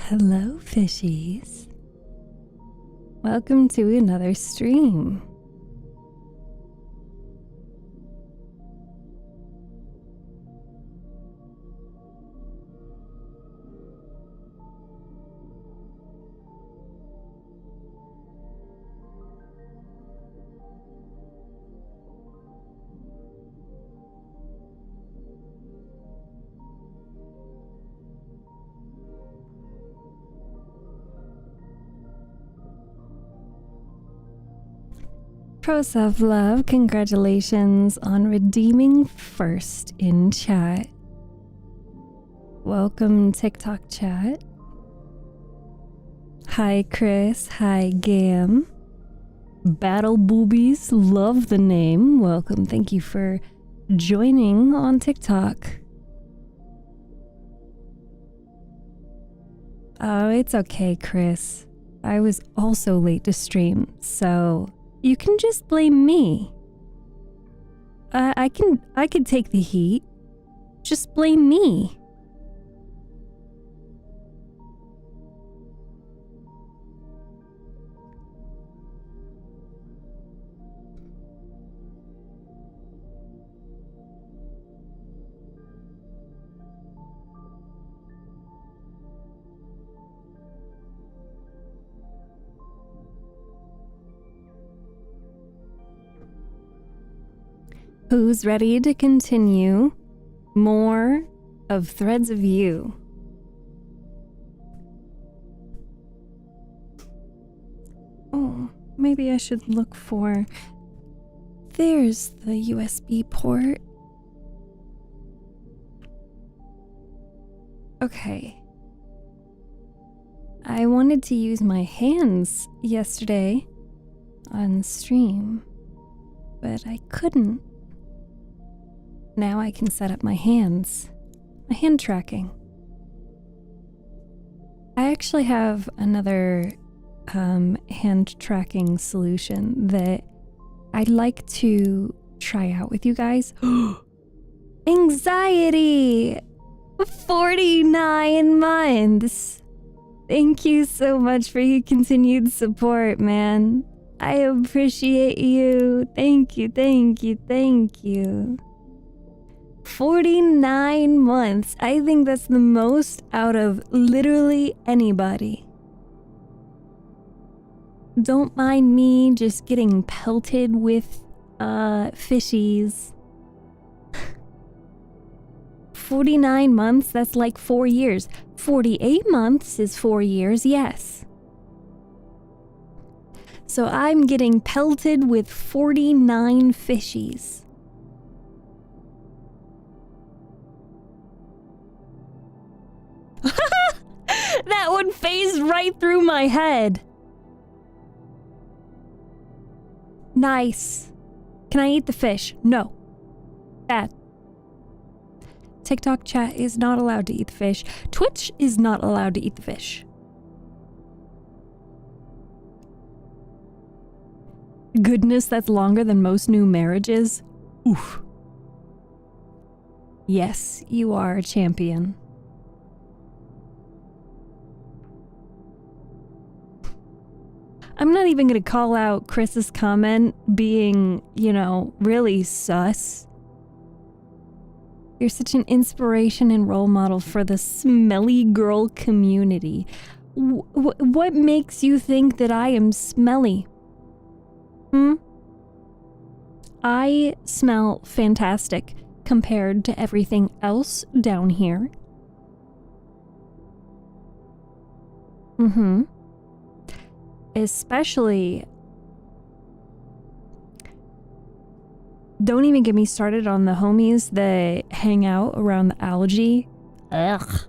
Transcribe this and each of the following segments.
Hello, fishies. Welcome to another stream. Pro self-love, congratulations on redeeming first in chat. Welcome TikTok chat. Hi Chris, hi Gam. Battle Boobies, love the name. Welcome, thank you for joining on TikTok. Oh, it's okay, Chris. I was also late to stream, so you can just blame me. I can take the heat. Just blame me. Who's ready to continue more of Threads of You? Oh, maybe I should look for... There's the USB port. Okay. I wanted to use my hands yesterday on stream, but I couldn't. Now I can set up my hands, my hand tracking. I actually have another hand tracking solution that I'd like to try out with you guys. Anxiety! 49 months! Thank you so much for your continued support, man. I appreciate you. Thank you, thank you, thank you. 49 months. I think that's the most out of literally anybody. Don't mind me just getting pelted with fishies. 49 months, that's like 4 years. 48 months is 4 years, yes. So I'm getting pelted with 49 fishies. That one phased right through my head. Nice. Can I eat the fish? No. Bad. TikTok chat is not allowed to eat the fish. Twitch is not allowed to eat the fish. Goodness, that's longer than most new marriages. Oof. Yes, you are a champion. I'm not even going to call out Chris's comment being, you know, really sus. You're such an inspiration and role model for the smelly girl community. What makes you think that I am smelly? I smell fantastic compared to everything else down here. Especially, don't even get me started on the homies that hang out around the algae. Ugh,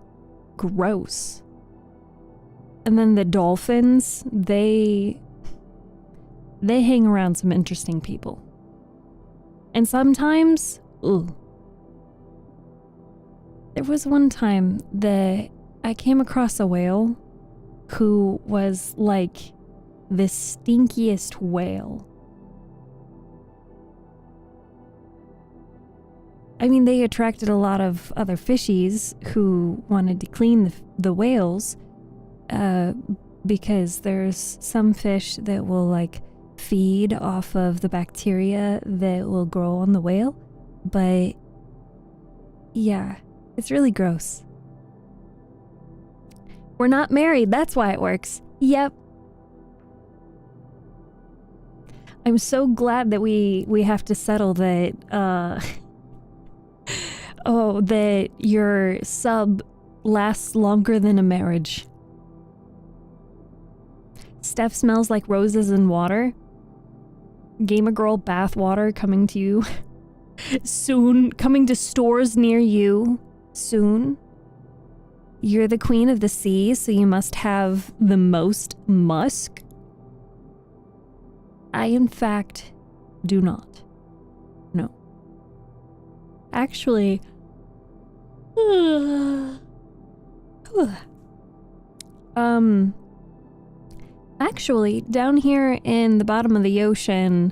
gross. And then the dolphins, they hang around some interesting people. And sometimes, ugh. There was one time that I came across a whale who was like the stinkiest whale. I mean, they attracted a lot of other fishies who wanted to clean the whales, because there's some fish that will like feed off of the bacteria that will grow on the whale. But yeah, it's really gross. We're not married, that's why it works. Yep. I'm so glad that we have to settle that, oh, that your sub lasts longer than a marriage. Steph smells like roses and water. Gamer Girl bath water coming to you soon. Coming to stores near you soon. You're the queen of the sea, so you must have the most musk. I, in fact, do not. No. Actually, actually, down here in the bottom of the ocean,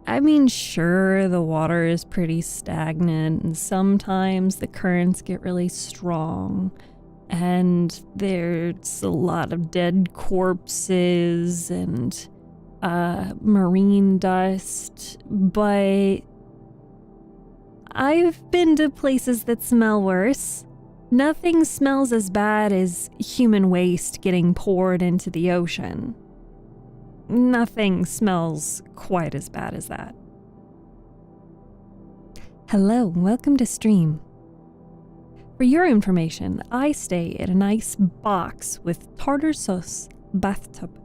I mean, sure, the water is pretty stagnant, and sometimes the currents get really strong, and there's a lot of dead corpses and marine dust, but I've been to places that smell worse. Nothing smells as bad as human waste getting poured into the ocean. Nothing smells quite as bad as that. Hello, welcome to stream. For your information, I stay in a nice box with tartar sauce bathtub.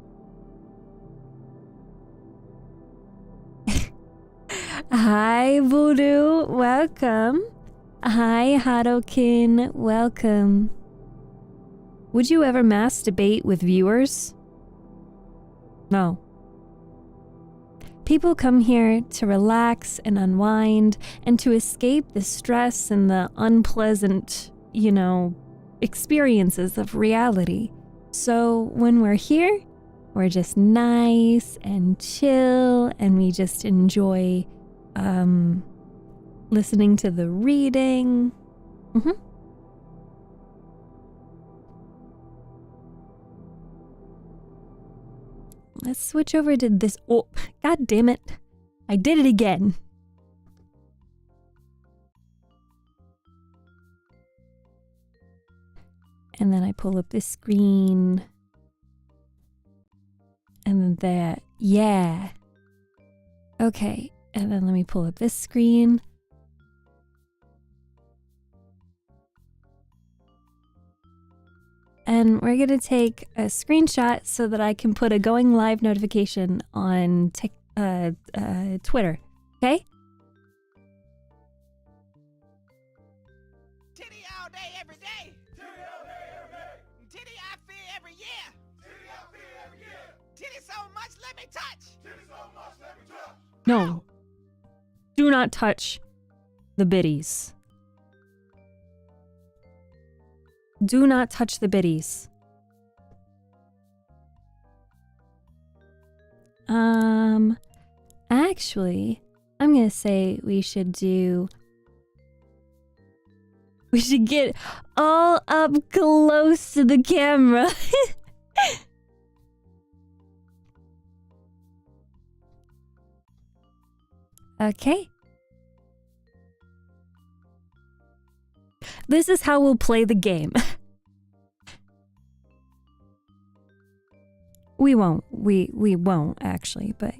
Hi, Voodoo, welcome. Hi, Hadoken, welcome. Would you ever masturbate with viewers? No. People come here to relax and unwind and to escape the stress and the unpleasant, experiences of reality. So when we're here, we're just nice and chill and we just enjoy listening to the reading. Let's switch over to this. Oh, god damn it. I did it again. And then I pull up this screen. And then that. Yeah. Okay. And then let me pull up this screen. And we're going to take a screenshot so that I can put a going live notification on Twitter. Okay? Titty all day, every day. Titty all day, every day. Titty I feel every year. Titty I feel every year. Titty so much, let me touch. Titty so much, let me touch. No. Do not touch the biddies. Do not touch the biddies. Actually, I'm gonna say we should get all up close to the camera. Okay. This is how we'll play the game. We won't. We won't, actually, but,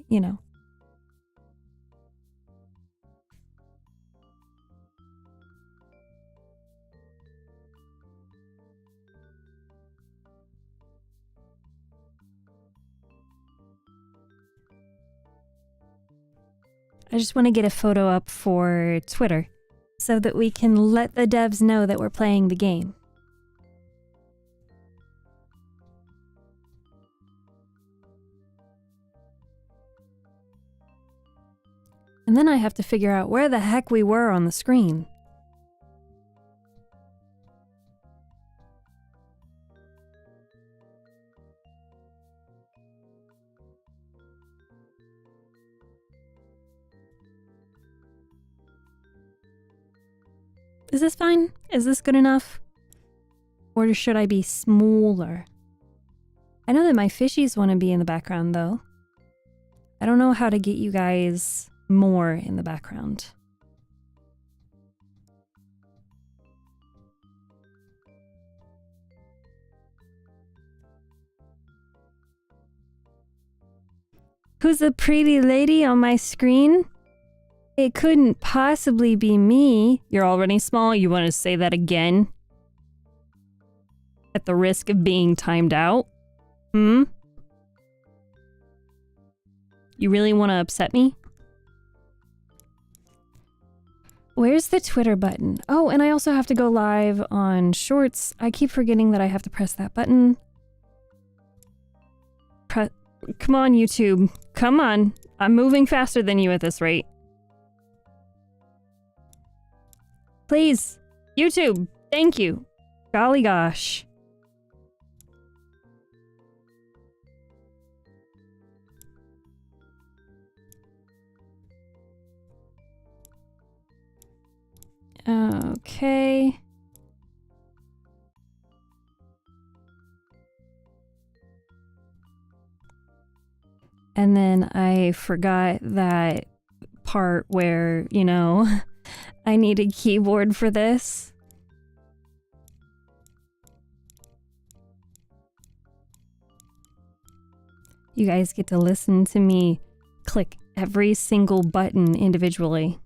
I just want to get a photo up for Twitter so that we can let the devs know that we're playing the game. And then I have to figure out where the heck we were on the screen. Is this fine? Is this good enough? Or should I be smaller? I know that my fishies want to be in the background, though. I don't know how to get you guys more in the background. Who's the pretty lady on my screen? It couldn't possibly be me. You're already small. You want to say that again? At the risk of being timed out? Hmm? You really want to upset me? Where's the Twitter button? Oh, and I also have to go live on Shorts. I keep forgetting that I have to press that button. Come on, YouTube. Come on. I'm moving faster than you at this rate. Please. YouTube. Thank you. Golly gosh. Okay. And then I forgot that part where, you know, I need a keyboard for this. You guys get to listen to me click every single button individually.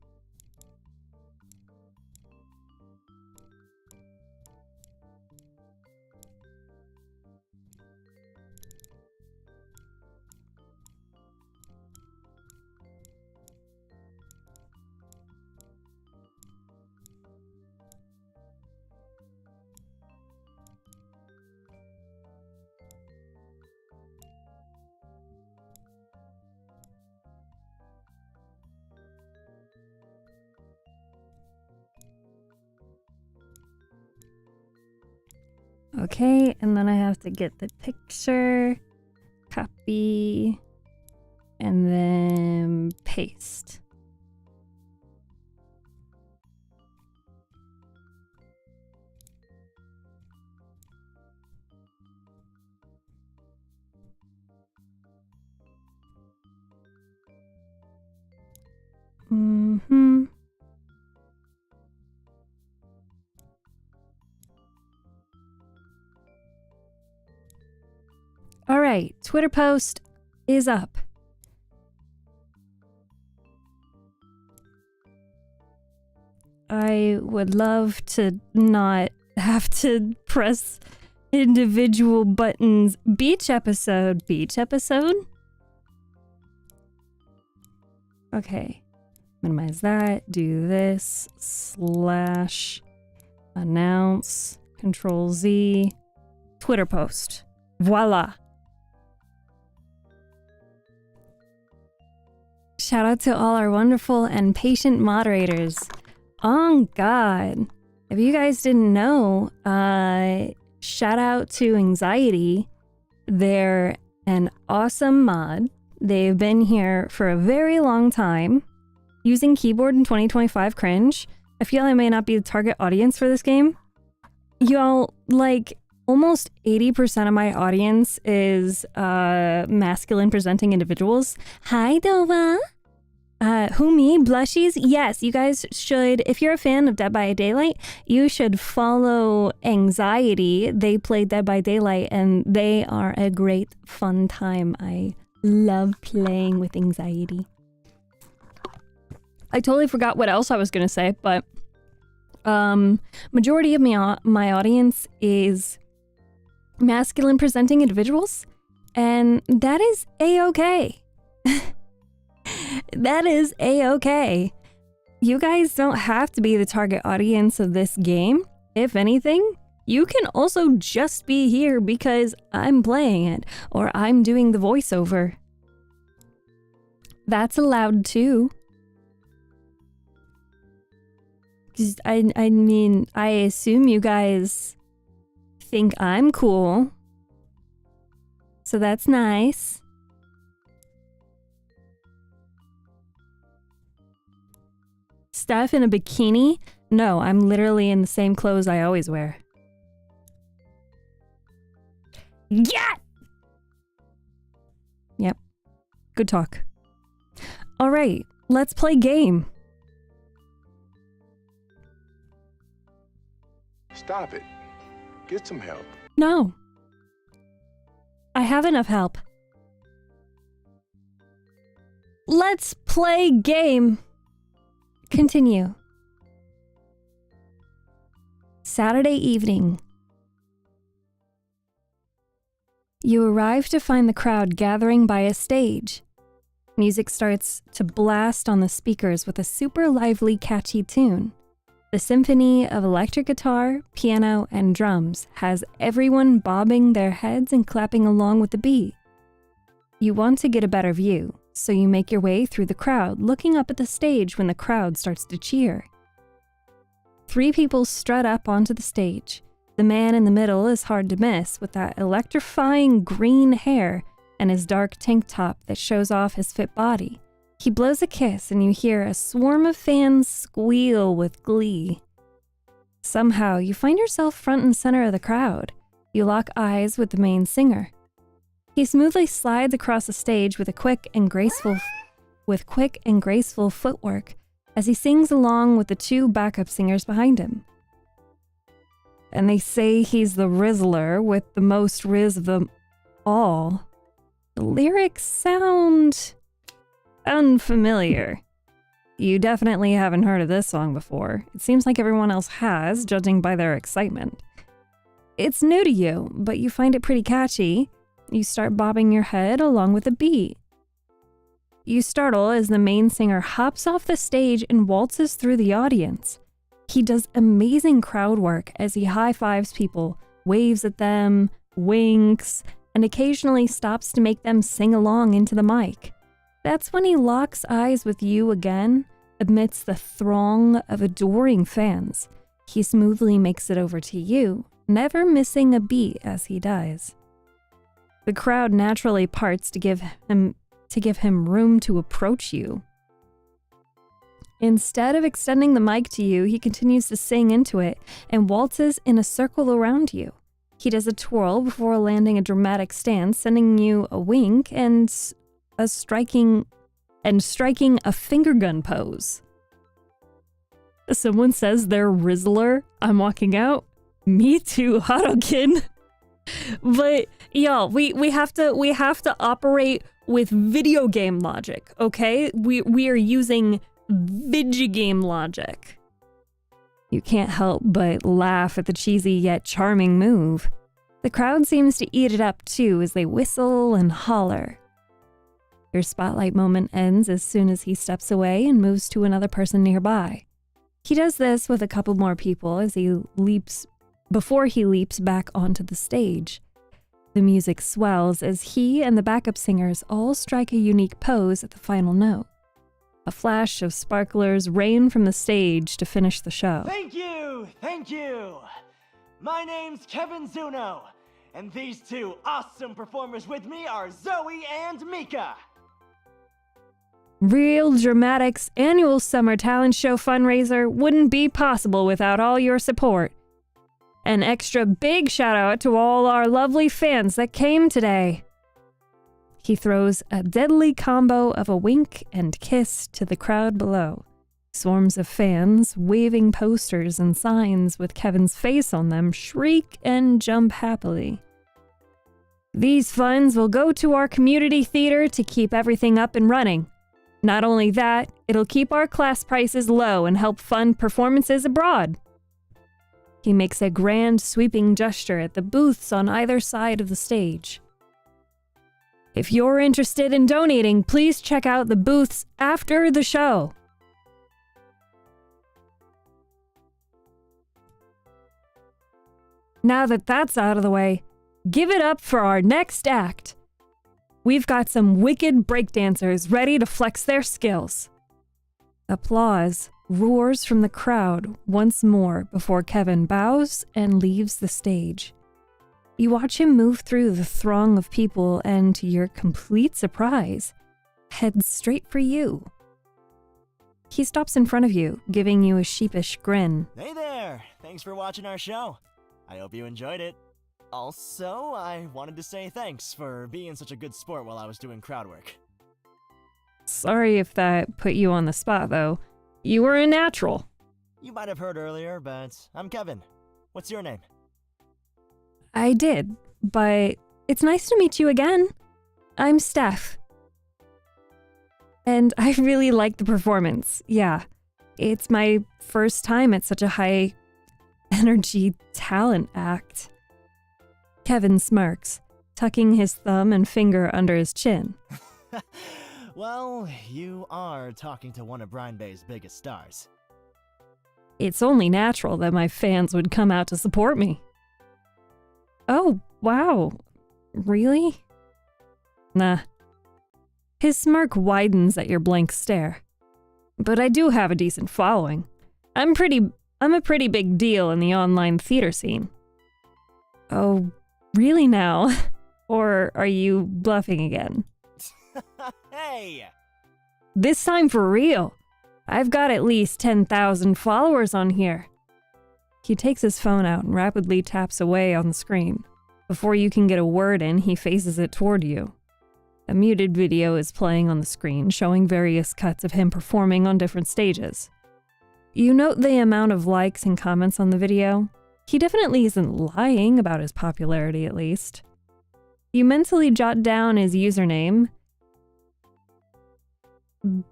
Okay, and then I have to get the picture, copy, and then paste. Mm-hmm. All right, Twitter post is up. I would love to not have to press individual buttons. Beach episode. Okay, minimize that, do this, / announce, Control Z, Twitter post. Voila. Shout out to all our wonderful and patient moderators. Oh God. If you guys didn't know, shout out to Anxiety. They're an awesome mod. They've been here for a very long time. Using keyboard in 2025 cringe. I feel I may not be the target audience for this game. Y'all, like, almost 80% of my audience is masculine presenting individuals. Hi, Dova. Who, me? Blushies? Yes, you guys should, if you're a fan of Dead by Daylight, you should follow Anxiety. They play Dead by Daylight and they are a great fun time. I love playing with Anxiety. I totally forgot what else I was gonna say, but majority of my audience is masculine presenting individuals, and that is a-okay. That is a-okay. You guys don't have to be the target audience of this game. If anything, you can also just be here because I'm playing it or I'm doing the voiceover. That's allowed too. 'Cause I mean, I assume you guys think I'm cool. So that's nice. Steph in a bikini? No, I'm literally in the same clothes I always wear. Yeah! Good talk. All right, let's play game. Stop it. Get some help. No. I have enough help. Let's play game. Continue. Saturday evening. You arrive to find the crowd gathering by a stage. Music starts to blast on the speakers with a super lively, catchy tune. The symphony of electric guitar, piano, and drums has everyone bobbing their heads and clapping along with the beat. You want to get a better view, so you make your way through the crowd, looking up at the stage when the crowd starts to cheer. 3 people strut up onto the stage. The man in the middle is hard to miss with that electrifying green hair and his dark tank top that shows off his fit body. He blows a kiss and you hear a swarm of fans squeal with glee. Somehow, you find yourself front and center of the crowd. You lock eyes with the main singer. He smoothly slides across the stage with quick and graceful footwork as he sings along with the 2 backup singers behind him. And they say he's the Rizzler with the most riz of them all. The lyrics sound unfamiliar. You definitely haven't heard of this song before. It seems like everyone else has, judging by their excitement. It's new to you, but you find it pretty catchy. You start bobbing your head along with the beat. You startle as the main singer hops off the stage and waltzes through the audience. He does amazing crowd work as he high-fives people, waves at them, winks, and occasionally stops to make them sing along into the mic. That's when he locks eyes with you again, amidst the throng of adoring fans. He smoothly makes it over to you, never missing a beat as he does. The crowd naturally parts to give him room to approach you. Instead of extending the mic to you, he continues to sing into it and waltzes in a circle around you. He does a twirl before landing a dramatic stance, sending you a wink and striking a finger gun pose. Someone says they're Rizzler. I'm walking out. Me too, Harukin. But y'all, we have to operate with video game logic, okay? We are using video-game logic. You can't help but laugh at the cheesy yet charming move. The crowd seems to eat it up too as they whistle and holler. Your spotlight moment ends as soon as he steps away and moves to another person nearby. He does this with a couple more people before he leaps back onto the stage. The music swells as he and the backup singers all strike a unique pose at the final note. A flash of sparklers rain from the stage to finish the show. Thank you! Thank you! My name's Kevin Zuno, and these 2 awesome performers with me are Zoe and Mika. Real Dramatics annual summer talent show fundraiser wouldn't be possible without all your support. An extra big shout out to all our lovely fans that came today. He throws a deadly combo of a wink and kiss to the crowd below. Swarms of fans, waving posters and signs with Kevin's face on them, shriek and jump happily. These funds will go to our community theater to keep everything up and running. Not only that, it'll keep our class prices low and help fund performances abroad. He makes a grand sweeping gesture at the booths on either side of the stage. If you're interested in donating, please check out the booths after the show. Now that that's out of the way, give it up for our next act. We've got some wicked breakdancers ready to flex their skills. Applause roars from the crowd once more before Kevin bows and leaves the stage. You watch him move through the throng of people and, to your complete surprise, heads straight for you. He stops in front of you, giving you a sheepish grin. Hey there! Thanks for watching our show. I hope you enjoyed it. Also, I wanted to say thanks for being such a good sport while I was doing crowd work. Sorry if that put you on the spot, though. You were a natural. You might have heard earlier, but I'm Kevin. What's your name? I did, but it's nice to meet you again. I'm Steph. And I really liked the performance. Yeah, it's my first time at such a high energy talent act. Kevin smirks, tucking his thumb and finger under his chin. Well, you are talking to one of Brine Bay's biggest stars. It's only natural that my fans would come out to support me. Oh, wow. Really? Nah. His smirk widens at your blank stare. But I do have a decent following. I'm a pretty big deal in the online theater scene. Oh, really now? Or are you bluffing again? Hey! This time for real. I've got at least 10,000 followers on here. He takes his phone out and rapidly taps away on the screen. Before you can get a word in, he faces it toward you. A muted video is playing on the screen, showing various cuts of him performing on different stages. You note the amount of likes and comments on the video. He definitely isn't lying about his popularity, at least. You mentally jot down his username,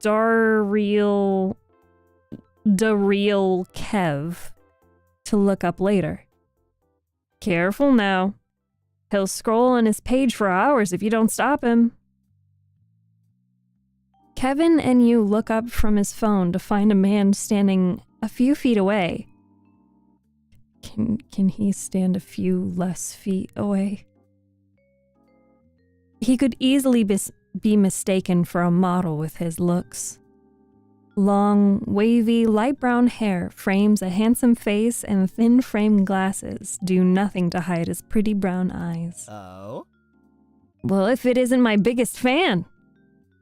Dareal Kev, to look up later. Careful now. He'll scroll on his page for hours if you don't stop him. Kevin and you look up from his phone to find a man standing a few feet away. Can he stand a few less feet away? He could easily be mistaken for a model with his looks. Long, wavy, light brown hair frames a handsome face, and thin framed glasses do nothing to hide his pretty brown eyes. Oh? Well, if it isn't my biggest fan.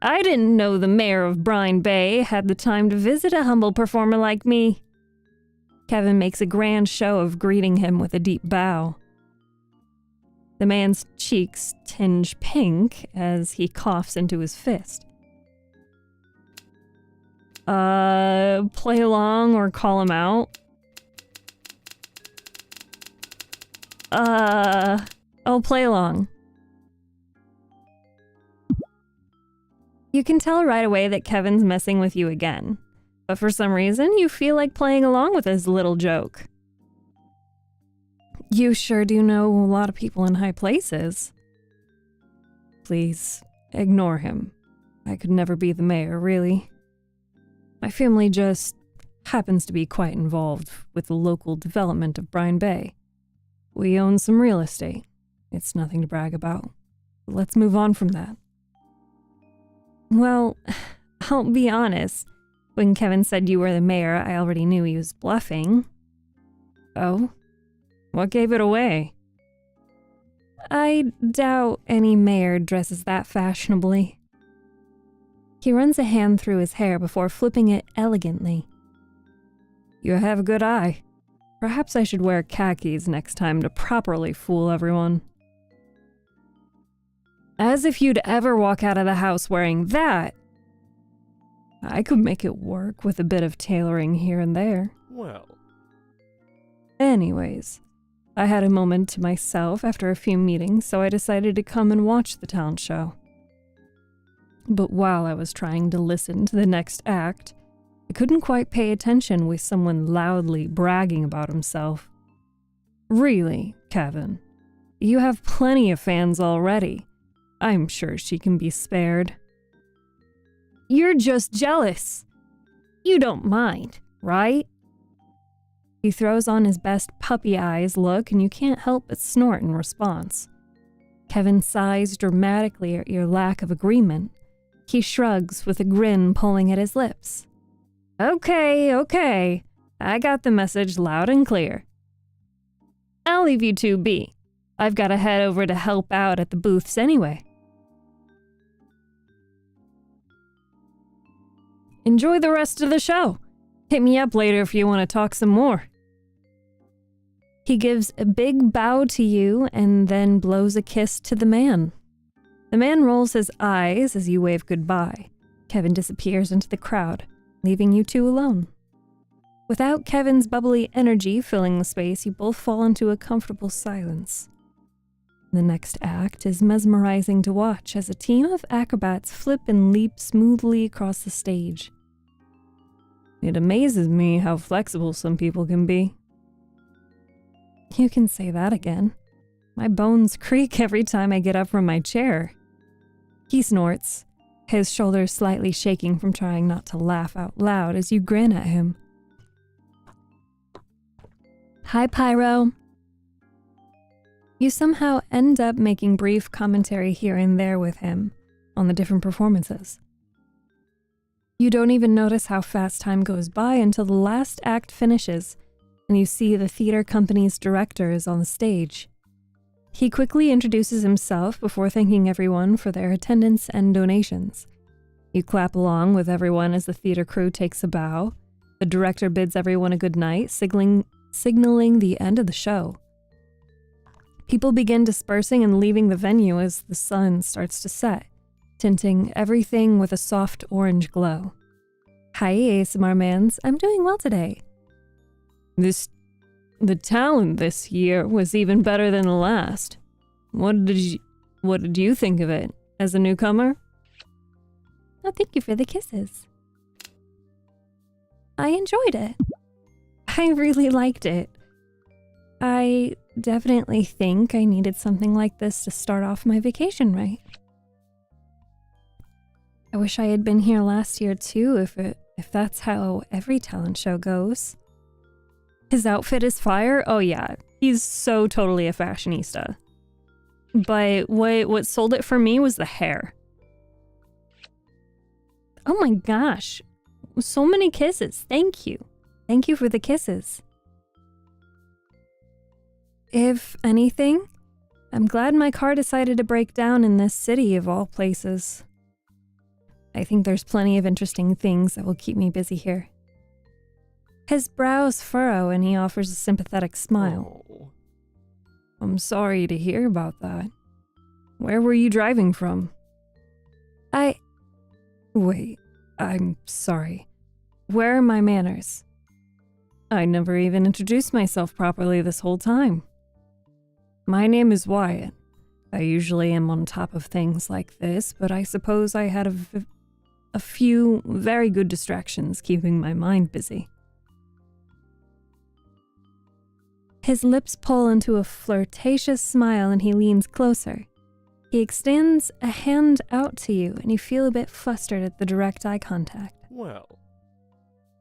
I didn't know the mayor of Brine Bay had the time to visit a humble performer like me. Kevin makes a grand show of greeting him with a deep bow. The man's cheeks tinge pink as he coughs into his fist. Play along or call him out? I'll play along. You can tell right away that Kevin's messing with you again, but for some reason you feel like playing along with his little joke. You sure do know a lot of people in high places. Please, ignore him. I could never be the mayor, really. My family just happens to be quite involved with the local development of Brine Bay. We own some real estate. It's nothing to brag about. Let's move on from that. Well, I'll be honest. When Kevin said you were the mayor, I already knew he was bluffing. Oh? What gave it away? I doubt any mayor dresses that fashionably. He runs a hand through his hair before flipping it elegantly. You have a good eye. Perhaps I should wear khakis next time to properly fool everyone. As if you'd ever walk out of the house wearing that. I could make it work with a bit of tailoring here and there. Well. Anyways, I had a moment to myself after a few meetings, so I decided to come and watch the talent show. But while I was trying to listen to the next act, I couldn't quite pay attention with someone loudly bragging about himself. Really, Kevin, you have plenty of fans already. I'm sure she can be spared. You're just jealous. You don't mind, right? He throws on his best puppy eyes look, and you can't help but snort in response. Kevin sighs dramatically at your lack of agreement. He shrugs with a grin pulling at his lips. Okay. I got the message loud and clear. I'll leave you two be. I've got to head over to help out at the booths anyway. Enjoy the rest of the show. Hit me up later if you want to talk some more. He gives a big bow to you and then blows a kiss to the man. The man rolls his eyes as you wave goodbye. Kevin disappears into the crowd, leaving you two alone. Without Kevin's bubbly energy filling the space, you both fall into a comfortable silence. The next act is mesmerizing to watch as a team of acrobats flip and leap smoothly across the stage. It amazes me how flexible some people can be. You can say that again. My bones creak every time I get up from my chair. He snorts, his shoulders slightly shaking from trying not to laugh out loud as you grin at him. Hi, Pyro. You somehow end up making brief commentary here and there with him on the different performances. You don't even notice how fast time goes by until the last act finishes and you see the theater company's director is on the stage. He quickly introduces himself before thanking everyone for their attendance and donations. You clap along with everyone as the theater crew takes a bow. The director bids everyone a good night, signaling the end of the show. People begin dispersing and leaving the venue as the sun starts to set, tinting everything with a soft orange glow. Hi, ASMR mans. I'm doing well today. The talent this year was even better than the last. What did you think of it as a newcomer? Oh, thank you for the kisses. I enjoyed it. I really liked it. I definitely think I needed something like this to start off my vacation right. I wish I had been here last year too, if that's how every talent show goes. His outfit is fire? Oh yeah, he's so totally a fashionista. But what sold it for me was the hair. Oh my gosh, so many kisses, thank you. Thank you for the kisses. If anything, I'm glad my car decided to break down in this city of all places. I think there's plenty of interesting things that will keep me busy here. His brows furrow and he offers a sympathetic smile. Oh. I'm sorry to hear about that. Where were you driving from? Wait, I'm sorry. Where are my manners? I never even introduced myself properly this whole time. My name is Wyatt. I usually am on top of things like this, but I suppose I had a few very good distractions keeping my mind busy. His lips pull into a flirtatious smile and he leans closer. He extends a hand out to you and you feel a bit flustered at the direct eye contact. Well.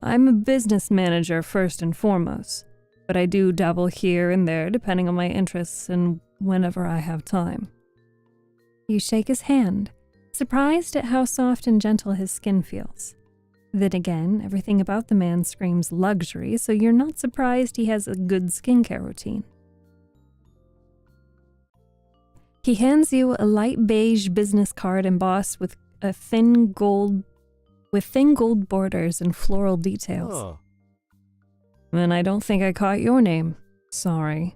I'm a business manager first and foremost, but I do dabble here and there depending on my interests and whenever I have time. You shake his hand, surprised at how soft and gentle his skin feels. Then again, everything about the man screams luxury, so you're not surprised he has a good skincare routine. He hands you a light beige business card embossed with thin gold borders and floral details. Oh. And I don't think I caught your name. Sorry.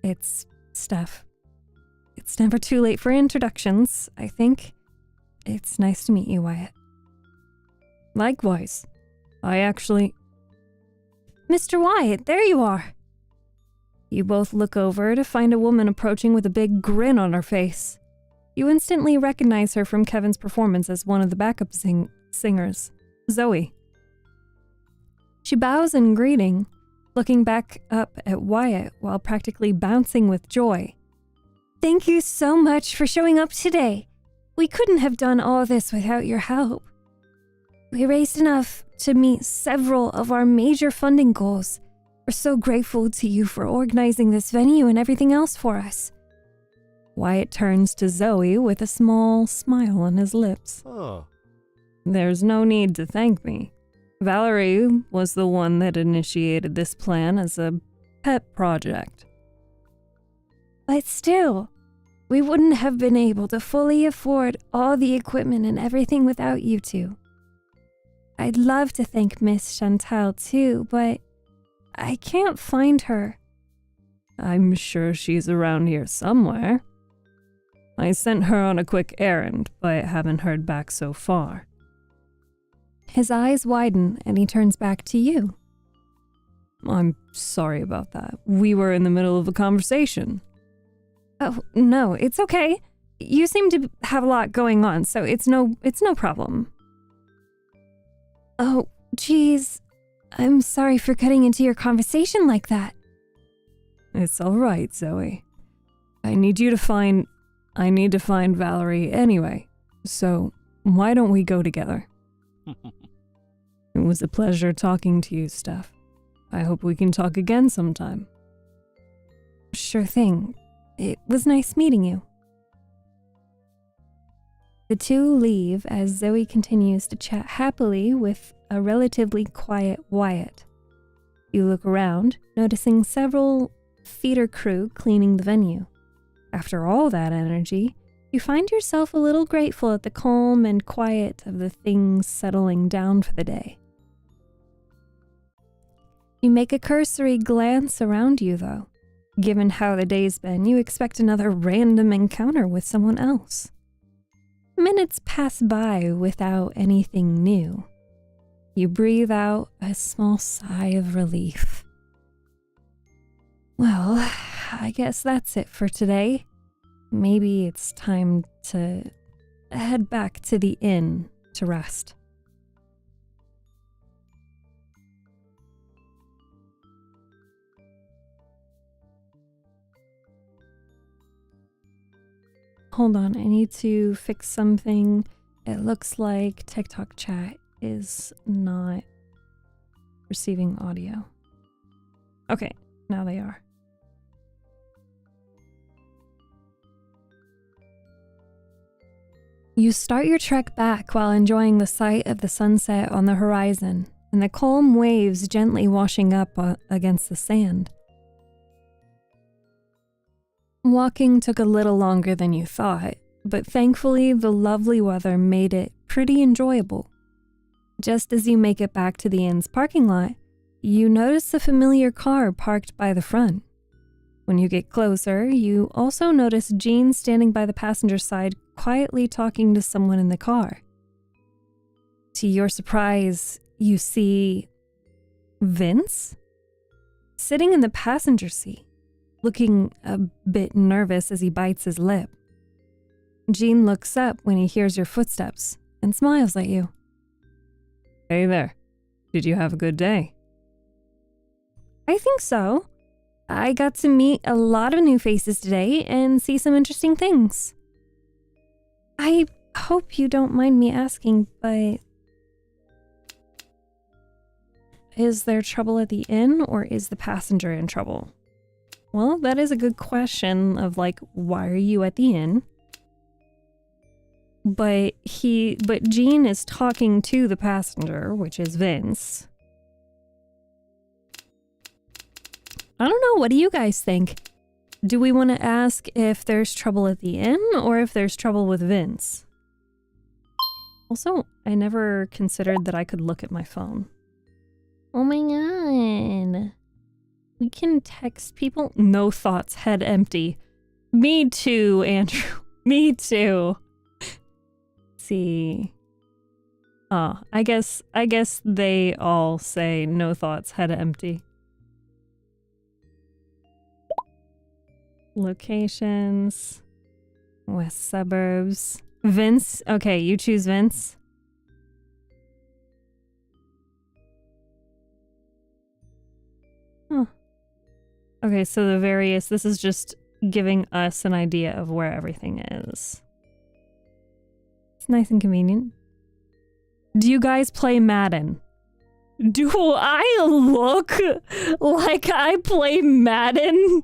It's Steph. It's never too late for introductions, I think. It's nice to meet you, Wyatt. Likewise. Mr. Wyatt, there you are. You both look over to find a woman approaching with a big grin on her face. You instantly recognize her from Kevin's performance as one of the backup singers, Zoe. She bows in greeting, looking back up at Wyatt while practically bouncing with joy. Thank you so much for showing up today. We couldn't have done all this without your help. We raised enough to meet several of our major funding goals. We're so grateful to you for organizing this venue and everything else for us. Wyatt turns to Zoe with a small smile on his lips. Oh. There's no need to thank me. Valerie was the one that initiated this plan as a pet project. But still, we wouldn't have been able to fully afford all the equipment and everything without you two. I'd love to thank Miss Chantal too, but I can't find her. I'm sure she's around here somewhere. I sent her on a quick errand, but haven't heard back so far. His eyes widen and he turns back to you. I'm sorry about that. We were in the middle of a conversation. Oh, no, it's okay. You seem to have a lot going on, so it's no problem. Oh, geez. I'm sorry for cutting into your conversation like that. It's all right, Zoe. I need to find Valerie anyway. So, why don't we go together? It was a pleasure talking to you, Steph. I hope we can talk again sometime. Sure thing. It was nice meeting you. The two leave as Zoe continues to chat happily with a relatively quiet Wyatt. You look around, noticing several theater crew cleaning the venue. After all that energy, you find yourself a little grateful at the calm and quiet of the things settling down for the day. You make a cursory glance around you, though. Given how the day's been, you expect another random encounter with someone else. Minutes pass by without anything new. You breathe out a small sigh of relief. Well, I guess that's it for today. Maybe it's time to head back to the inn to rest. Hold on, I need to fix something. It looks like TikTok chat is not receiving audio. Okay, now they are. You start your trek back while enjoying the sight of the sunset on the horizon and the calm waves gently washing up against the sand. Walking took a little longer than you thought, but thankfully the lovely weather made it pretty enjoyable. Just as you make it back to the inn's parking lot, you notice a familiar car parked by the front. When you get closer, you also notice Jean standing by the passenger side, quietly talking to someone in the car. To your surprise, you see Vince sitting in the passenger seat, looking a bit nervous as he bites his lip. Jean looks up when he hears your footsteps and smiles at you. Hey there. Did you have a good day? I think so. I got to meet a lot of new faces today and see some interesting things. I hope you don't mind me asking, but is there trouble at the inn or is the passenger in trouble? Well, that is a good question of like, why are you at the inn? But Jean is talking to the passenger, which is Vince. I don't know, what do you guys think? Do we want to ask if there's trouble at the inn or if there's trouble with Vince? Also, I never considered that I could look at my phone. Oh my god. We can text people? No thoughts, head empty. Me too, Andrew. Me too. See. I guess they all say no thoughts, head empty. Locations. West suburbs. Vince. Okay, you choose Vince. Huh. Okay, so this is just giving us an idea of where everything is. It's nice and convenient. Do you guys play Madden? Do I look like I play Madden?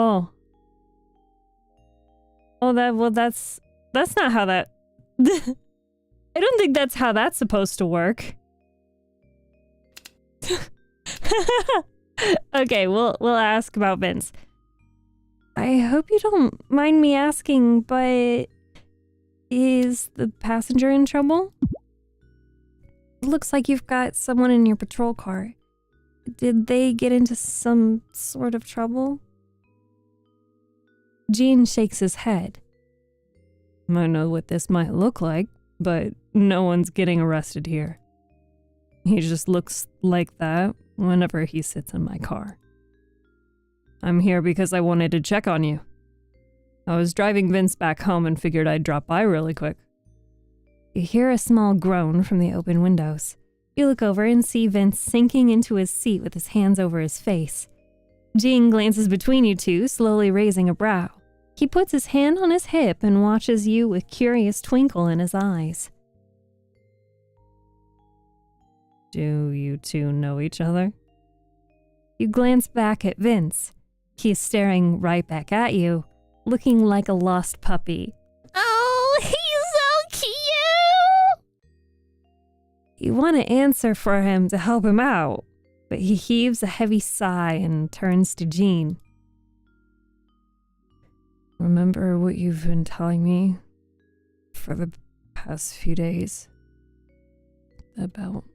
Oh. Oh, that's not how that... I don't think that's how that's supposed to work. Okay, we'll ask about Vince. I hope you don't mind me asking, but is the passenger in trouble? Looks like you've got someone in your patrol car. Did they get into some sort of trouble? Gene shakes his head. I know what this might look like, but no one's getting arrested here. He just looks like that whenever he sits in my car. I'm here because I wanted to check on you. I was driving Vince back home and figured I'd drop by really quick. You hear a small groan from the open windows. You look over and see Vince sinking into his seat with his hands over his face. Gene glances between you two, slowly raising a brow. He puts his hand on his hip and watches you with curious twinkle in his eyes. Do you two know each other? You glance back at Vince. He's staring right back at you, looking like a lost puppy. Oh, he's so cute! You want to answer for him to help him out, but he heaves a heavy sigh and turns to Gene. Remember what you've been telling me for the past few days about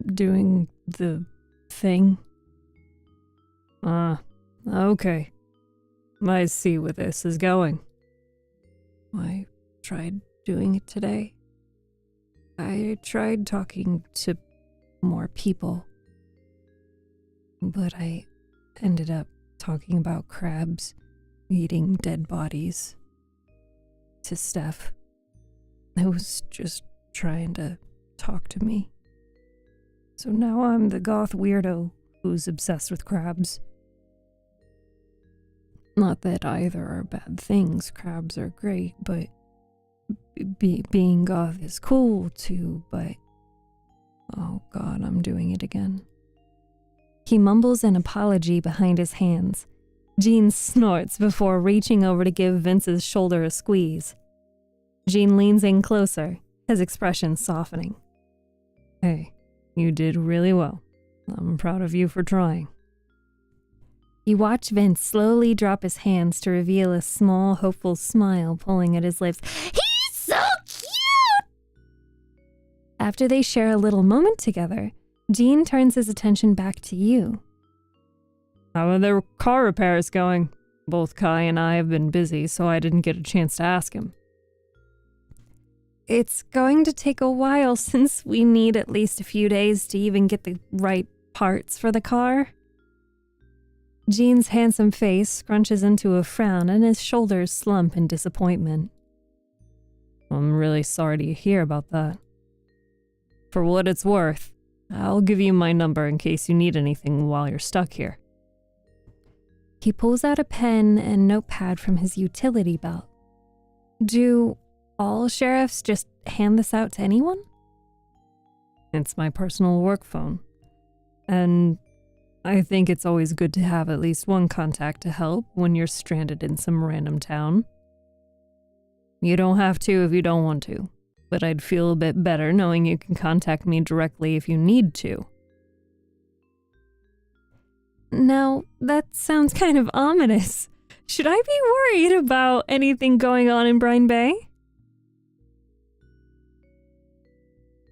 doing the thing? Okay. I see where this is going. I tried doing it today. I tried talking to more people, but I ended up talking about crabs eating dead bodies to Steph. I was just trying to talk to me. So now I'm the goth weirdo who's obsessed with crabs. Not that either are bad things. Crabs are great, but being goth is cool too, but oh god, I'm doing it again. He mumbles an apology behind his hands. Gene snorts before reaching over to give Vince's shoulder a squeeze. Gene leans in closer, his expression softening. Hey, you did really well. I'm proud of you for trying. You watch Vince slowly drop his hands to reveal a small, hopeful smile pulling at his lips. He's so cute! After they share a little moment together, Gene turns his attention back to you. How are the car repairs going? Both Kai and I have been busy, so I didn't get a chance to ask him. It's going to take a while since we need at least a few days to even get the right parts for the car. Gene's handsome face scrunches into a frown and his shoulders slump in disappointment. I'm really sorry to hear about that. For what it's worth, I'll give you my number in case you need anything while you're stuck here. He pulls out a pen and notepad from his utility belt. Do all sheriffs just hand this out to anyone? It's my personal work phone. And I think it's always good to have at least one contact to help when you're stranded in some random town. You don't have to if you don't want to, but I'd feel a bit better knowing you can contact me directly if you need to. Now, that sounds kind of ominous. Should I be worried about anything going on in Brine Bay?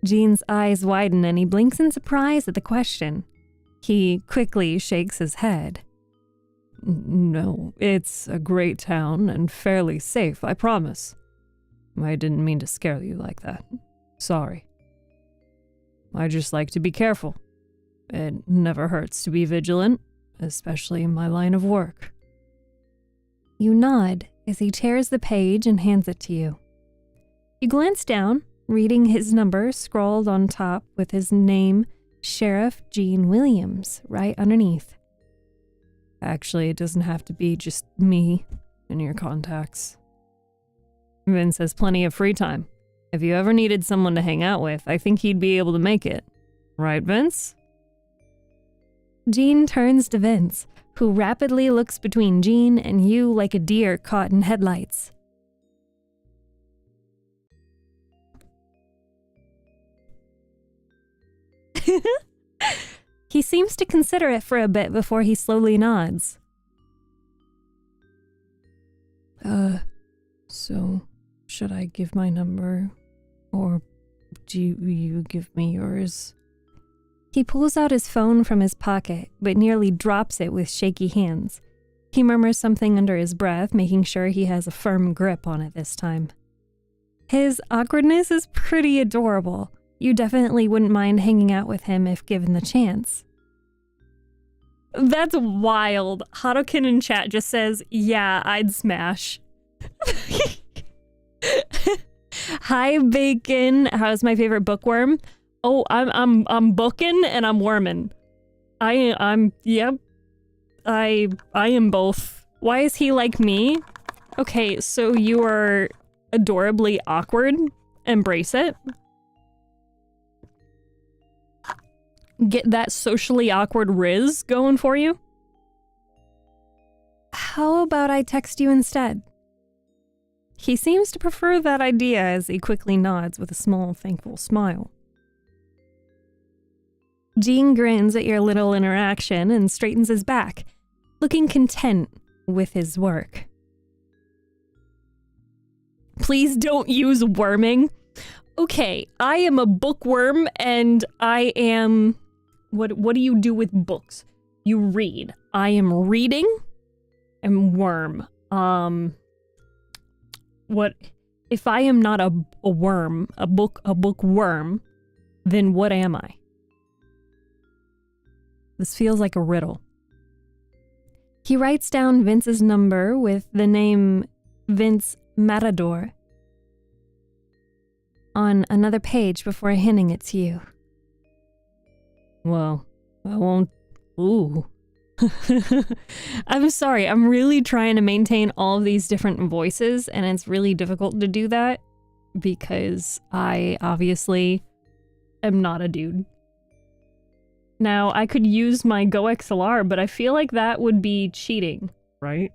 Gene's eyes widen and he blinks in surprise at the question. He quickly shakes his head. No, it's a great town and fairly safe, I promise. I didn't mean to scare you like that. Sorry. I just like to be careful. It never hurts to be vigilant, especially in my line of work. You nod as he tears the page and hands it to you. You glance down, reading his number scrawled on top with his name, Sheriff Gene Williams, right underneath. Actually, it doesn't have to be just me and your contacts. Vince has plenty of free time. If you ever needed someone to hang out with, I think he'd be able to make it. Right, Vince? Gene turns to Vince, who rapidly looks between Gene and you like a deer caught in headlights. He seems to consider it for a bit before he slowly nods. So, should I give my number? Or do you give me yours? He pulls out his phone from his pocket, but nearly drops it with shaky hands. He murmurs something under his breath, making sure he has a firm grip on it this time. His awkwardness is pretty adorable. You definitely wouldn't mind hanging out with him if given the chance. That's wild. Harukin in chat just says, yeah, I'd smash. Hi, Bacon. How's my favorite bookworm? Oh, I'm booking and I'm worming. I'm yep. I am both. Why is he like me? Okay, so you are adorably awkward. Embrace it. Get that socially awkward riz going for you. How about I text you instead? He seems to prefer that idea as he quickly nods with a small, thankful smile. Gene grins at your little interaction and straightens his back, looking content with his work. Please don't use worming. Okay, I am a bookworm and I am... What do you do with books? You read. I am reading and worm. What if I am not a worm, a bookworm, then what am I? This feels like a riddle. He writes down Vince's number with the name Vince Matador on another page before handing it to you. Well, I won't... Ooh. I'm sorry, I'm really trying to maintain all of these different voices, and it's really difficult to do that because I obviously am not a dude. Now, I could use my Go XLR, but I feel like that would be cheating, right?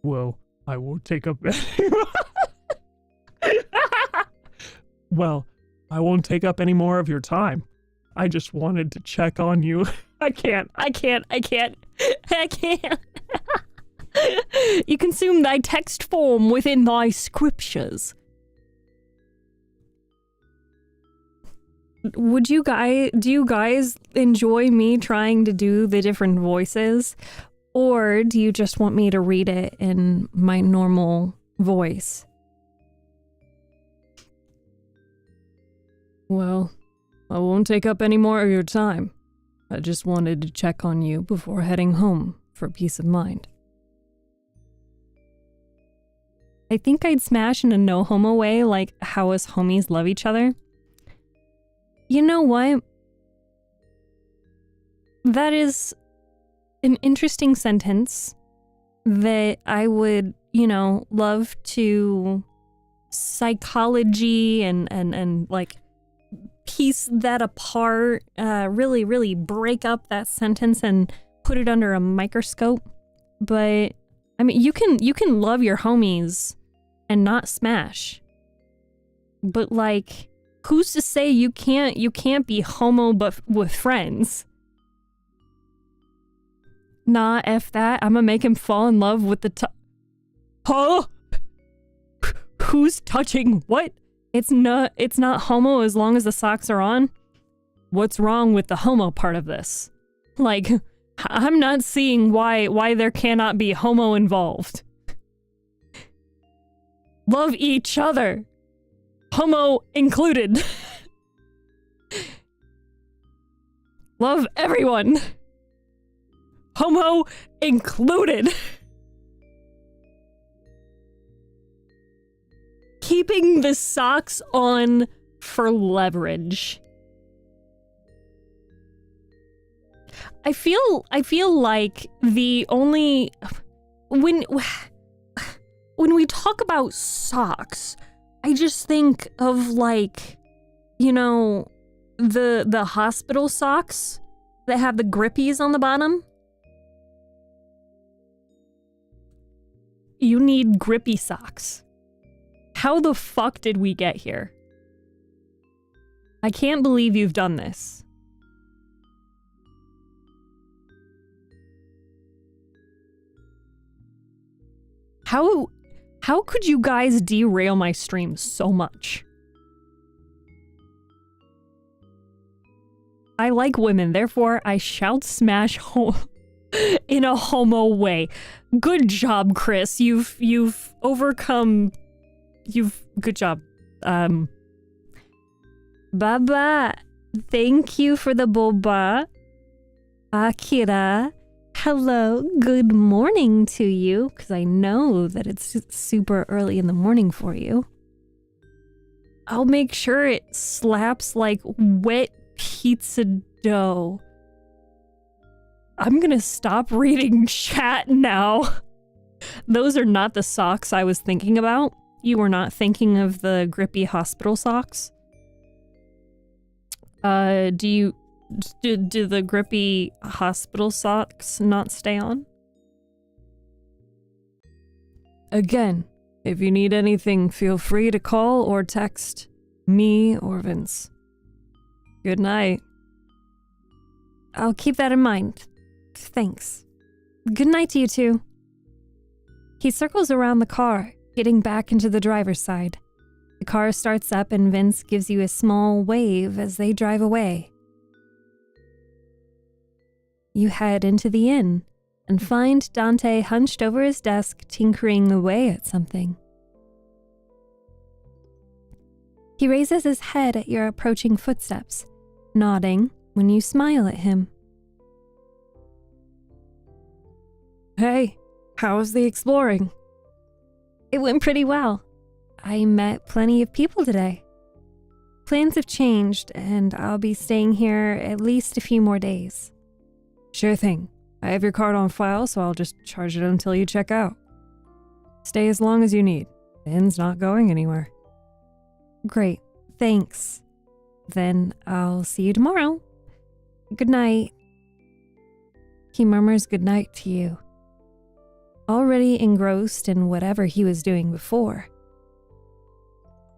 Well, I won't take up Well, I won't take up any more of your time. I just wanted to check on you. I can't. You consume thy text form within thy scriptures. Do you guys enjoy me trying to do the different voices? Or do you just want me to read it in my normal voice? Well, I won't take up any more of your time. I just wanted to check on you before heading home for peace of mind. I think I'd smash in a no homo way, like how us homies love each other. You know what? That is an interesting sentence that I would, love to psychology and like piece that apart, really break up that sentence and put it under a microscope. But I mean, you can love your homies and not smash. But like, who's to say you can't be homo but with friends? Nah, F that. I'm gonna make him fall in love with the Huh? Who's touching what? It's not homo as long as the socks are on. What's wrong with the homo part of this? Like, I'm not seeing why there cannot be homo involved. Love each other. Homo included. Love everyone. Homo included. Keeping the socks on for leverage. I feel like the only when we talk about socks, I just think of like, the hospital socks that have the grippies on the bottom. You need grippy socks. How the fuck did we get here? I can't believe you've done this. How could you guys derail my stream so much? I like women, therefore I shall smash in a homo way. Good job, Chris. You've overcome. Good job. Baba, thank you for the boba. Akira, hello, good morning to you, because I know that it's super early in the morning for you. I'll make sure it slaps like wet pizza dough. I'm gonna stop reading chat now. Those are not the socks I was thinking about. You were not thinking of the grippy hospital socks? Do the grippy hospital socks not stay on? Again, if you need anything, feel free to call or text me or Vince. Good night. I'll keep that in mind. Thanks. Good night to you too. He circles around the car, getting back into the driver's side. The car starts up and Vince gives you a small wave as they drive away. You head into the inn and find Dante hunched over his desk tinkering away at something. He raises his head at your approaching footsteps, nodding when you smile at him. Hey, how was the exploring? It went pretty well. I met plenty of people today. Plans have changed, and I'll be staying here at least a few more days. Sure thing. I have your card on file, so I'll just charge it until you check out. Stay as long as you need. The inn's not going anywhere. Great, thanks. Then I'll see you tomorrow. Good night. He murmurs good night to you, already engrossed in whatever he was doing before.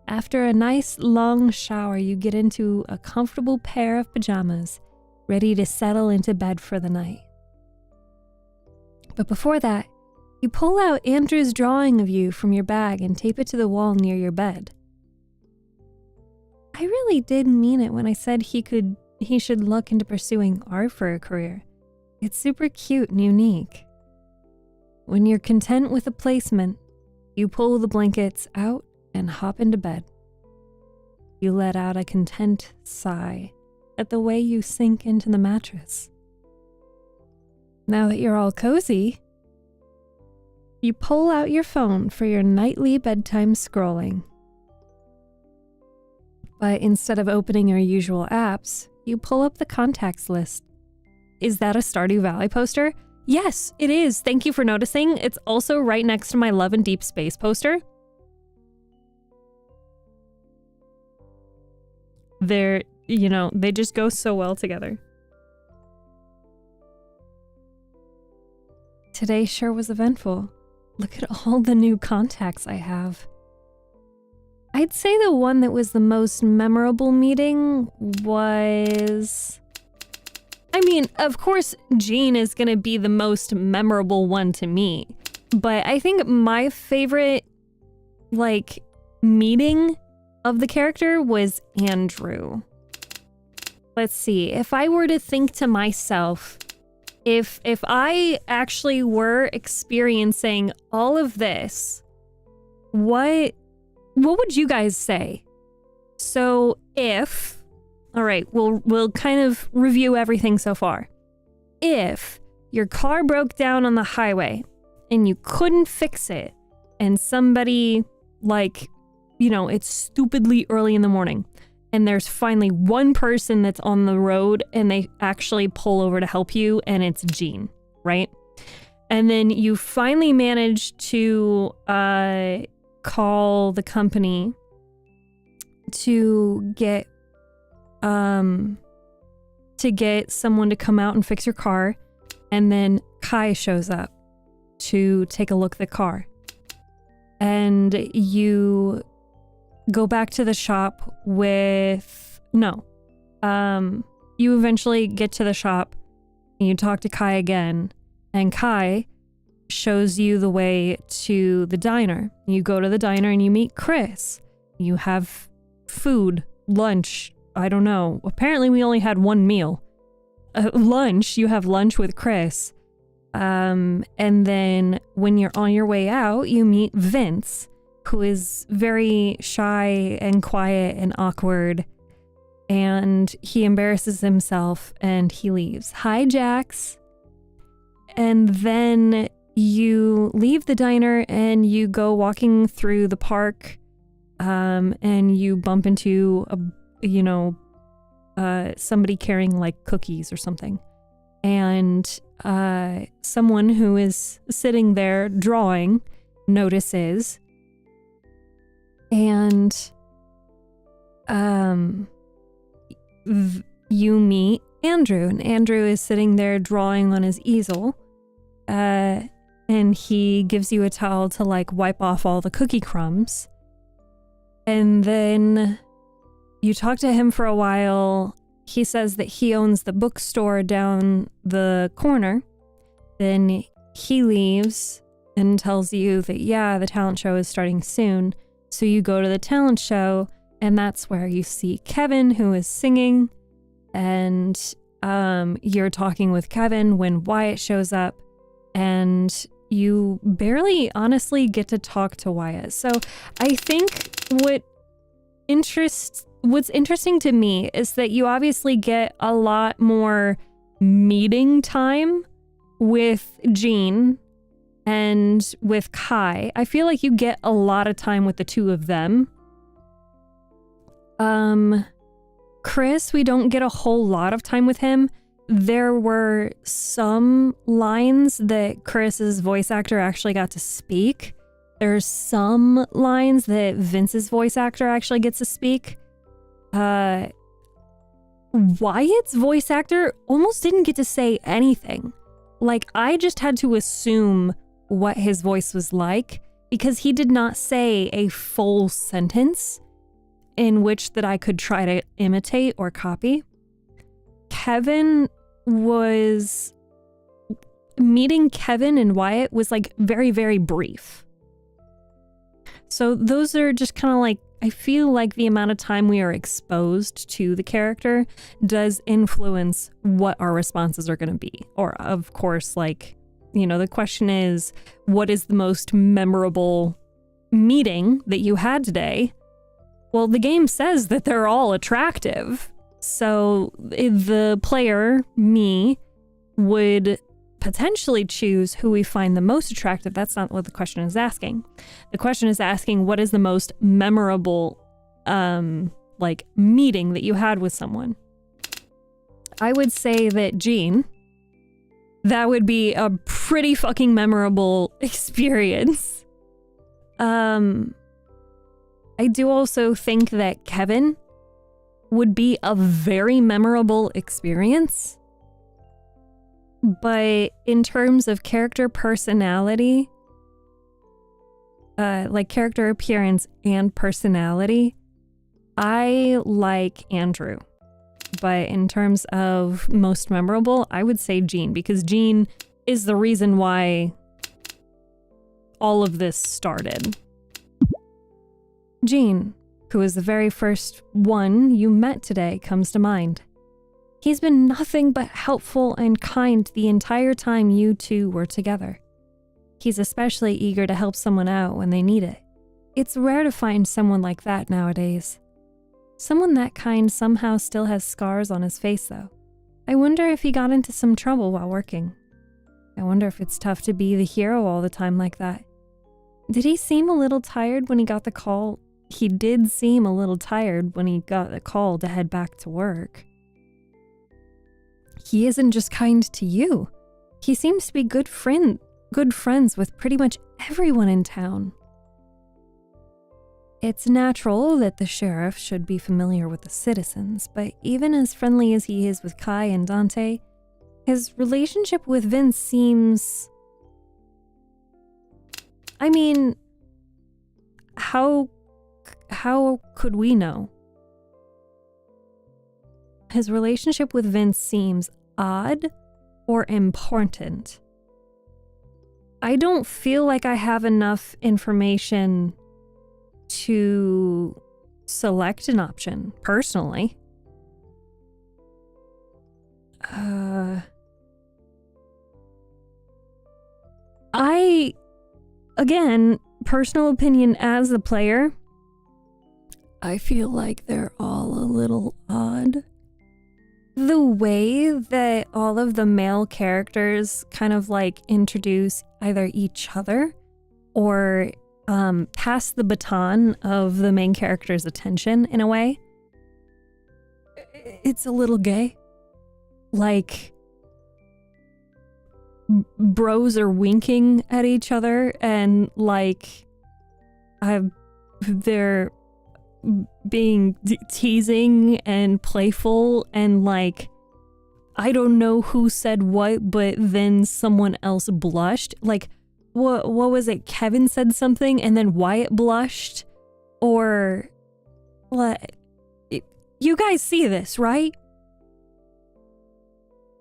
After a nice long shower, you get into a comfortable pair of pajamas, ready to settle into bed for the night. But before that, you pull out Andrew's drawing of you from your bag and tape it to the wall near your bed. I really did mean it when I said he should look into pursuing art for a career. It's super cute and unique. When you're content with a placement, you pull the blankets out and hop into bed. You let out a content sigh at the way you sink into the mattress. Now that you're all cozy, you pull out your phone for your nightly bedtime scrolling. But instead of opening your usual apps, you pull up the contacts list. Is that a Stardew Valley poster? Yes, it is. Thank you for noticing. It's also right next to my Love and Deep Space poster. They just go so well together. Today sure was eventful. Look at all the new contacts I have. I'd say the one that was the most memorable meeting was... I mean, of course, Jean is going to be the most memorable one to me. But I think my favorite, meeting of the character was Andrew. Let's see. If I were to think to myself, if I actually were experiencing all of this, what would you guys say? So if, all right, we'll kind of review everything so far. If your car broke down on the highway and you couldn't fix it, and somebody it's stupidly early in the morning, and there's finally one person that's on the road and they actually pull over to help you, and it's Jean, right? And then you finally manage to call the company to get someone to come out and fix your car, and then Kai shows up to take a look at the car. And you go back to the shop you eventually get to the shop and you talk to Kai again, and Kai shows you the way to the diner. You go to the diner and you meet Chris. You have food, lunch, I don't know. Apparently we only had one meal. Lunch, you have lunch with Chris. And then when you're on your way out, you meet Vince, who is very shy and quiet and awkward. And he embarrasses himself and he leaves. Hi, Jax. And then you leave the diner and you go walking through the park, and you bump into somebody carrying like cookies or something, and someone who is sitting there drawing notices, and you meet Andrew, and Andrew is sitting there drawing on his easel, and he gives you a towel to like wipe off all the cookie crumbs. And then you talk to him for a while. He says that he owns the bookstore down the corner. Then he leaves and tells you that, yeah, the talent show is starting soon. So you go to the talent show, and that's where you see Kevin, who is singing. And you're talking with Kevin when Wyatt shows up, and you barely honestly get to talk to Wyatt. So I think what's interesting to me is that you obviously get a lot more meeting time with Jean and with Kai. I feel like you get a lot of time with the two of them. Chris, we don't get a whole lot of time with him. There were some lines that Chris's voice actor actually got to speak. There's some lines that Vince's voice actor actually gets to speak. Wyatt's voice actor almost didn't get to say anything. Like, I just had to assume what his voice was like because he did not say a full sentence in which that I could try to imitate or copy. Meeting Kevin and Wyatt was like very, very brief. So those are just kind of like, I feel like the amount of time we are exposed to the character does influence what our responses are going to be. Or of course, like, the question is, what is the most memorable meeting that you had today? Well, the game says that they're all attractive. So the player, me, would potentially choose who we find the most attractive. That's not what the question is asking. The question is asking what is the most memorable meeting that you had with someone. I would say that Jean, that would be a pretty fucking memorable experience. I do also think that Kevin would be a very memorable experience. But in terms of character personality, like character appearance and personality, I like Andrew. But in terms of most memorable, I would say Jean, because Jean is the reason why all of this started. Jean, who is the very first one you met today, comes to mind. He's been nothing but helpful and kind the entire time you two were together. He's especially eager to help someone out when they need it. It's rare to find someone like that nowadays. Someone that kind somehow still has scars on his face, though. I wonder if he got into some trouble while working. I wonder if it's tough to be the hero all the time like that. Did he seem a little tired when he got the call? He did seem a little tired when he got the call to head back to work. He isn't just kind to you. He seems to be good friends with pretty much everyone in town. It's natural that the sheriff should be familiar with the citizens, but even as friendly as he is with Kai and Dante, his relationship with Vince seems... I mean, how could we know? His relationship with Vince seems odd or important. I don't feel like I have enough information to select an option, personally. again, personal opinion as the player, I feel like they're all a little odd. The way that all of the male characters kind of like introduce either each other or pass the baton of the main character's attention in a way, it's a little gay. Like, bros are winking at each other and like they're being teasing and playful, and like I don't know who said what, but then someone else blushed. Like what was it? Kevin said something and then Wyatt blushed, or what? You guys see this, right?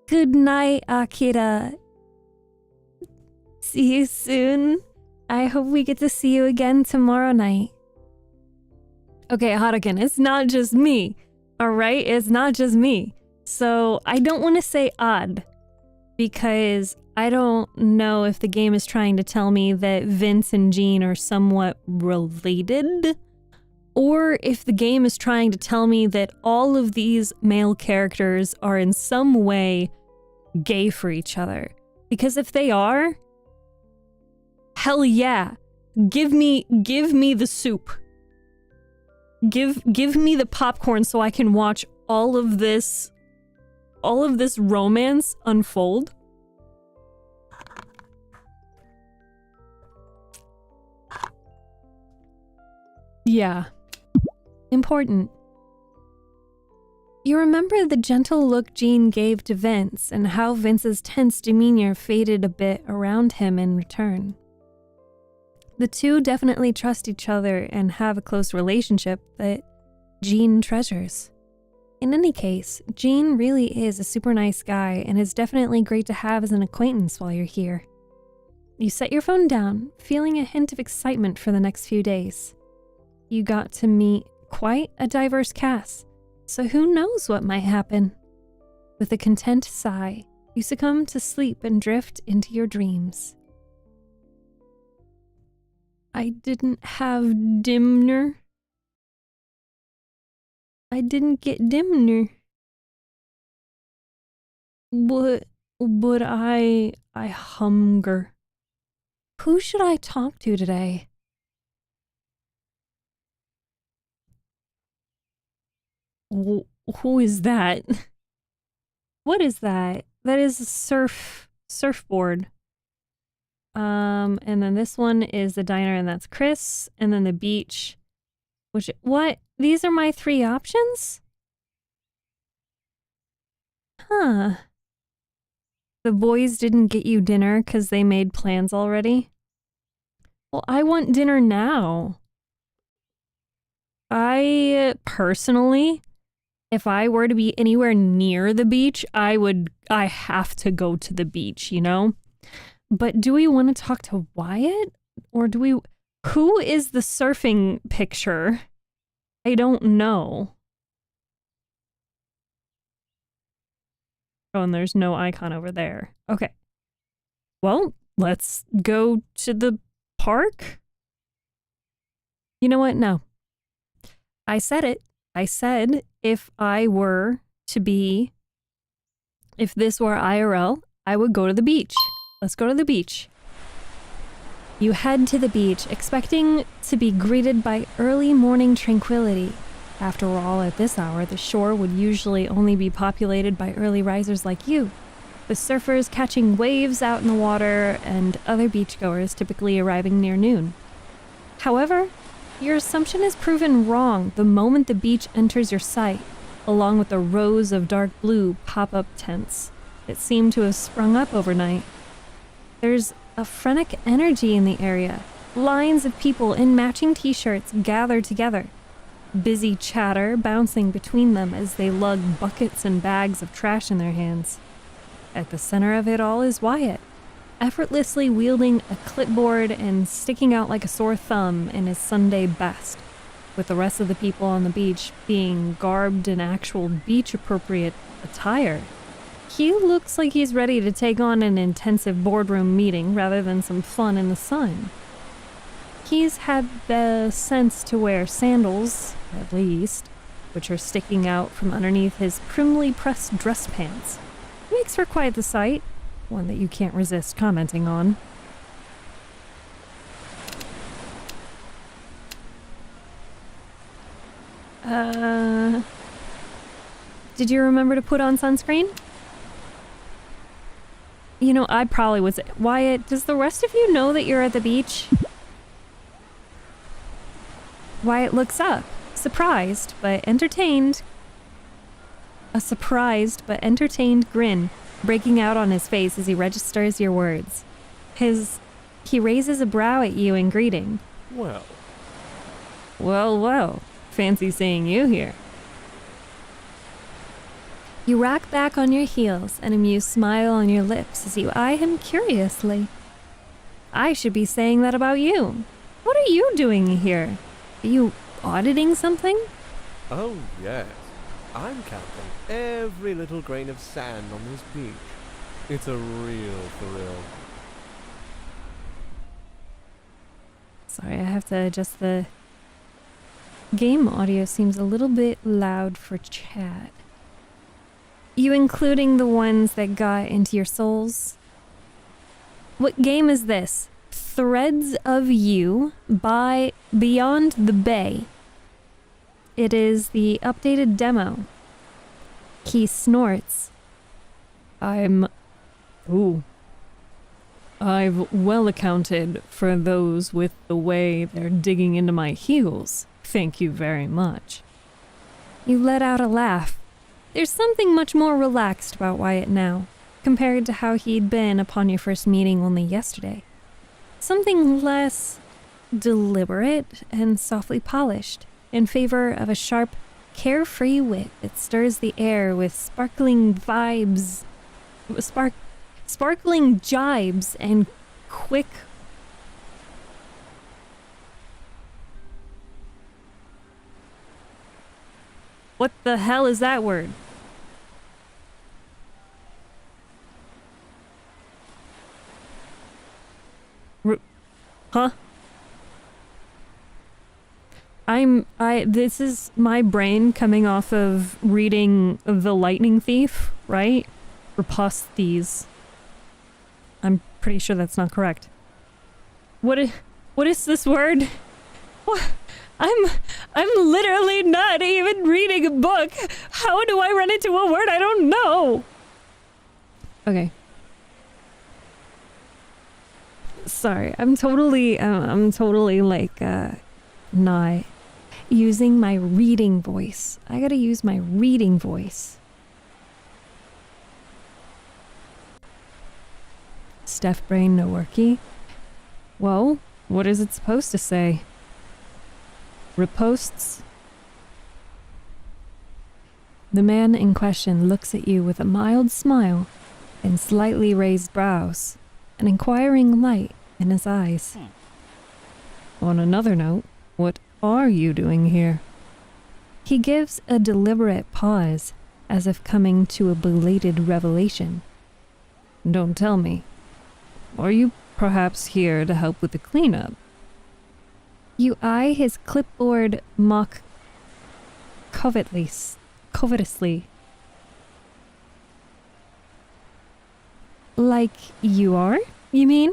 Good night, Akira. See you soon. I hope we get to see you again tomorrow night. Okay, Hadakin, it's not just me. All right? It's not just me. So I don't want to say odd because I don't know if the game is trying to tell me that Vince and Jean are somewhat related, or if the game is trying to tell me that all of these male characters are in some way gay for each other. Because if they are, hell yeah. Give me the soup. Give me the popcorn so I can watch all of this romance unfold. Yeah. Important. You remember the gentle look Jean gave to Vince and how Vince's tense demeanor faded a bit around him in return. The two definitely trust each other and have a close relationship that Jean treasures. In any case, Jean really is a super nice guy and is definitely great to have as an acquaintance while you're here. You set your phone down, feeling a hint of excitement for the next few days. You got to meet quite a diverse cast, so who knows what might happen? With a content sigh, you succumb to sleep and drift into your dreams. I didn't have dinner. I didn't get dinner. But I hunger. Who should I talk to today? Who is that? What is that? That is a surfboard. And then this one is the diner, and that's Chris. And then the beach, what? These are my 3 options? Huh. The boys didn't get you dinner because they made plans already? Well, I want dinner now. I personally, if I were to be anywhere near the beach, I have to go to the beach, you know? But do we want to talk to Wyatt? Or who is the surfing picture? I don't know. Oh, and there's no icon over there. Okay. Well, let's go to the park. You know what? No. I said it. I said if this were IRL, I would go to the beach. Let's go to the beach. You head to the beach, expecting to be greeted by early morning tranquility. After all, at this hour, the shore would usually only be populated by early risers like you, with surfers catching waves out in the water and other beachgoers typically arriving near noon. However, your assumption is proven wrong the moment the beach enters your sight, along with the rows of dark blue pop-up tents that seem to have sprung up overnight. There's a frenetic energy in the area. Lines of people in matching t-shirts gather together. Busy chatter bouncing between them as they lug buckets and bags of trash in their hands. At the center of it all is Wyatt, effortlessly wielding a clipboard and sticking out like a sore thumb in his Sunday best, with the rest of the people on the beach being garbed in actual beach-appropriate attire. He looks like he's ready to take on an intensive boardroom meeting rather than some fun in the sun. He's had the sense to wear sandals, at least, which are sticking out from underneath his primly pressed dress pants. Makes for quite the sight, one that you can't resist commenting on. Did you remember to put on sunscreen? You know, I probably was. Wyatt, does the rest of you know that you're at the beach? Wyatt looks up, surprised but entertained. A surprised but entertained grin breaking out on his face as he registers your words. He raises a brow at you in greeting. Well. Well, fancy seeing you here. You rack back on your heels, an amused smile on your lips as you eye him curiously. I should be saying that about you. What are you doing here? Are you auditing something? Oh, yes. I'm counting every little grain of sand on this beach. It's a real thrill. Sorry, I have to adjust the game audio. Seems a little bit loud for chat. You including the ones that got into your souls? What game is this? Threads of You by Beyond the Bay. It is the updated demo. He snorts. I've well accounted for those with the way they're digging into my heels. Thank you very much. You let out a laugh. There's something much more relaxed about Wyatt now, compared to how he'd been upon your first meeting only yesterday. Something less deliberate and softly polished, in favor of a sharp, carefree wit that stirs the air with sparkling jibes and quick... What the hell is that word? Huh? This is my brain coming off of reading The Lightning Thief, right? Repustes. I'm pretty sure that's not correct. What is this word? What? I'm literally not even reading a book. How do I run into a word I don't know? Okay. Sorry, I'm totally like, not using my reading voice. I gotta use my reading voice. Steph brain no worky. Well, what is it supposed to say? Reposts? The man in question looks at you with a mild smile and slightly raised brows, an inquiring light in his eyes. On another note, what are you doing here? He gives a deliberate pause, as if coming to a belated revelation. Don't tell me. Are you perhaps here to help with the cleanup? You eye his clipboard mock covetously. Like you are, you mean?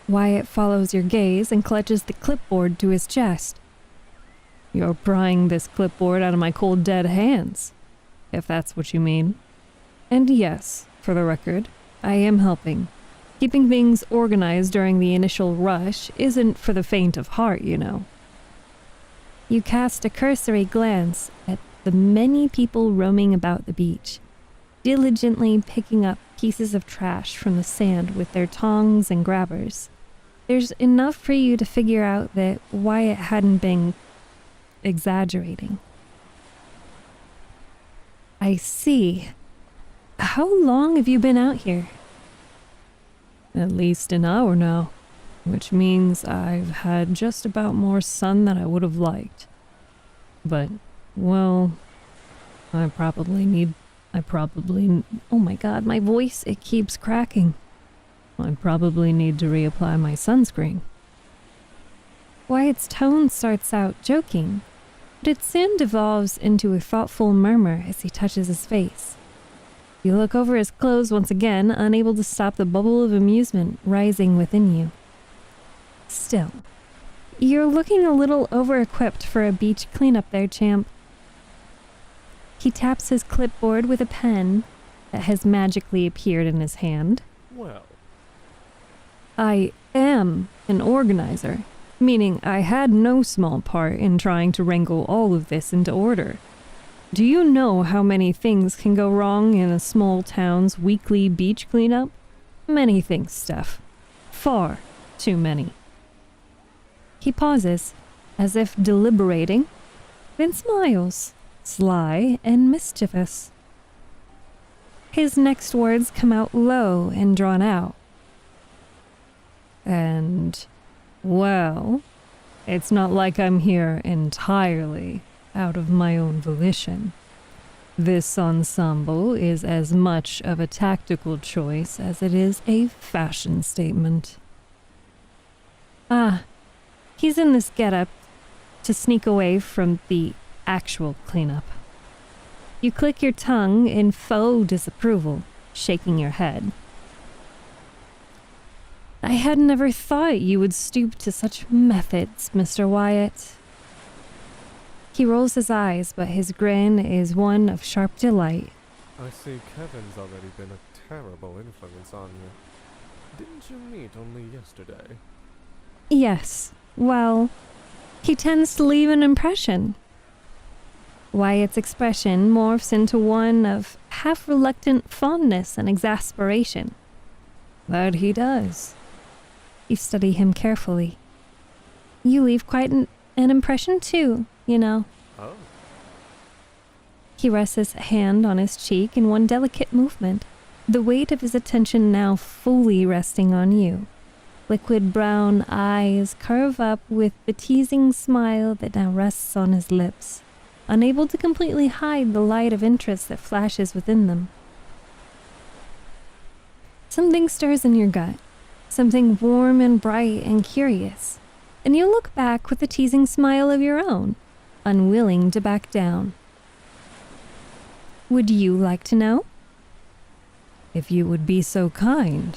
Wyatt follows your gaze and clutches the clipboard to his chest. You're prying this clipboard out of my cold dead hands, if that's what you mean. And yes, for the record, I am helping. Keeping things organized during the initial rush isn't for the faint of heart, you know. You cast a cursory glance at the many people roaming about the beach, diligently picking up pieces of trash from the sand with their tongs and grabbers. There's enough for you to figure out that Wyatt hadn't been exaggerating. I see. How long have you been out here? At least an hour now, which means I've had just about more sun than I would have liked. But, well, I probably need Oh my god, my voice, it keeps cracking. I probably need to reapply my sunscreen. Wyatt's tone starts out joking, but it soon devolves into a thoughtful murmur as he touches his face. You look over his clothes once again, unable to stop the bubble of amusement rising within you. Still, you're looking a little over-equipped for a beach cleanup there, champ. He taps his clipboard with a pen that has magically appeared in his hand. Well, I am an organizer, meaning I had no small part in trying to wrangle all of this into order. Do you know how many things can go wrong in a small town's weekly beach cleanup? Many things, Steph. Far too many. He pauses, as if deliberating, then smiles, sly and mischievous. His next words come out low and drawn out. And, well, it's not like I'm here entirely out of my own volition. This ensemble is as much of a tactical choice as it is a fashion statement. Ah, he's in this getup to sneak away from the actual cleanup. You click your tongue in faux disapproval, shaking your head. I had never thought you would stoop to such methods, Mr. Wyatt. He rolls his eyes, but his grin is one of sharp delight. I see Kevin's already been a terrible influence on you. Didn't you meet only yesterday? Yes, well, he tends to leave an impression. Wyatt's expression morphs into one of half-reluctant fondness and exasperation. But he does. You study him carefully. You leave quite an impression too, you know. Oh. He rests his hand on his cheek in one delicate movement, the weight of his attention now fully resting on you. Liquid brown eyes curve up with the teasing smile that now rests on his lips, unable to completely hide the light of interest that flashes within them. Something stirs in your gut, something warm and bright and curious, and you look back with a teasing smile of your own, unwilling to back down. Would you like to know? If you would be so kind.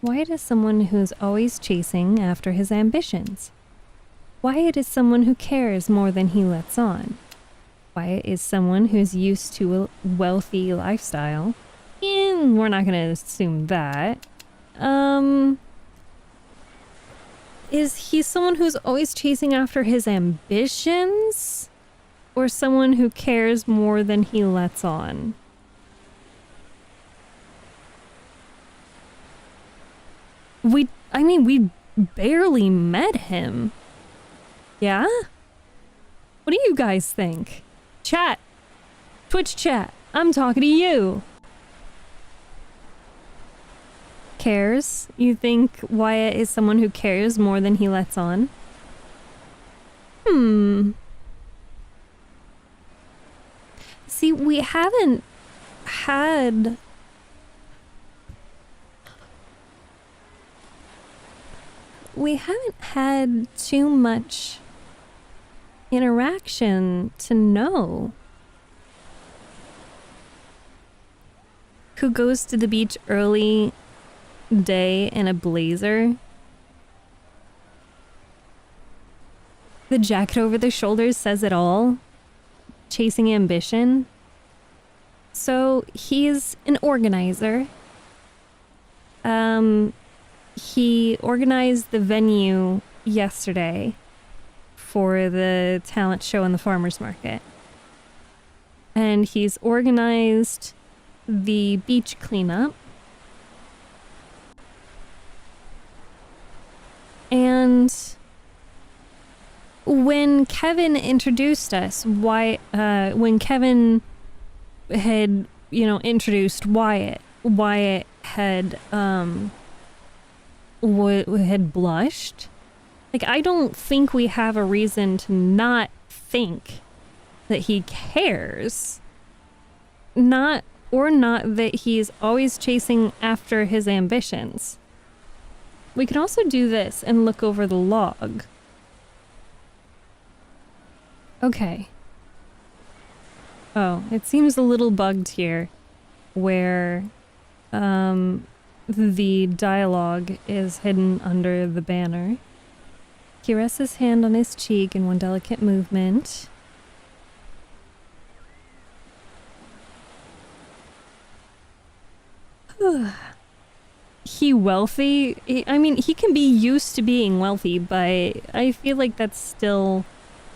Wyatt is someone who's always chasing after his ambitions. Wyatt is someone who cares more than he lets on. Wyatt is someone who's used to a wealthy lifestyle. And we're not going to assume that. Is he someone who's always chasing after his ambitions? Or someone who cares more than he lets on? We barely met him. Yeah? What do you guys think? Chat. Twitch chat. I'm talking to you. Cares? You think Wyatt is someone who cares more than he lets on? See, we haven't had too much interaction to know. Who goes to the beach early day in a blazer? The jacket over the shoulders says it all. Chasing ambition. So he's an organizer. He organized the venue yesterday for the talent show in the farmer's market. And he's organized the beach cleanup. And when Kevin introduced us, when Kevin had, introduced Wyatt had had blushed. Like, I don't think we have a reason to not think that he cares. not that he's always chasing after his ambitions. We can also do this and look over the log. Okay. Oh, it seems a little bugged here, where the dialogue is hidden under the banner. He rests his hand on his cheek in one delicate movement. He wealthy? I mean, he can be used to being wealthy, but I feel like that's still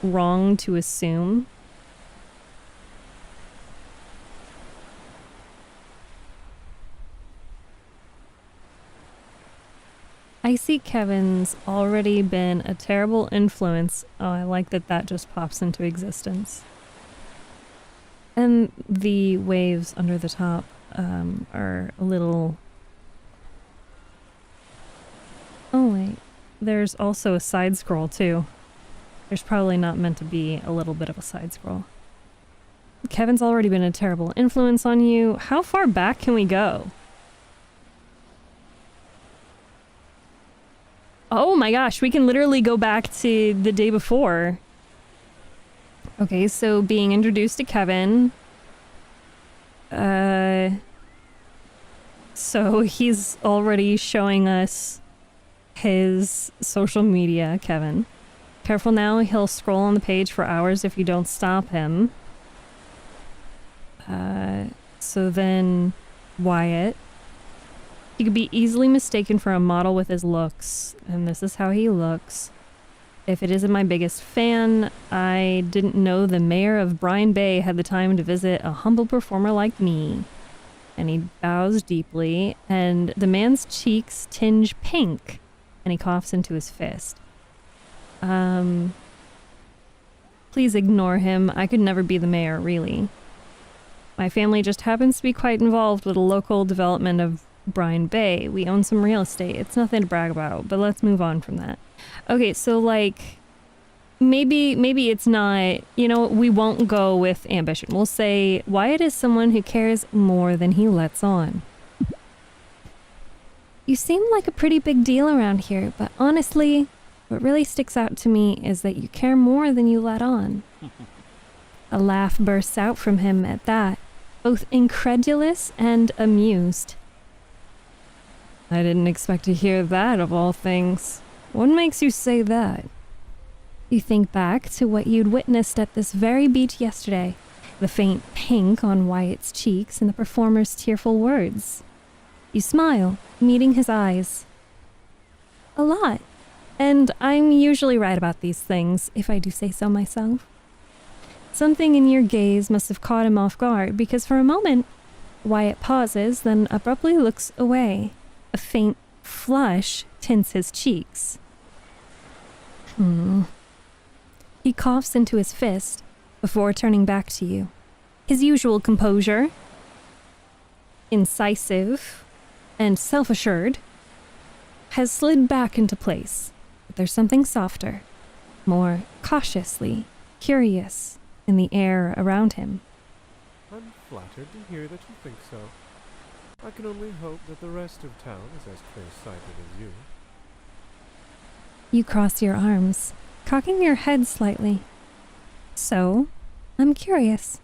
wrong to assume. I see Kevin's already been a terrible influence. Oh, I like that that just pops into existence. And the waves under the top are a little... Oh wait, there's also a side scroll too. There's probably not meant to be a little bit of a side scroll. Kevin's already been a terrible influence on you. How far back can we go? Oh my gosh, we can literally go back to the day before. Okay, so being introduced to Kevin. So he's already showing us his social media, Kevin. Careful now, he'll scroll on the page for hours if you don't stop him. So then Wyatt. He could be easily mistaken for a model with his looks, and this is how he looks. If it isn't my biggest fan, I didn't know the mayor of Brine Bay had the time to visit a humble performer like me. And he bows deeply, and the man's cheeks tinge pink, and he coughs into his fist. Please ignore him. I could never be the mayor, really. My family just happens to be quite involved with a local development of Brine Bay. We own some real estate. It's nothing to brag about, but let's move on from that. Okay, so like, maybe it's not, you know, we won't go with ambition. We'll say Wyatt is someone who cares more than he lets on. You seem like a pretty big deal around here, but honestly, what really sticks out to me is that you care more than you let on. A laugh bursts out from him at that, both incredulous and amused. I didn't expect to hear that, of all things. What makes you say that? You think back to what you'd witnessed at this very beach yesterday. The faint pink on Wyatt's cheeks and the performer's tearful words. You smile, meeting his eyes. A lot. And I'm usually right about these things, if I do say so myself. Something in your gaze must have caught him off guard, because for a moment, Wyatt pauses, then abruptly looks away. A faint flush tints his cheeks. He coughs into his fist before turning back to you. His usual composure, incisive and self-assured, has slid back into place. But there's something softer, more cautiously curious in the air around him. I'm flattered to hear that you think so. I can only hope that the rest of town is as clear-sighted as you. You cross your arms, cocking your head slightly. So, I'm curious.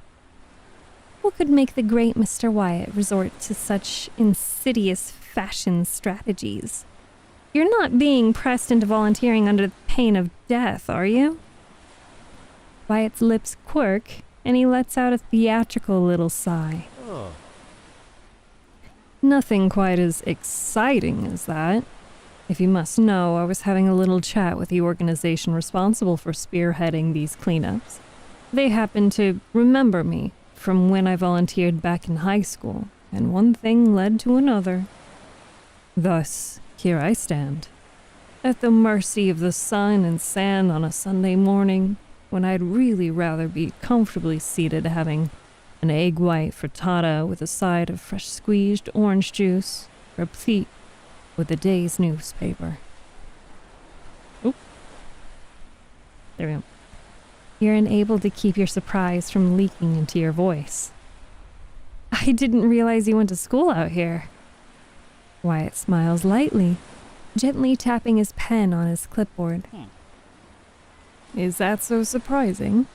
What could make the great Mr. Wyatt resort to such insidious fashion strategies? You're not being pressed into volunteering under the pain of death, are you? Wyatt's lips quirk, and he lets out a theatrical little sigh. Oh. Nothing quite as exciting as that. If you must know, I was having a little chat with the organization responsible for spearheading these cleanups. They happen to remember me from when I volunteered back in high school, and one thing led to another. Thus, here I stand, at the mercy of the sun and sand on a Sunday morning, when I'd really rather be comfortably seated having an egg white frittata with a side of fresh squeezed orange juice, replete with the day's newspaper. Oop. There we go. You're unable to keep your surprise from leaking into your voice. I didn't realize you went to school out here. Wyatt smiles lightly, gently tapping his pen on his clipboard. Is that so surprising?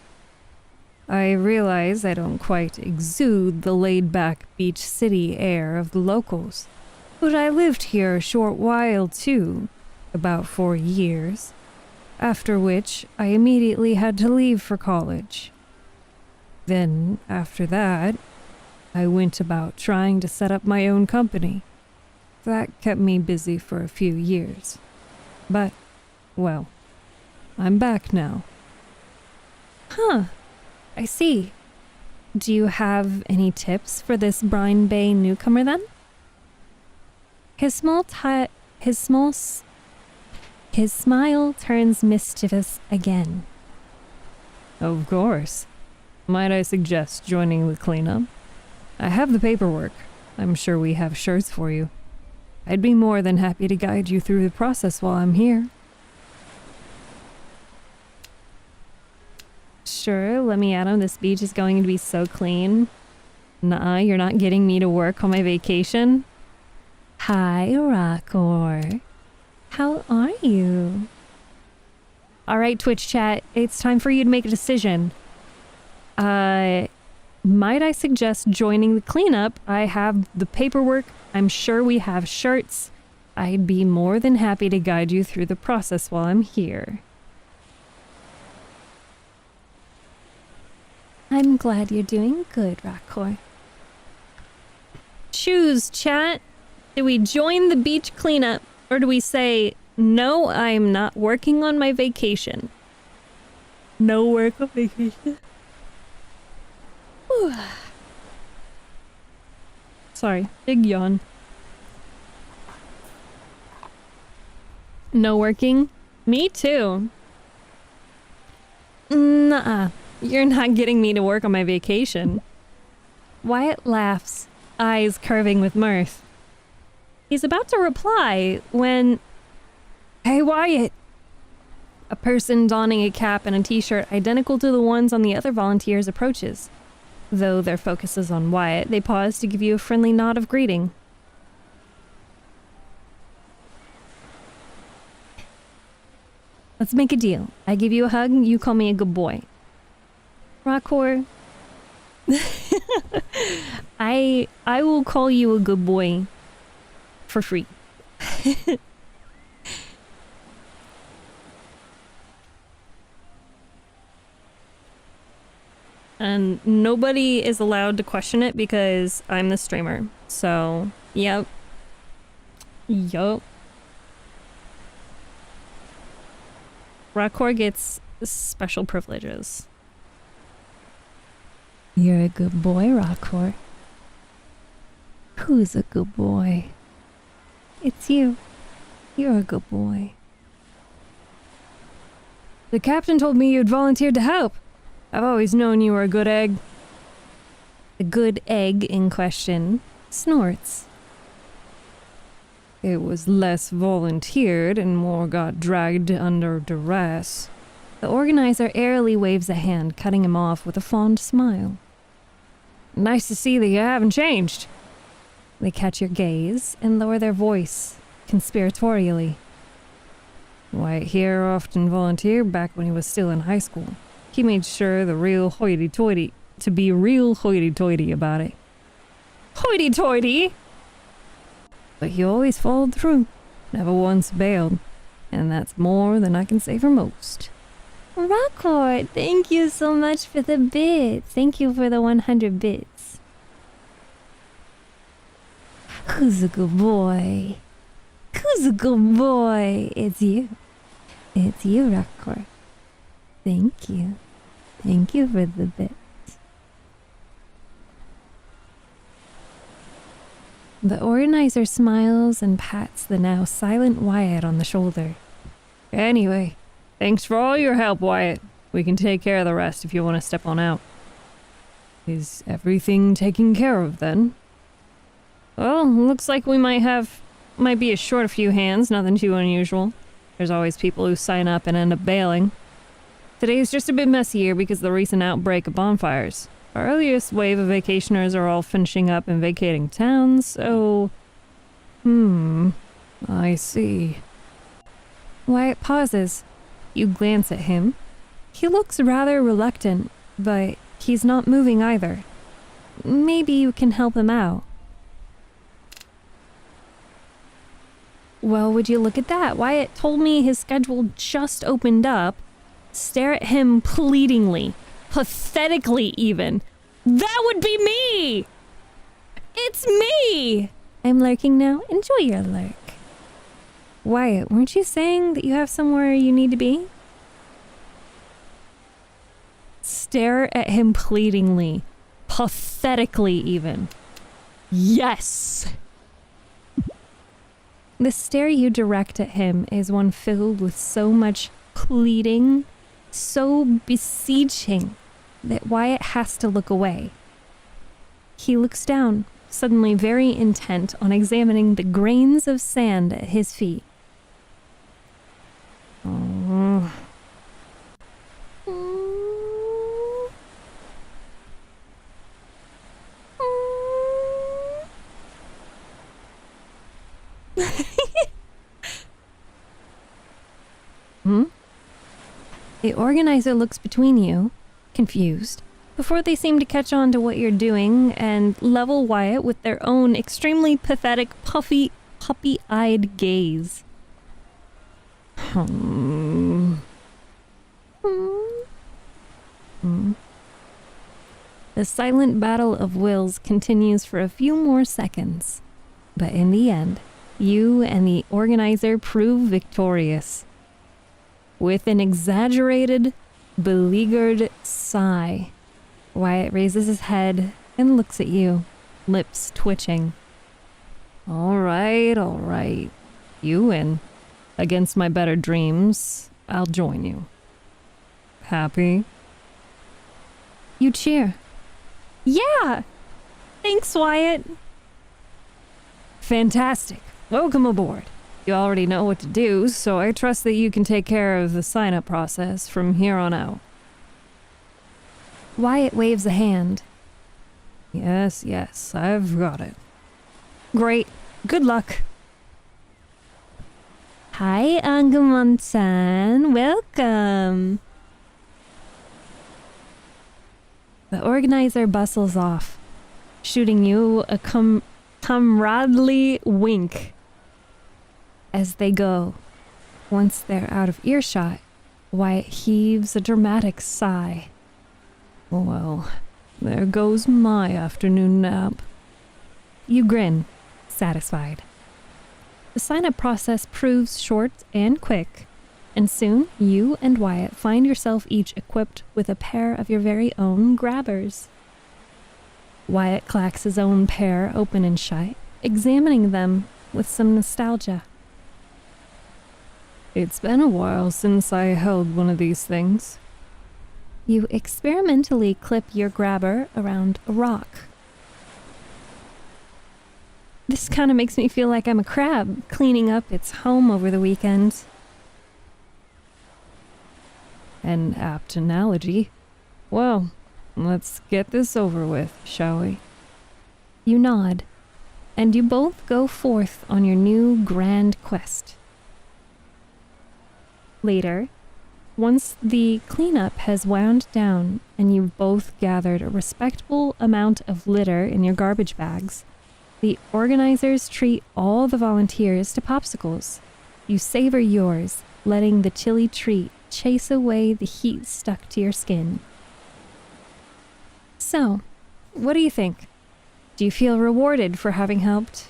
I realize I don't quite exude the laid-back beach city air of the locals, but I lived here a short while too, about 4 years, after which I immediately had to leave for college. Then, after that, I went about trying to set up my own company. That kept me busy for a few years. But, well, I'm back now. Huh, I see. Do you have any tips for this Brine Bay newcomer then? His smile turns mischievous again. Of course. Might I suggest joining the cleanup? I have the paperwork. I'm sure we have shirts for you. I'd be more than happy to guide you through the process while I'm here. Sure, let me at him. This beach is going to be so clean. Nuh-uh, you're not getting me to work on my vacation? Hi, Rockor. How are you? Alright, Twitch chat, it's time for you to make a decision. Might I suggest joining the cleanup? I have the paperwork. I'm sure we have shirts. I'd be more than happy to guide you through the process while I'm here. I'm glad you're doing good, Rockor. Choose, chat. Do we join the beach cleanup, or do we say, no, I'm not working on my vacation? No work on vacation? Whew. Sorry, big yawn. No working? Me too. Nuh-uh. You're not getting me to work on my vacation. Wyatt laughs, eyes curving with mirth. He's about to reply when... Hey, Wyatt! A person donning a cap and a t-shirt identical to the ones on the other volunteers approaches. Though their focus is on Wyatt, they pause to give you a friendly nod of greeting. Let's make a deal. I give you a hug, you call me a good boy. Rockor. I will call you a good boy for free. And nobody is allowed to question it because I'm the streamer. So, yep. Yup. Rockor gets special privileges. You're a good boy, Rockor. Who's a good boy? It's you. You're a good boy. The captain told me you'd volunteered to help. I've always known you were a good egg. The good egg in question snorts. It was less volunteered and more got dragged under duress. The organizer airily waves a hand, cutting him off with a fond smile. Nice to see that you haven't changed. They catch your gaze and lower their voice conspiratorially. Wyatt here often volunteered back when he was still in high school. He made sure to be real hoity-toity about it. Hoity-toity! But he always followed through, never once bailed, and that's more than I can say for most. Rockor, thank you so much for the bits. Thank you for the 100 bits. Who's a good boy? Who's a good boy? It's you. It's you, Rockor. Thank you. Thank you for the bits. The organizer smiles and pats the now silent Wyatt on the shoulder. Anyway, thanks for all your help, Wyatt. We can take care of the rest if you want to step on out. Is everything taken care of then? Well, looks like we might be short a few hands, nothing too unusual. There's always people who sign up and end up bailing. Today's just a bit messier because of the recent outbreak of bonfires. Our earliest wave of vacationers are all finishing up and vacating town, so... I see. Wyatt pauses. You glance at him. He looks rather reluctant, but he's not moving either. Maybe you can help him out. Well, would you look at that? Wyatt told me his schedule just opened up. Stare at him pleadingly. Pathetically, even. That would be me! It's me! I'm lurking now. Enjoy your lurk. Wyatt, weren't you saying that you have somewhere you need to be? Stare at him pleadingly. Pathetically, even. Yes! The stare you direct at him is one filled with so much pleading, so beseeching, that Wyatt has to look away. He looks down, suddenly very intent on examining the grains of sand at his feet. The organizer looks between you, confused, before they seem to catch on to what you're doing and level Wyatt with their own extremely pathetic, puppy-eyed gaze. The silent battle of wills continues for a few more seconds, but in the end, you and the organizer prove victorious. With an exaggerated, beleaguered sigh, Wyatt raises his head and looks at you, lips twitching. All right. You win. Against my better dreams, I'll join you. Happy? You cheer. Yeah! Thanks, Wyatt. Fantastic. Welcome aboard. You already know what to do, so I trust that you can take care of the sign-up process from here on out. Wyatt waves a hand. Yes, I've got it. Great. Good luck. Hi, Angamon-san. Welcome. The organizer bustles off, shooting you a comradely wink. As they go, once they're out of earshot, Wyatt heaves a dramatic sigh. Well, there goes my afternoon nap. You grin, satisfied. The sign-up process proves short and quick, and soon you and Wyatt find yourself each equipped with a pair of your very own grabbers. Wyatt clacks his own pair open and shut, examining them with some nostalgia. It's been a while since I held one of these things. You experimentally clip your grabber around a rock. This kind of makes me feel like I'm a crab cleaning up its home over the weekend. An apt analogy. Well, let's get this over with, shall we? You nod, and you both go forth on your new grand quest. Later, once the cleanup has wound down and you've both gathered a respectable amount of litter in your garbage bags, the organizers treat all the volunteers to popsicles. You savor yours, letting the chilly treat chase away the heat stuck to your skin. So, what do you think? Do you feel rewarded for having helped?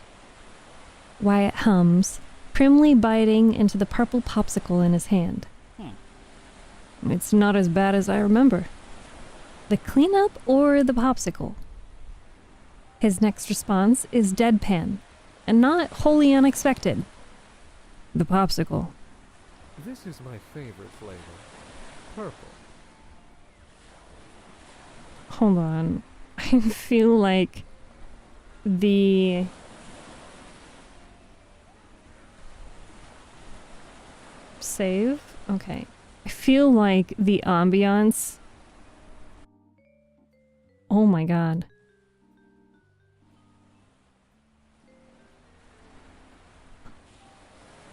Wyatt hums, primly biting into the purple popsicle in his hand. It's not as bad as I remember. The cleanup or the popsicle? His next response is deadpan, and not wholly unexpected. The popsicle. This is my favorite flavor. Purple. Hold on. I feel like the... Save? Okay. I feel like the ambiance Oh my god.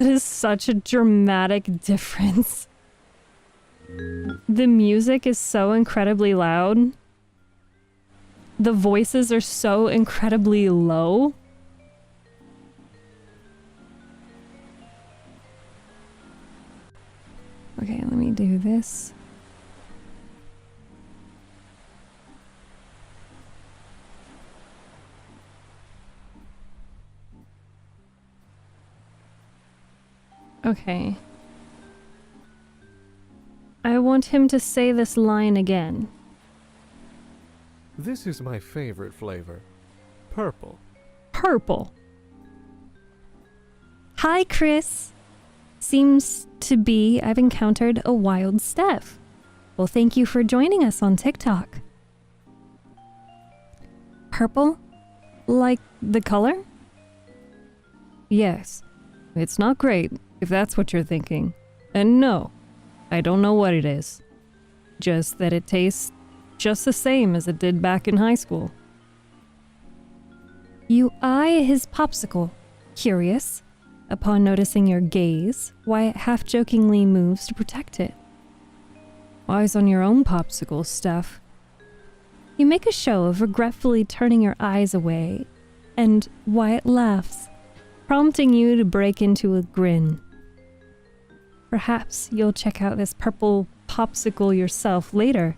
It is such a dramatic difference. The music is so incredibly loud. The voices are so incredibly low. Okay, let me do this. Okay. I want him to say this line again. This is my favorite flavor. Purple. Purple. Hi, Chris. Seems to be I've encountered a wild Steph. Well, thank you for joining us on TikTok. Purple? Like the color? Yes. It's not great, if that's what you're thinking. And no, I don't know what it is. Just that it tastes just the same as it did back in high school. You eye his popsicle, curious, upon noticing your gaze, Wyatt half-jokingly moves to protect it. Eyes on your own popsicle, Steph. You make a show of regretfully turning your eyes away, and Wyatt laughs, prompting you to break into a grin. Perhaps you'll check out this purple popsicle yourself later,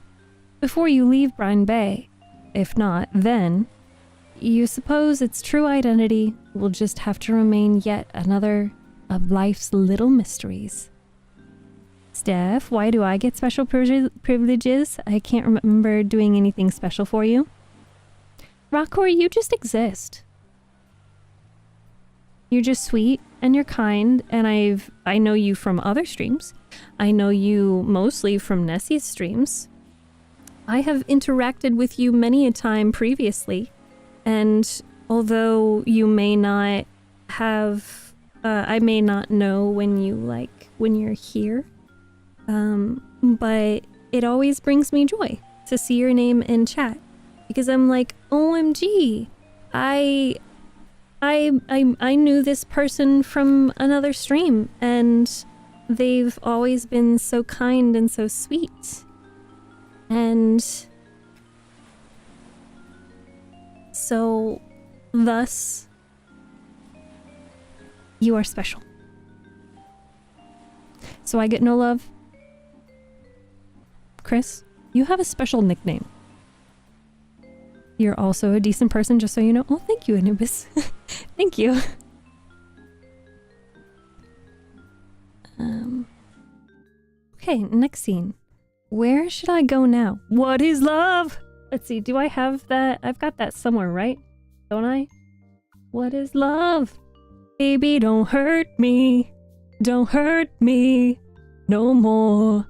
before you leave Brine Bay. If not, then you suppose its true identity will just have to remain yet another of life's little mysteries. Steph, why do I get special privileges? I can't remember doing anything special for you. Rockcore, you just exist. You're just sweet and you're kind, and I know you from other streams. I know you mostly from Nessie's streams. I have interacted with you many a time previously, and although you may not have, I may not know when you're here, but it always brings me joy to see your name in chat, because I'm like, OMG, I knew this person from another stream, and they've always been so kind and so sweet. And so, thus, you are special. So I get no love? Chris, you have a special nickname. You're also a decent person, just so you know. Oh, thank you, Anubis. Thank you. Okay, next scene. Where should I go now? What is love? Let's see, do I have that? I've got that somewhere, right? Don't I? What is love? Baby, don't hurt me. Don't hurt me no more.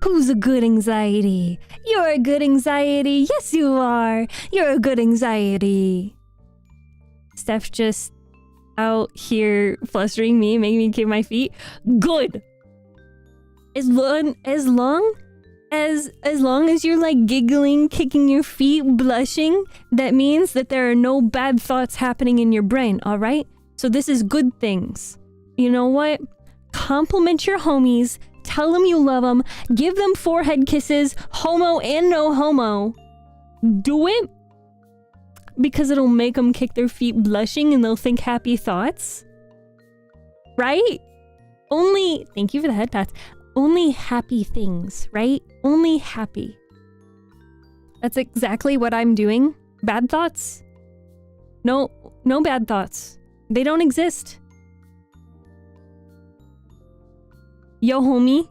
Who's a good anxiety? You're a good anxiety. Yes, you are. You're a good anxiety. Steph's just out here flustering me, making me kick my feet. Good. As long as you're like giggling, kicking your feet, blushing, that means that there are no bad thoughts happening in your brain, all right? So this is good things. You know what? Compliment your homies. Tell them you love them. Give them forehead kisses, homo and no homo. Do it. Because it'll make them kick their feet blushing and they'll think happy thoughts. Right? Only, thank you for the head pats. Only happy things, right? Only happy. That's exactly what I'm doing. Bad thoughts? No bad thoughts. They don't exist. Yo, homie.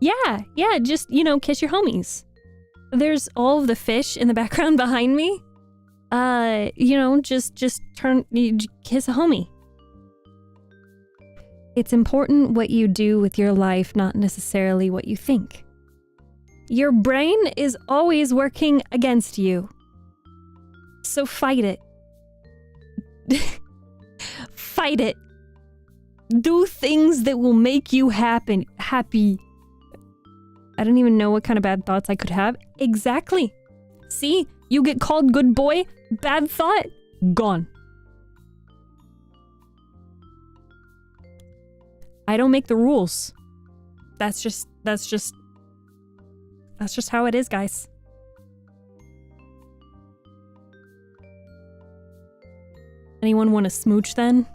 Yeah, just, kiss your homies. There's all of the fish in the background behind me. Just kiss a homie. It's important what you do with your life, not necessarily what you think. Your brain is always working against you. So fight it. Fight it. Do things that will make you happy. I didn't even know what kind of bad thoughts I could have. Exactly. See? You get called good boy, bad thought, gone. I don't make the rules. That's just how it is, guys. Anyone want to smooch then?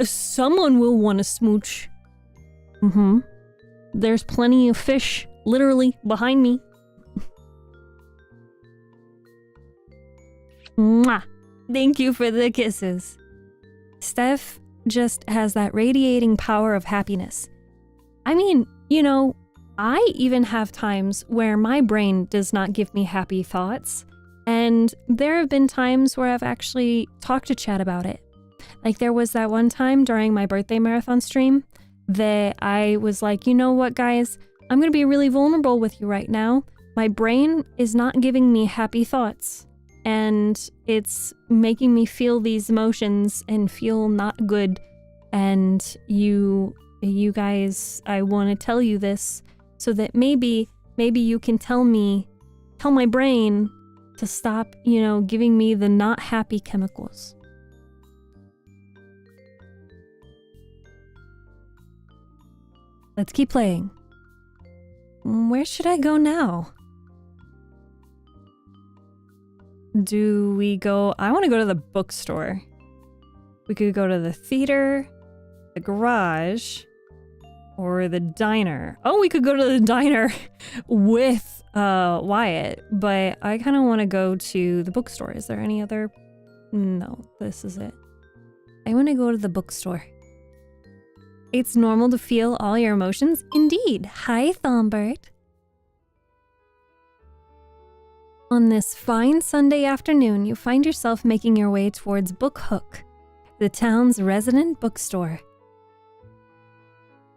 Someone will want to smooch. Mm-hmm. There's plenty of fish, literally, behind me. Mwah! Thank you for the kisses. Steph just has that radiating power of happiness. I mean, you know, I even have times where my brain does not give me happy thoughts, and there have been times where I've actually talked to Chad about it. Like there was that one time during my birthday marathon stream that I was like, you know what, guys? I'm going to be really vulnerable with you right now. My brain is not giving me happy thoughts, and it's making me feel these emotions and feel not good. And you guys, I want to tell you this so that maybe you can tell my brain to stop, you know, giving me the not happy chemicals. Let's keep playing. Where should I go now? Do we go? I want to go to the bookstore. We could go to the theater, the garage, or the diner. Oh, we could go to the diner with Wyatt, but I kind of want to go to the bookstore. Is there any other? No, this is it. I want to go to the bookstore. It's normal to feel all your emotions. Indeed. Hi, Thombert. On this fine Sunday afternoon, you find yourself making your way towards Book Hook, the town's resident bookstore.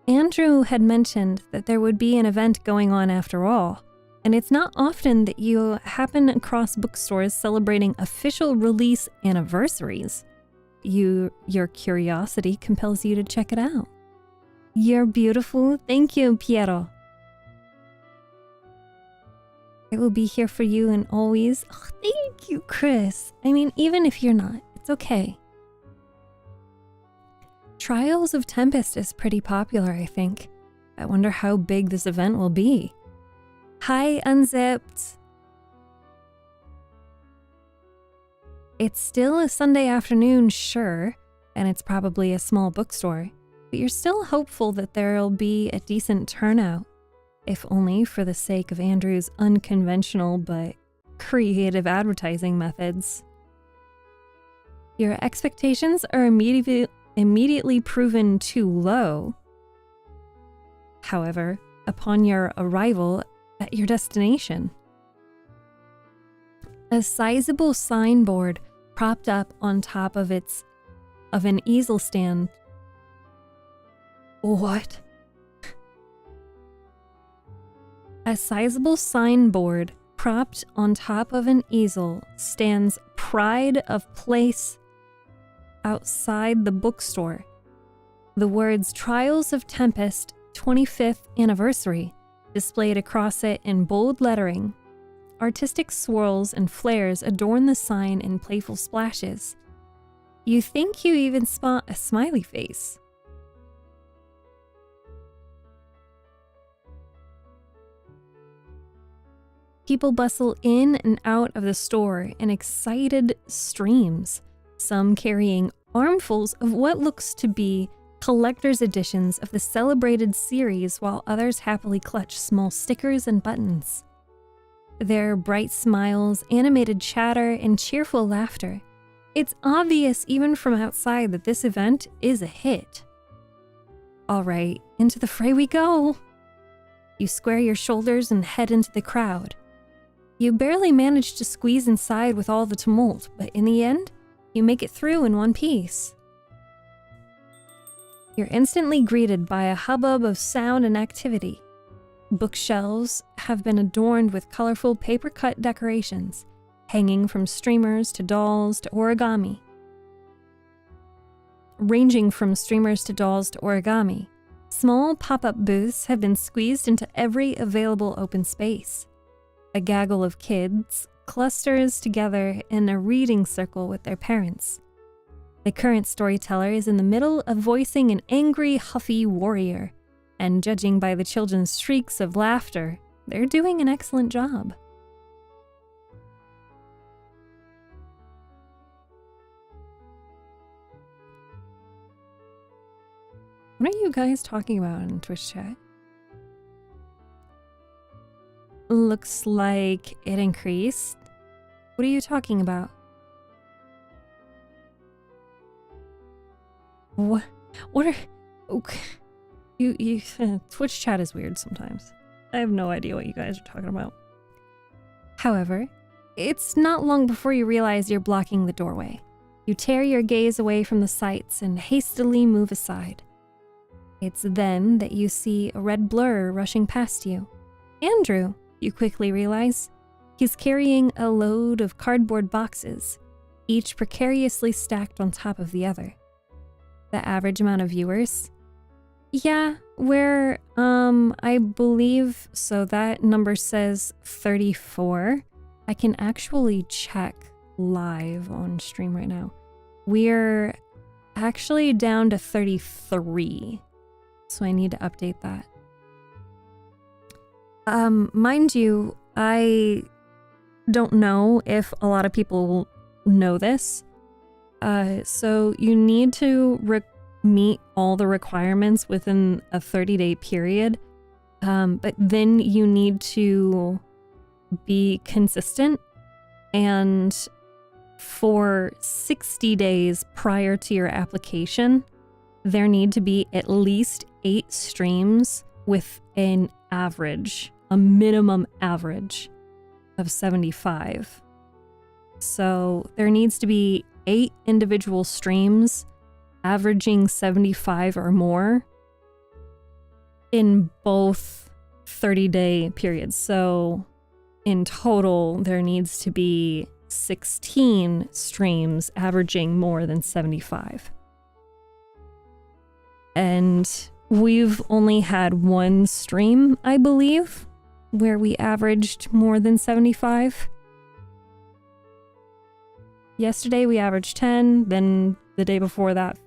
Andrew had mentioned that there would be an event going on after all, and it's not often that you happen across bookstores celebrating official release anniversaries. Your curiosity compels you to check it out. You're beautiful. Thank you, Piero. I will be here for you and always. Oh, thank you, Chris. I mean, even if you're not, it's okay. Trials of Tempest is pretty popular, I think. I wonder how big this event will be. Hi, Unzipped. It's still a Sunday afternoon, sure, and it's probably a small bookstore, but you're still hopeful that there'll be a decent turnout, if only for the sake of Andrew's unconventional but creative advertising methods. Your expectations are immediately proven too low. However, upon your arrival at your destination, a sizable signboard propped up on top of an easel stand. What? A sizable signboard propped on top of an easel stands Pride of Place outside the bookstore. The words Trials of Tempest 25th Anniversary displayed across it in bold lettering. Artistic swirls and flares adorn the sign in playful splashes. You think you even spot a smiley face. People bustle in and out of the store in excited streams, some carrying armfuls of what looks to be collector's editions of the celebrated series, while others happily clutch small stickers and buttons. Their bright smiles, animated chatter, and cheerful laughter. It's obvious even from outside that this event is a hit. All right, into the fray we go. You square your shoulders and head into the crowd. You barely manage to squeeze inside with all the tumult, but in the end, you make it through in one piece. You're instantly greeted by a hubbub of sound and activity. Bookshelves have been adorned with colorful paper-cut decorations, hanging from streamers to dolls to origami. Small pop-up booths have been squeezed into every available open space. A gaggle of kids clusters together in a reading circle with their parents. The current storyteller is in the middle of voicing an angry, huffy warrior, and judging by the children's shrieks of laughter, they're doing an excellent job. What are you guys talking about in Twitch chat? Looks like it increased. What are you talking about? What are... Okay. You Twitch chat is weird sometimes. I have no idea what you guys are talking about. However, it's not long before you realize you're blocking the doorway. You tear your gaze away from the sights and hastily move aside. It's then that you see a red blur rushing past you. Andrew, you quickly realize. He's carrying a load of cardboard boxes, each precariously stacked on top of the other. The average amount of viewers? Yeah, I believe, so that number says 34. I can actually check live on stream right now. We're actually down to 33. So I need to update that. Mind you, I don't know if a lot of people know this. So you need to meet all the requirements within a 30-day period. But then you need to be consistent, and for 60 days prior to your application, there need to be at least 8 streams with a minimum average of 75. So there needs to be 8 individual streams averaging 75 or more in both 30-day periods. So in total, there needs to be 16 streams averaging more than 75. And we've only had one stream, I believe, where we averaged more than 75. Yesterday we averaged 10, then the day before that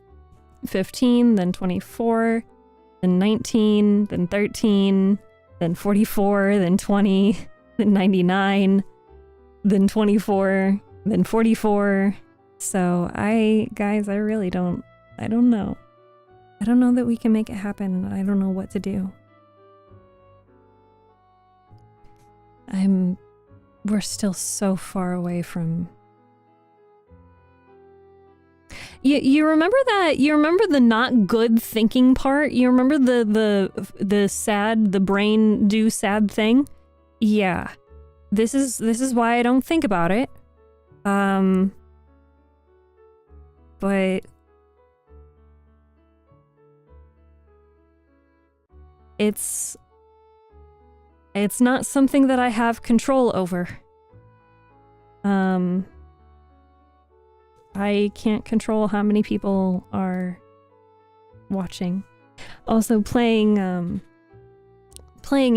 15, then 24, then 19, then 13, then 44, then 20, then 99, then 24, then 44. So I really don't know. I don't know that we can make it happen. I don't know what to do. We're still so far away from... You remember that? You remember the not good thinking part? You remember the sad, the brain do sad thing? Yeah. This is why I don't think about it. But it's not something that I have control over. I can't control how many people are watching. Also playing a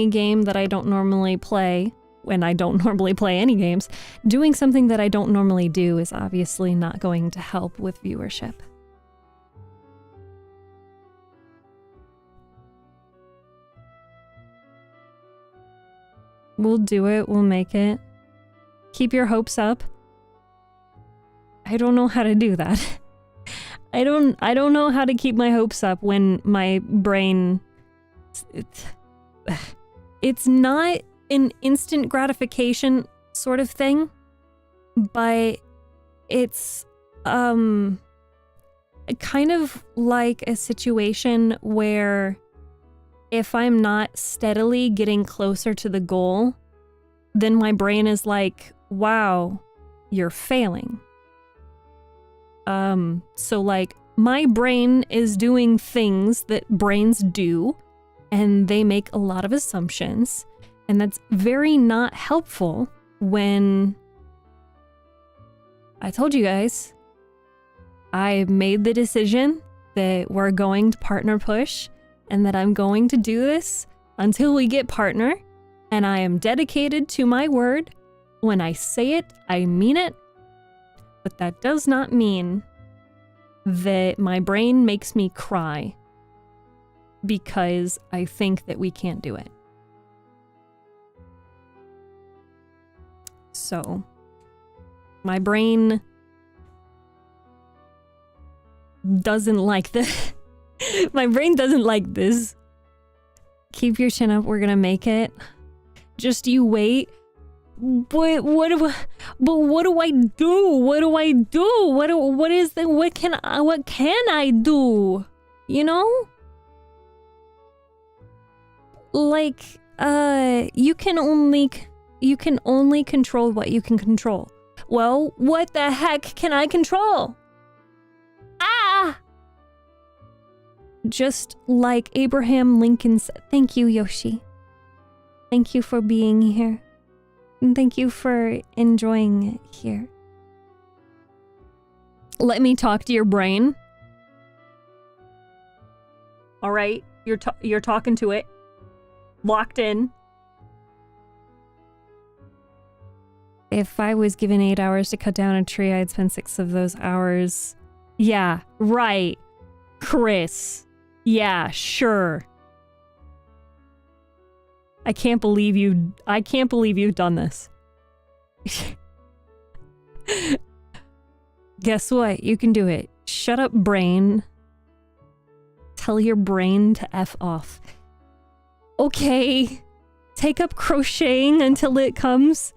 game that I don't normally play, when I don't normally play any games, doing something that I don't normally do is obviously not going to help with viewership. We'll do it, we'll make it. Keep your hopes up. I don't know how to do that. I don't know how to keep my hopes up when my brain... It's not an instant gratification sort of thing, but it's kind of like a situation where if I'm not steadily getting closer to the goal, then my brain is like, wow, you're failing. So like my brain is doing things that brains do, and they make a lot of assumptions, and that's very not helpful when I told you guys I made the decision that we're going to partner push and that I'm going to do this until we get partner, and I am dedicated to my word. When I say it, I mean it. But that does not mean that my brain makes me cry because I think that we can't do it. So, my brain doesn't like this. My brain doesn't like this. Keep your chin up, we're gonna make it. Just you wait. But what do I do? What do I do? What can I do? You know? Like, you can only control what you can control. Well, what the heck can I control? Ah! Just like Abraham Lincoln said. Thank you, Yoshi. Thank you for being here. And thank you for enjoying it here. Let me talk to your brain. All right, you're talking to it. Locked in. If I was given 8 hours to cut down a tree, I'd spend 6 of those hours. Yeah, right. Chris. Yeah, sure. I can't believe you've done this. Guess what? You can do it. Shut up, brain. Tell your brain to F off. Okay. Take up crocheting until it comes.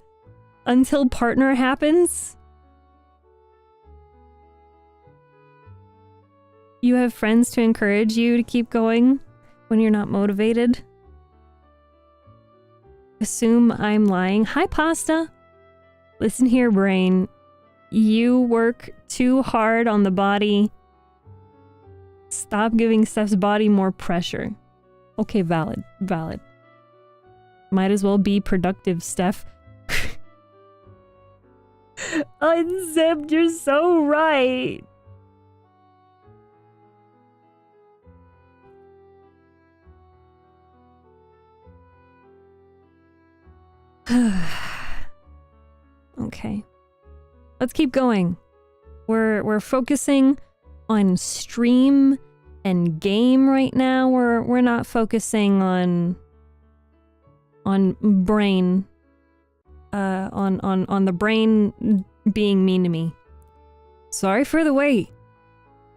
Until partner happens. You have friends to encourage you to keep going when you're not motivated. Assume I'm lying. Hi, Pasta. Listen here, brain. You work too hard on the body. Stop giving Steph's body more pressure. Okay, valid. Might as well be productive, Steph. Unzipped, you're so right. Okay. Let's keep going. We're focusing on stream and game right now. We're not focusing on brain. On the brain being mean to me. Sorry for the wait.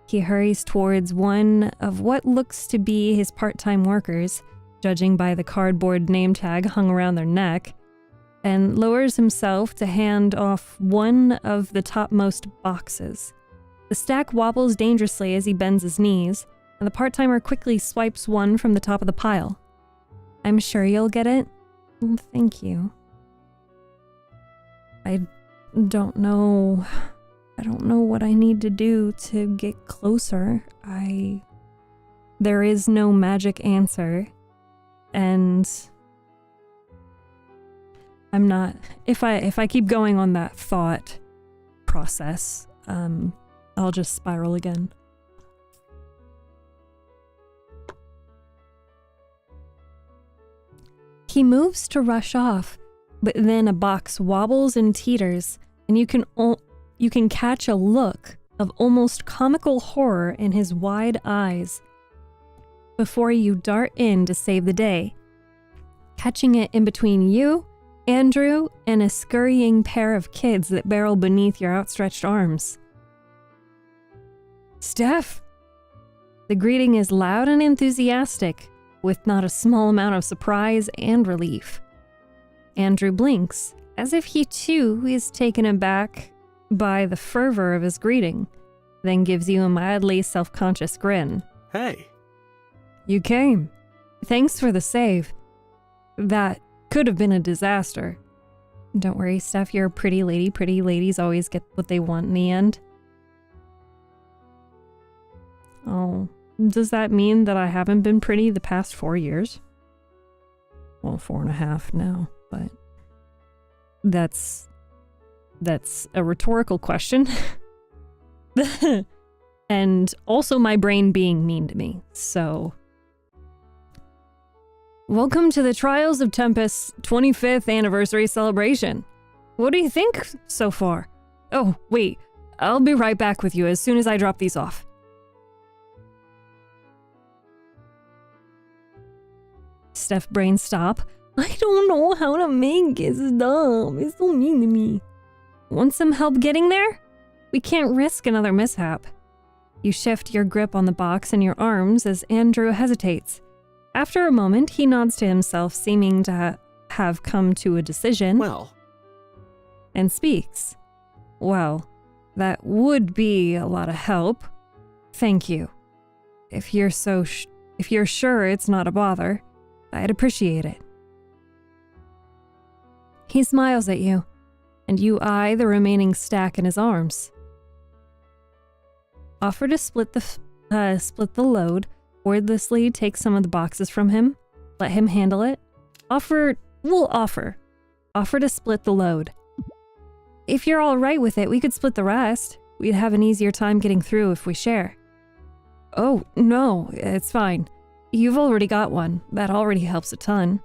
He hurries towards one of what looks to be his part-time workers, judging by the cardboard name tag hung around their neck, and lowers himself to hand off one of the topmost boxes. The stack wobbles dangerously as he bends his knees, and the part-timer quickly swipes one from the top of the pile. I'm sure you'll get it. Thank you. I don't know what I need to do to get closer. There is no magic answer. And I'm not, if I keep going on that thought process, I'll just spiral again. He moves to rush off, but then a box wobbles and teeters, and you can catch a look of almost comical horror in his wide eyes before you dart in to save the day, catching it in between you, Andrew, and a scurrying pair of kids that barrel beneath your outstretched arms. Steph! The greeting is loud and enthusiastic, with not a small amount of surprise and relief. Andrew blinks, as if he too is taken aback by the fervor of his greeting, then gives you a mildly self-conscious grin. Hey. You came. Thanks for the save. That could have been a disaster. Don't worry, Steph, you're a pretty lady. Pretty ladies always get what they want in the end. Oh, does that mean that I haven't been pretty the past 4 years? Well, 4.5 now, but that's a rhetorical question. And also my brain being mean to me, so Welcome to the Trials of Tempest's 25th anniversary celebration. What do you think so far? Oh, wait. I'll be right back with you as soon as I drop these off. Steph brain stop. I don't know how to make it stop. It's so mean to me. Want some help getting there? We can't risk another mishap. You shift your grip on the box in your arms as Andrew hesitates. After a moment, he nods to himself, seeming to have come to a decision. Well, and speaks. Well, that would be a lot of help. Thank you. If you're sure it's not a bother, I'd appreciate it. He smiles at you, and you eye the remaining stack in his arms. Offer to split the load. Wordlessly take some of the boxes from him. Let him handle it. Offer to split the load. If you're all right with it, we could split the rest. We'd have an easier time getting through if we share. Oh, no, it's fine. You've already got one. That already helps a ton.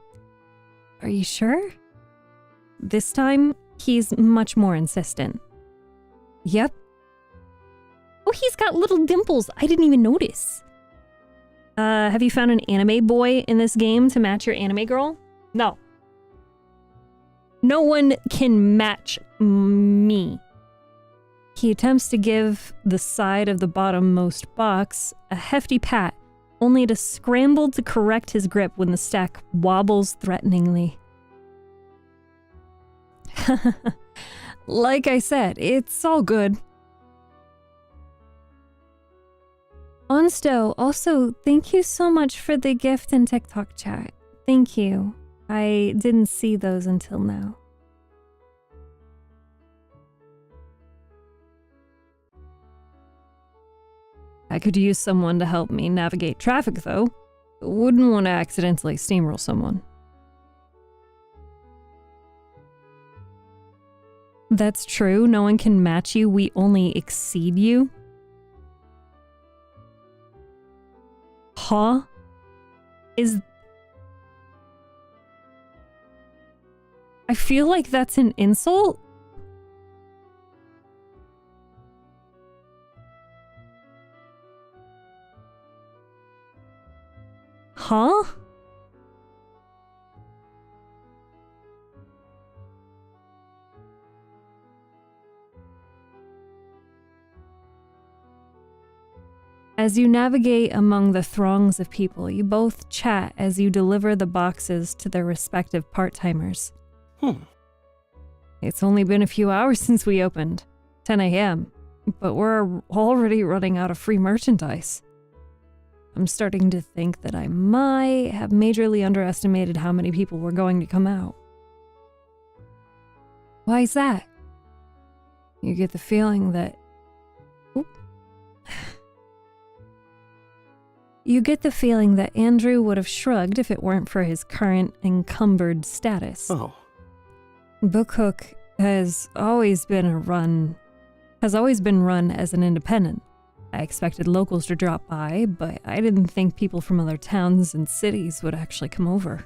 Are you sure? This time, he's much more insistent. Yep. Oh, he's got little dimples. I didn't even notice. Have you found an anime boy in this game to match your anime girl? No. No one can match me. He attempts to give the side of the bottommost box a hefty pat, only to scramble to correct his grip when the stack wobbles threateningly. Like I said, it's all good. Onsto, also, thank you so much for the gift and TikTok chat. Thank you. I didn't see those until now. I could use someone to help me navigate traffic, though. Wouldn't want to accidentally steamroll someone. That's true. No one can match you. We only exceed you. Huh? I feel like that's an insult. Huh? As you navigate among the throngs of people, you both chat as you deliver the boxes to their respective part-timers. It's only been a few hours since we opened, 10 a.m., but we're already running out of free merchandise. I'm starting to think that I might have majorly underestimated how many people were going to come out. Why is that? You get the feeling that... You get the feeling that Andrew would have shrugged if it weren't for his current encumbered status. oh, Bookhook has always been run as an independent. I expected locals to drop by, but I didn't think people from other towns and cities would actually come over.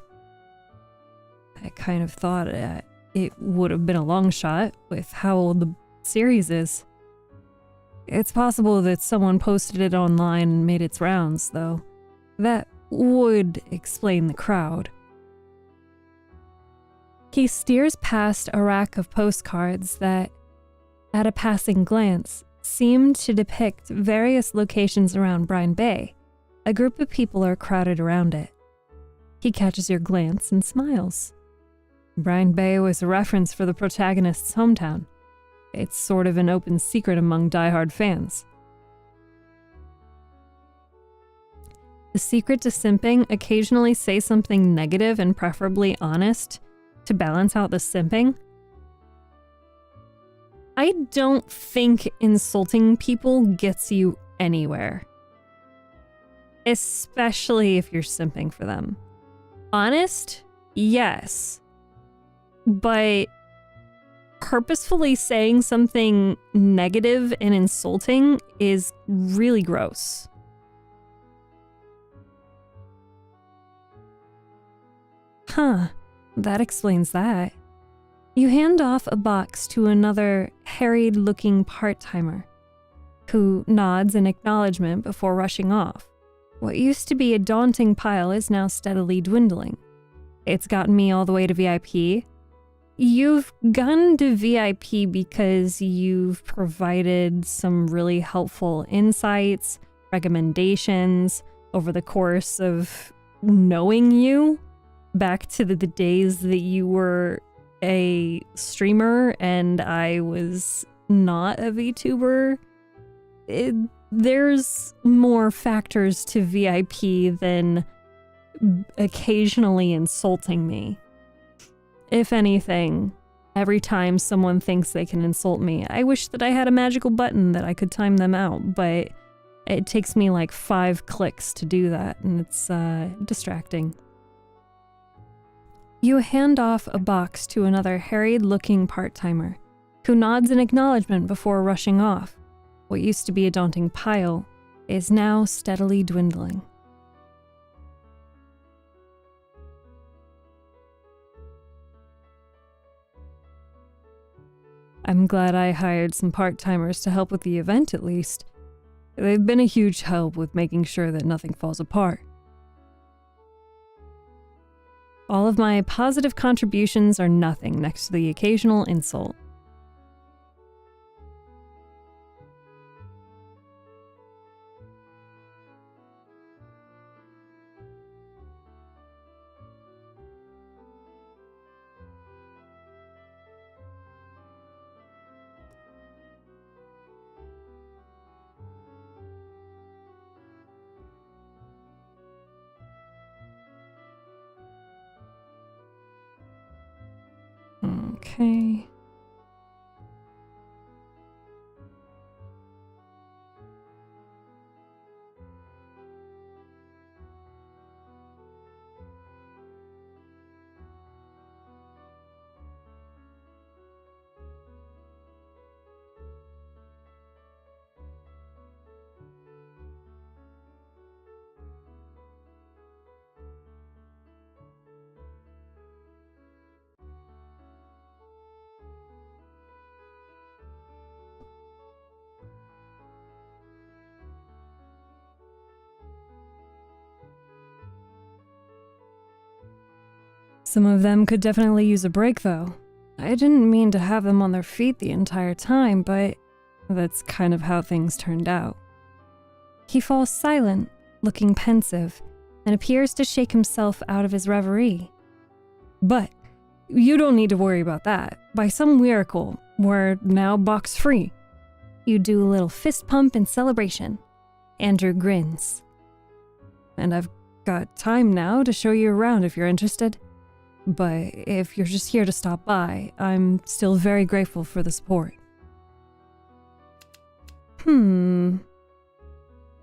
I kind of thought it would have been a long shot with how old the series is. It's possible that someone posted it online and made its rounds, though. That would explain the crowd. He steers past a rack of postcards that, at a passing glance, seemed to depict various locations around Brine Bay. A group of people are crowded around it. He catches your glance and smiles. Brine Bay was a reference for the protagonist's hometown. It's sort of an open secret among diehard fans. The secret to simping: occasionally say something negative and preferably honest to balance out the simping. I don't think insulting people gets you anywhere. Especially if you're simping for them. Honest? Yes. But purposefully saying something negative and insulting is really gross. Huh, that explains that. You hand off a box to another harried-looking part-timer, who nods in acknowledgement before rushing off. What used to be a daunting pile is now steadily dwindling. It's gotten me all the way to VIP. You've gotten to VIP because you've provided some really helpful insights, recommendations over the course of knowing you, back to the days that you were a streamer and I was not a VTuber. There's more factors to VIP than occasionally insulting me. If anything, every time someone thinks they can insult me, I wish that I had a magical button that I could time them out, but it takes me like 5 clicks to do that, and it's distracting. You hand off a box to another harried-looking part-timer, who nods in acknowledgement before rushing off. What used to be a daunting pile is now steadily dwindling. I'm glad I hired some part-timers to help with the event at least. They've been a huge help with making sure that nothing falls apart. All of my positive contributions are nothing next to the occasional insult. Okay. Some of them could definitely use a break, though. I didn't mean to have them on their feet the entire time, but that's kind of how things turned out. He falls silent, looking pensive, and appears to shake himself out of his reverie. But you don't need to worry about that. By some miracle, we're now box-free. You do a little fist pump in celebration. Andrew grins. And I've got time now to show you around if you're interested. But if you're just here to stop by, I'm still very grateful for the support.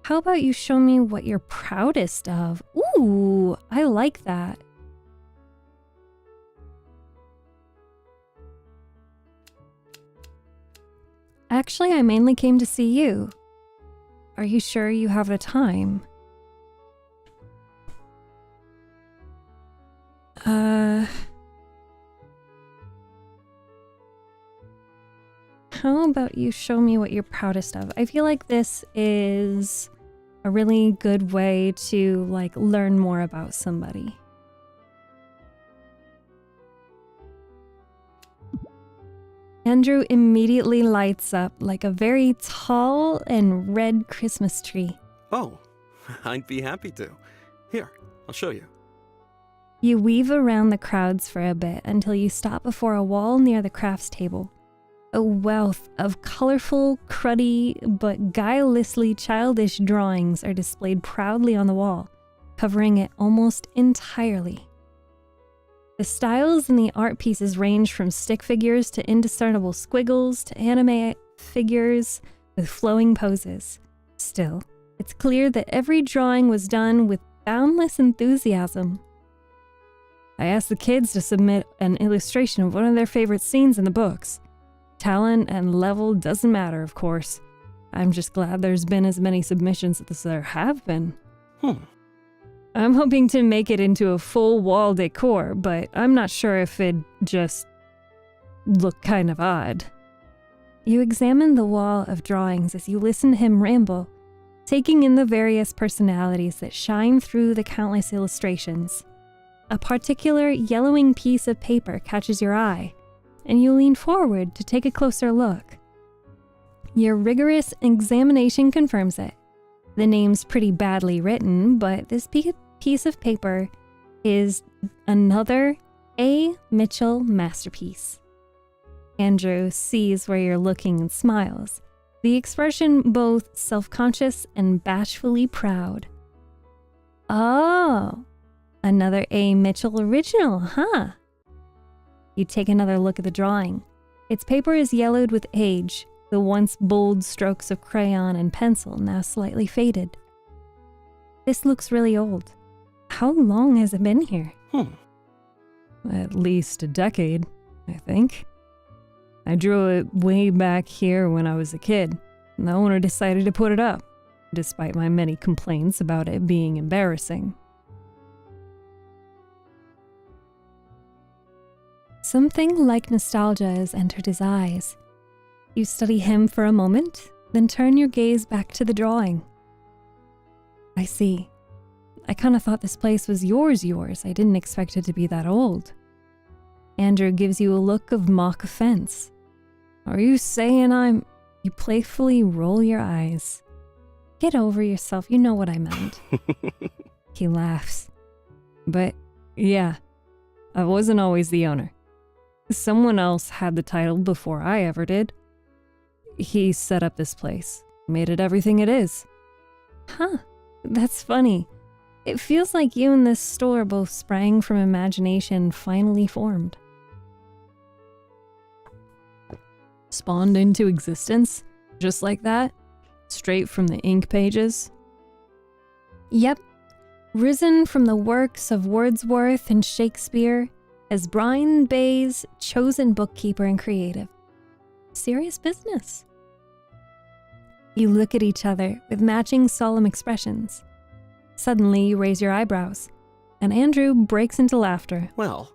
How about you show me what you're proudest of? Ooh, I like that. Actually, I mainly came to see you. Are you sure you have the time? How about you show me what you're proudest of? I feel like this is a really good way to, like, learn more about somebody. Andrew immediately lights up like a very tall and red Christmas tree. Oh, I'd be happy to. Here, I'll show you. You weave around the crowds for a bit until you stop before a wall near the crafts table. A wealth of colorful, cruddy, but guilelessly childish drawings are displayed proudly on the wall, covering it almost entirely. The styles in the art pieces range from stick figures to indiscernible squiggles to anime figures with flowing poses. Still, it's clear that every drawing was done with boundless enthusiasm. I asked the kids to submit an illustration of one of their favorite scenes in the books. Talent and level doesn't matter, of course. I'm just glad there's been as many submissions as there have been. I'm hoping to make it into a full wall decor, but I'm not sure if it'd just look kind of odd. You examine the wall of drawings as you listen to him ramble, taking in the various personalities that shine through the countless illustrations. A particular yellowing piece of paper catches your eye, and you lean forward to take a closer look. Your rigorous examination confirms it. The name's pretty badly written, but this piece of paper is another A. Mitchell masterpiece. Andrew sees where you're looking and smiles, the expression both self-conscious and bashfully proud. Oh, another A. Mitchell original, huh? You take another look at the drawing. Its paper is yellowed with age, the once bold strokes of crayon and pencil now slightly faded. This looks really old. How long has it been here? At least a decade, I think. I drew it way back here when I was a kid, and the owner decided to put it up, despite my many complaints about it being embarrassing. Something like nostalgia has entered his eyes. You study him for a moment, then turn your gaze back to the drawing. I see. I kind of thought this place was yours. I didn't expect it to be that old. Andrew gives you a look of mock offense. Are you saying I'm... You playfully roll your eyes. Get over yourself, you know what I meant. He laughs. But yeah, I wasn't always the owner. Someone else had the title before I ever did. He set up this place, made it everything it is. Huh, that's funny. It feels like you and this store both sprang from imagination finally formed. Spawned into existence, just like that, straight from the ink pages. Yep, risen from the works of Wordsworth and Shakespeare as Brian Bay's chosen bookkeeper and creative. Serious business. You look at each other with matching solemn expressions. Suddenly, you raise your eyebrows, and Andrew breaks into laughter. Well,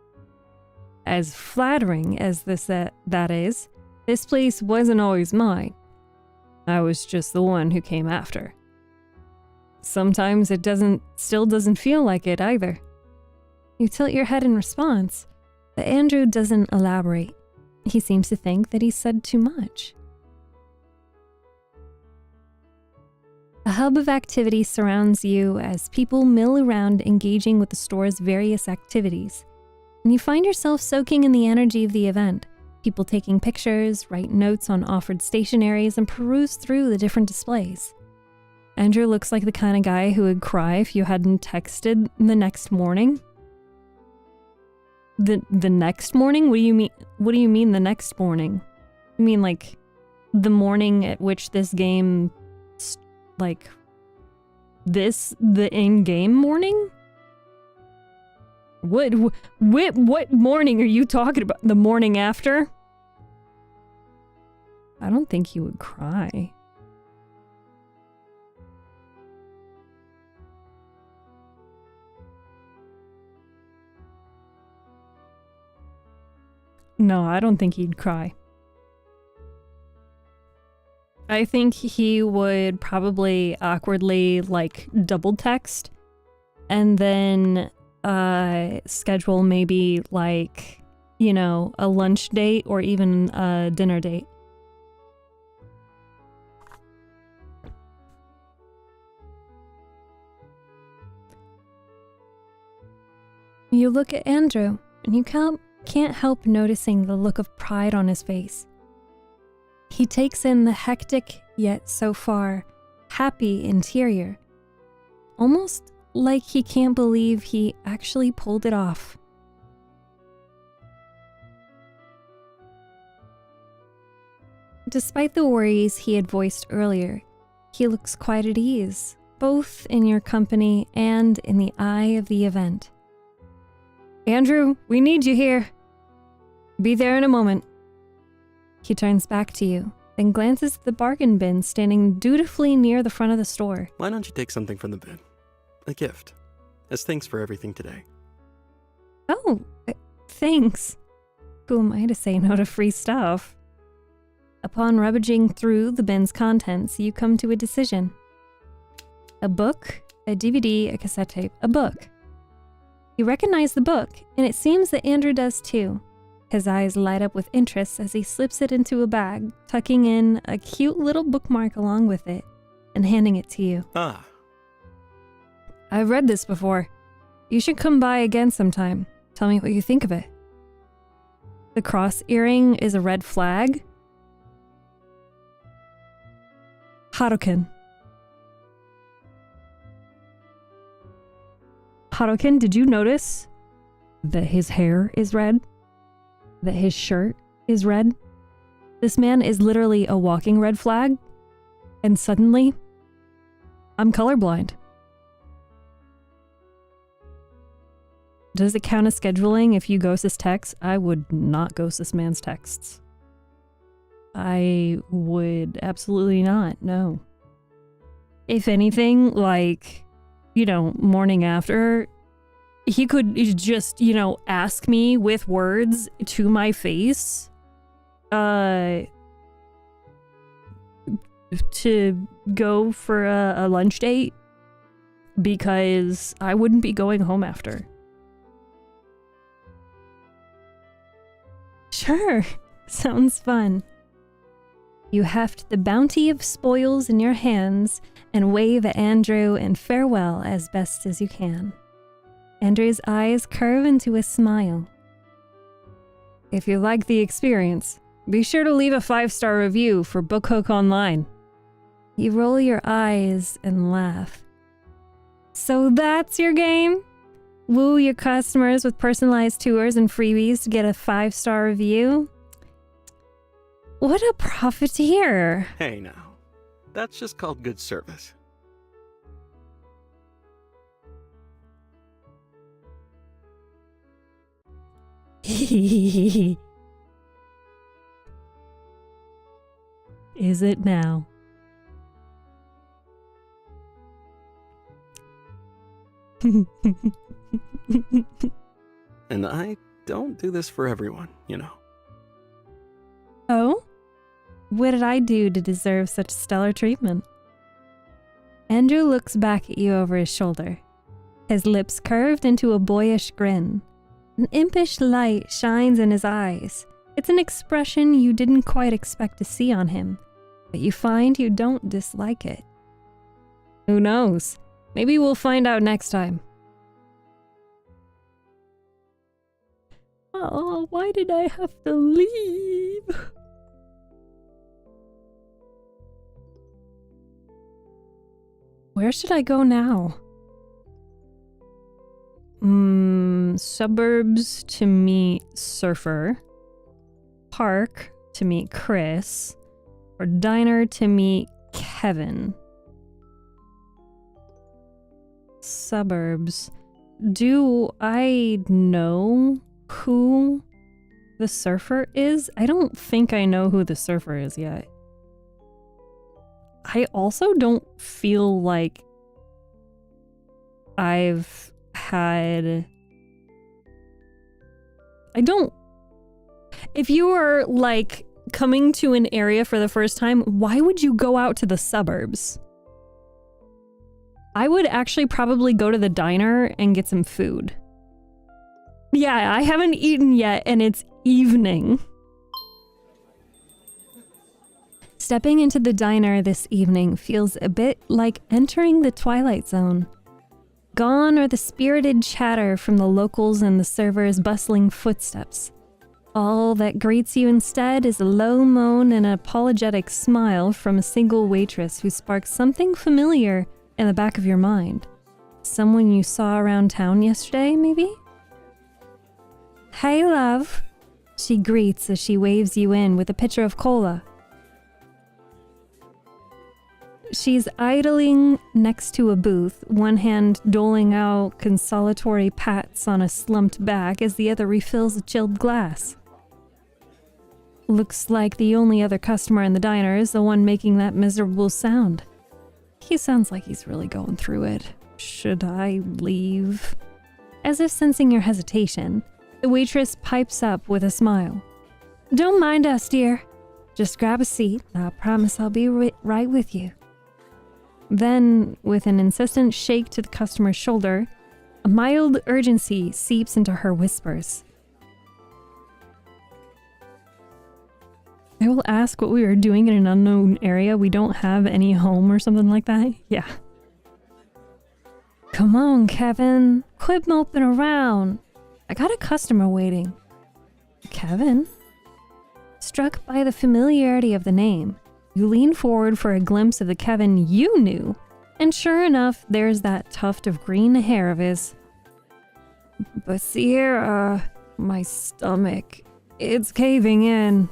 As flattering as that is, this place wasn't always mine. I was just the one who came after. Sometimes it still doesn't feel like it either. You tilt your head in response, but Andrew doesn't elaborate. He seems to think that he said too much. A hub of activity surrounds you as people mill around engaging with the store's various activities, and you find yourself soaking in the energy of the event. People taking pictures, write notes on offered stationaries, and peruse through the different displays. Andrew looks like the kind of guy who would cry if you hadn't texted the next morning. The next morning? What do you mean? What do you mean the next morning? You mean like the morning at which this game, the in-game morning? What morning are you talking about? The morning after? I don't think he would cry. No, I don't think he'd cry. I think he would probably awkwardly double text and then schedule maybe a lunch date or even a dinner date. You look at Andrew and you can't help noticing the look of pride on his face. He takes in the hectic yet so far happy interior, almost like he can't believe he actually pulled it off. Despite the worries he had voiced earlier, he looks quite at ease, both in your company and in the eye of the event. Andrew, we need you here. Be there in a moment. He turns back to you, then glances at the bargain bin standing dutifully near the front of the store. why don't you take something from the bin? A gift. as thanks for everything today. Oh, thanks. Who am I to say no to free stuff? Upon rummaging through the bin's contents, you come to a decision. A book, a DVD, a cassette tape, a book. You recognize the book, and it seems that Andrew does too. His eyes light up with interest as he slips it into a bag, tucking in a cute little bookmark along with it, and handing it to you. Ah, I've read this before. You should come by again sometime. Tell me what you think of it. The cross earring is a red flag. Harukin. Harukin, did you notice that his hair is red? That his shirt is red? This man is literally a walking red flag. And suddenly, I'm colorblind. Does it count as scheduling if you ghost his texts? I would not ghost this man's texts. I would absolutely not, no. If anything, like, morning after, he could just, ask me with words to my face, to go for a lunch date, because I wouldn't be going home after. Sure, sounds fun. You heft the bounty of spoils in your hands and wave at Andrew in farewell as best as you can. Andrew's eyes curve into a smile. If you like the experience, be sure to leave a 5-star review for Bookhook Online. You roll your eyes and laugh. So that's your game? Woo your customers with personalized tours and freebies to get a 5-star review? What a profiteer! hey now. That's just called good service. Is it now? And I don't do this for everyone, Oh? What did I do to deserve such stellar treatment? Andrew looks back at you over his shoulder, his lips curved into a boyish grin. An impish light shines in his eyes. It's an expression you didn't quite expect to see on him, but you find you don't dislike it. Who knows? Maybe we'll find out next time. Oh, why did I have to leave? Where should I go now? Suburbs to meet Surfer. Park to meet Chris. Or diner to meet Kevin. Suburbs. Do I know who the Surfer is? I don't think I know who the Surfer is yet. I also don't feel like I've had... If you are, like, coming to an area for the first time, why would you go out to the suburbs? I would actually probably go to the diner and get some food. Yeah, I haven't eaten yet, and it's evening. Stepping into the diner this evening feels a bit like entering the Twilight Zone. Gone are the spirited chatter from the locals and the server's bustling footsteps. All that greets you instead is a low moan and an apologetic smile from a single waitress who sparks something familiar in the back of your mind. Someone you saw around town yesterday, maybe? Hey, love, she greets as she waves you in with a pitcher of cola. She's idling next to a booth, one hand doling out consolatory pats on a slumped back as the other refills a chilled glass. Looks like the only other customer in the diner is the one making that miserable sound. He sounds like he's really going through it. Should I leave? As if sensing your hesitation, the waitress pipes up with a smile. Don't mind us, dear. Just grab a seat. I promise I'll be right with you. Then, with an insistent shake to the customer's shoulder, a mild urgency seeps into her whispers. I will ask what we are doing in an unknown area. We don't have any home or something like that. Yeah. Come on, Kevin. Quit moping around. I got a customer waiting. Kevin? Struck by the familiarity of the name, you lean forward for a glimpse of the Kevin you knew, and sure enough, there's that tuft of green hair of his. But Sierra, my stomach, it's caving in.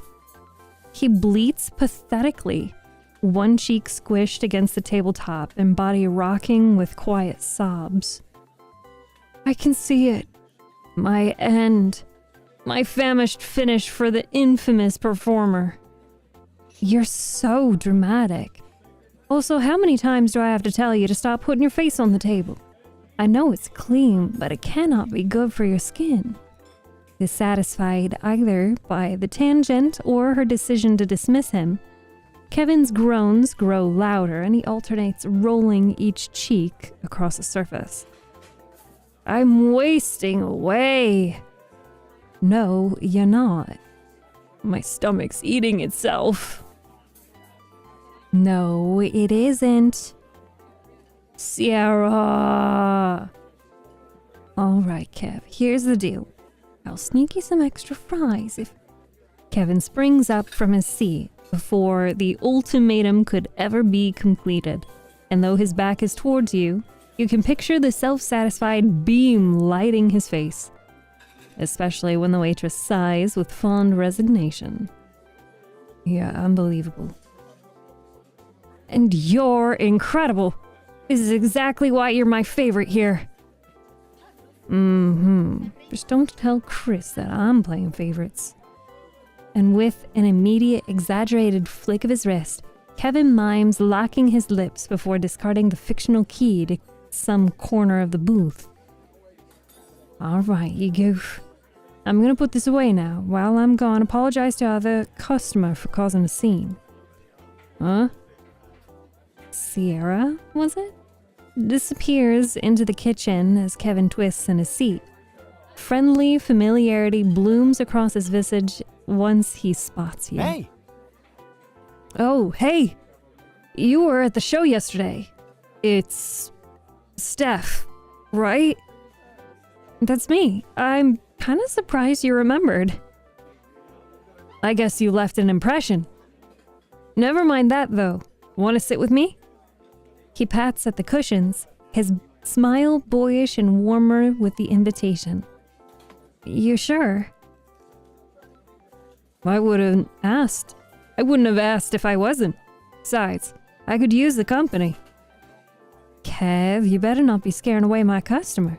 He bleats pathetically, one cheek squished against the tabletop and body rocking with quiet sobs. I can see it. My end. My famished finish for the infamous performer. You're so dramatic. Also, how many times do I have to tell you to stop putting your face on the table? I know it's clean, but it cannot be good for your skin. Dissatisfied either by the tangent or her decision to dismiss him, Kevin's groans grow louder and he alternates rolling each cheek across the surface. I'm wasting away. No, you're not. My stomach's eating itself. No, it isn't. Sierra. All right, Kev, here's the deal. I'll sneak you some extra fries if... Kevin springs up from his seat before the ultimatum could ever be completed, and though his back is towards you, you can picture the self-satisfied beam lighting his face, especially when the waitress sighs with fond resignation. Yeah, unbelievable. And you're incredible. This is exactly why you're my favorite here. Just don't tell Chris that I'm playing favorites. And with an immediate, exaggerated flick of his wrist, Kevin mimes locking his lips before discarding the fictional key to some corner of the booth. All right, you goof. I'm gonna put this away now. While I'm gone, apologize to the customer for causing a scene. Huh? Sierra, was it? Disappears into the kitchen as Kevin twists in his seat. Friendly familiarity blooms across his visage once he spots you. Hey! Oh, hey! You were at the show yesterday. It's... Steph, right? That's me. I'm kind of surprised you remembered. I guess you left an impression. Never mind that, though. Want to sit with me? He pats at the cushions, his smile boyish and warmer with the invitation. You sure? I wouldn't have asked if I wasn't. Besides, I could use the company. Kev, you better not be scaring away my customer.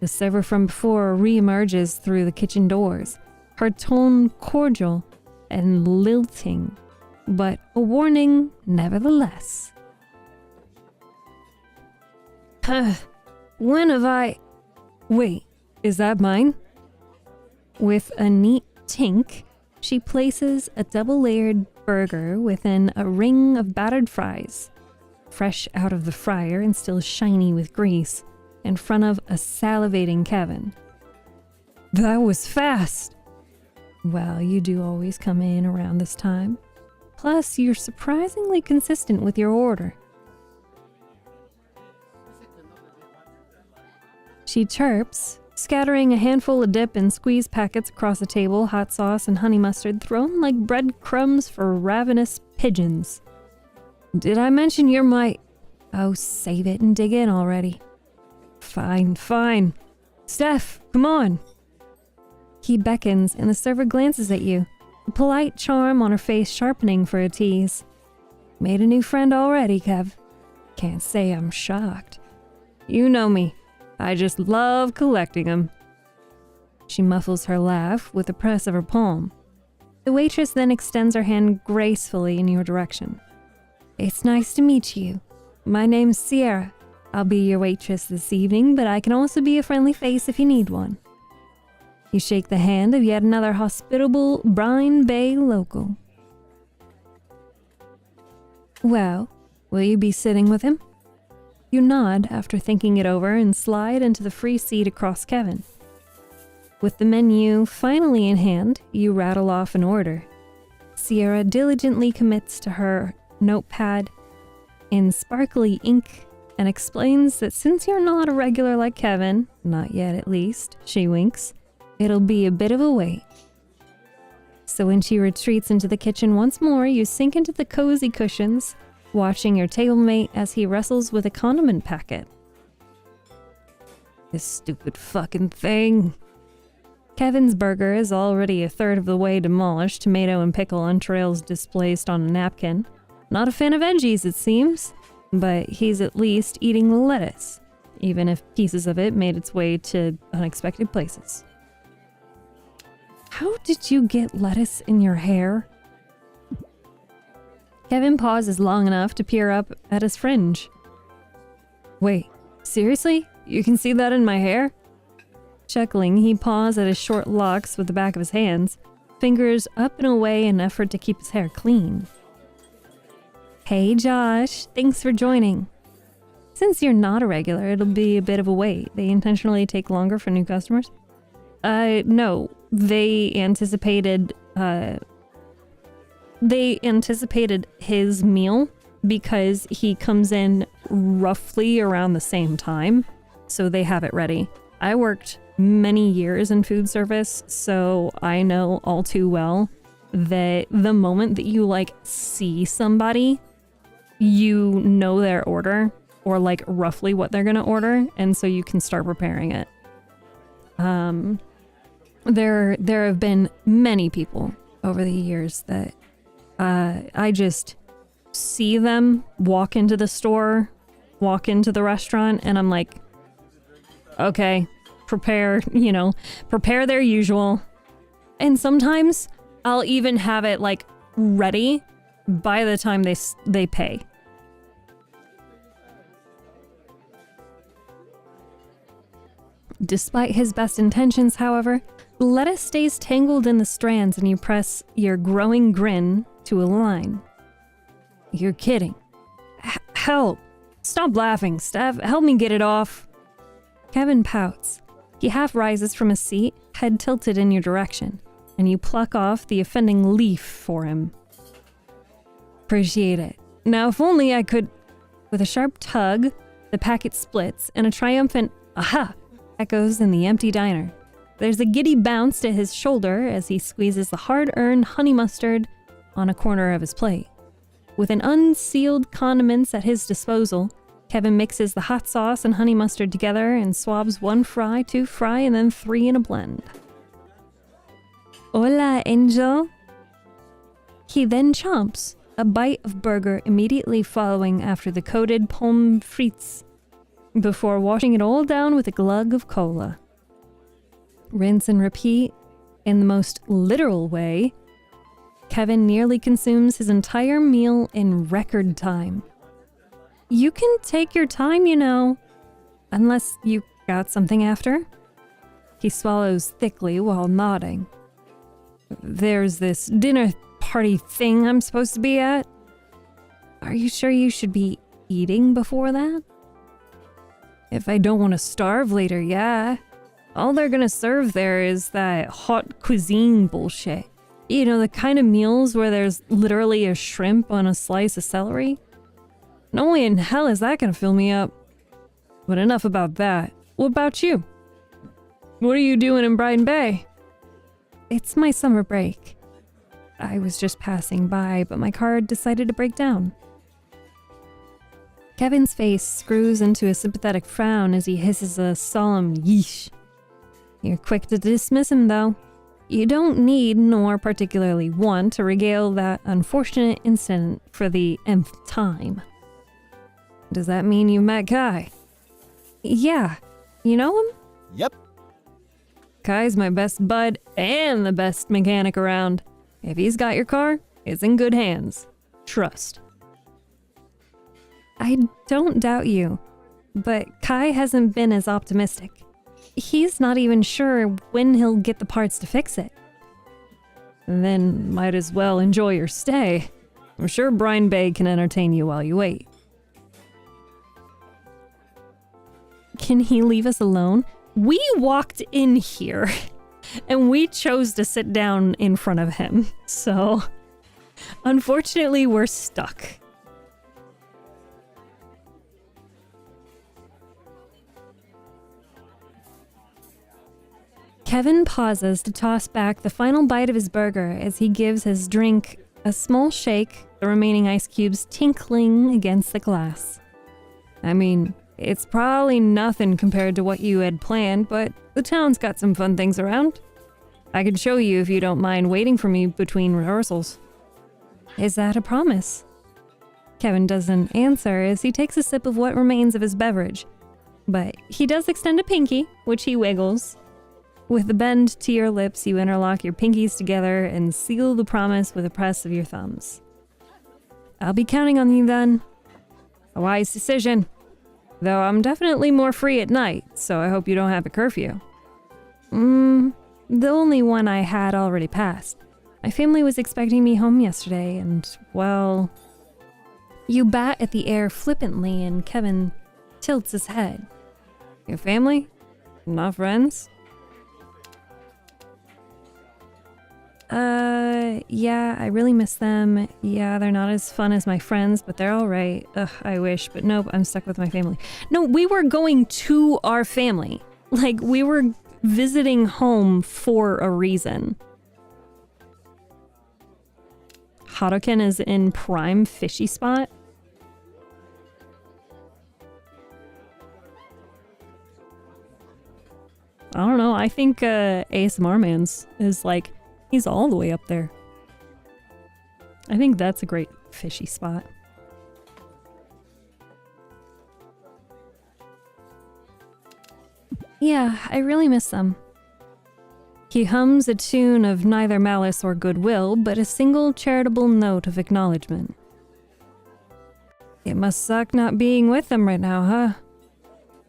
The server from before re-emerges through the kitchen doors, her tone cordial and lilting, but a warning nevertheless. When have I... Wait, is that mine? With a neat tink, she places a double-layered burger within a ring of battered fries, fresh out of the fryer and still shiny with grease, in front of a salivating Kevin. That was fast! Well, you do always come in around this time. Plus, you're surprisingly consistent with your order. She chirps, scattering a handful of dip and squeeze packets across the table, hot sauce and honey mustard thrown like breadcrumbs for ravenous pigeons. Did I mention you're my... Oh, save it and dig in already. Fine. Steph, come on. He beckons and the server glances at you, a polite charm on her face sharpening for a tease. Made a new friend already, Kev. Can't say I'm shocked. You know me. I just love collecting them. She muffles her laugh with a press of her palm. The waitress then extends her hand gracefully in your direction. It's nice to meet you. My name's Sierra. I'll be your waitress this evening, but I can also be a friendly face if you need one. You shake the hand of yet another hospitable Brine Bay local. Well, will you be sitting with him? You nod after thinking it over and slide into the free seat across Kevin. With the menu finally in hand, you rattle off an order. Sierra diligently commits to her notepad in sparkly ink and explains that since you're not a regular like Kevin, not yet at least, she winks, it'll be a bit of a wait. So when she retreats into the kitchen once more, you sink into the cozy cushions, watching your tablemate as he wrestles with a condiment packet. This stupid fucking thing. Kevin's burger is already a third of the way demolished, tomato and pickle entrails displaced on a napkin. Not a fan of veggies, it seems, but he's at least eating the lettuce, even if pieces of it made its way to unexpected places. How did you get lettuce in your hair? Kevin pauses long enough to peer up at his fringe. Wait, seriously? You can see that in my hair? Chuckling, he paws at his short locks with the back of his hands, fingers up and away in an effort to keep his hair clean. Hey Josh, thanks for joining. Since you're not a regular, it'll be a bit of a wait. They intentionally take longer for new customers? No. They anticipated his meal because he comes in roughly around the same time, so they have it ready. I worked many years in food service, so I know all too well that the moment that you see somebody, you know their order or roughly what they're gonna order, and so you can start preparing it. There have been many people over the years that I just see them walk into the store, walk into the restaurant, and I'm like, okay, prepare their usual. And sometimes I'll even have it ready by the time they pay. Despite his best intentions, however, the lettuce stays tangled in the strands and you press your growing grin to align. You're kidding. Help! Stop laughing, Steph. Help me get it off. Kevin pouts. He half rises from his seat, head tilted in your direction, and you pluck off the offending leaf for him. Appreciate it. Now if only I could... With a sharp tug, the packet splits and a triumphant aha echoes in the empty diner. There's a giddy bounce to his shoulder as he squeezes the hard-earned honey mustard on a corner of his plate. With an unsealed condiments at his disposal, Kevin mixes the hot sauce and honey mustard together and swabs 1 fry, 2 fry, and then 3 in a blend. Hola, Angel. He then chomps, a bite of burger immediately following after the coated pommes frites, before washing it all down with a glug of cola. Rinse and repeat, in the most literal way, Kevin nearly consumes his entire meal in record time. You can take your time, unless you got something after. He swallows thickly while nodding. There's this dinner party thing I'm supposed to be at. Are you sure you should be eating before that? If I don't want to starve later, yeah. All they're gonna serve there is that hot cuisine bullshit. The kind of meals where there's literally a shrimp on a slice of celery. No way in hell is that gonna fill me up. But enough about that. What about you? What are you doing in Brine Bay? It's my summer break. I was just passing by, but my car decided to break down. Kevin's face screws into a sympathetic frown as he hisses a solemn yeesh. You're quick to dismiss him, though. You don't need, nor particularly want, to regale that unfortunate incident for the nth time. Does that mean you met Kai? Yeah. You know him? Yep. Kai's my best bud and the best mechanic around. If he's got your car, it's in good hands. Trust. I don't doubt you, but Kai hasn't been as optimistic. He's not even sure when he'll get the parts to fix it. Then might as well enjoy your stay. I'm sure Brine Bay can entertain you while you wait. Can he leave us alone? We walked in here and we chose to sit down in front of him. So, unfortunately, we're stuck. Kevin pauses to toss back the final bite of his burger as he gives his drink a small shake, the remaining ice cubes tinkling against the glass. I mean, it's probably nothing compared to what you had planned, but the town's got some fun things around. I can show you if you don't mind waiting for me between rehearsals. Is that a promise? Kevin doesn't answer as he takes a sip of what remains of his beverage, but he does extend a pinky, which he wiggles. With the bend to your lips, you interlock your pinkies together and seal the promise with a press of your thumbs. I'll be counting on you then. A wise decision. Though I'm definitely more free at night, so I hope you don't have a curfew. The only one I had already passed. My family was expecting me home yesterday, and, well... You bat at the air flippantly, and Kevin tilts his head. Your family? Not friends? Yeah, I really miss them. Yeah, they're not as fun as my friends, but they're all right. Ugh, I wish, but nope, I'm stuck with my family. No, we were going to our family. Like, we were visiting home for a reason. Haruken is in prime fishy spot. I don't know, I think ASMR Man's is like, he's all the way up there. I think that's a great fishy spot. Yeah, I really miss them. He hums a tune of neither malice or goodwill, but a single charitable note of acknowledgement. It must suck not being with them right now, huh?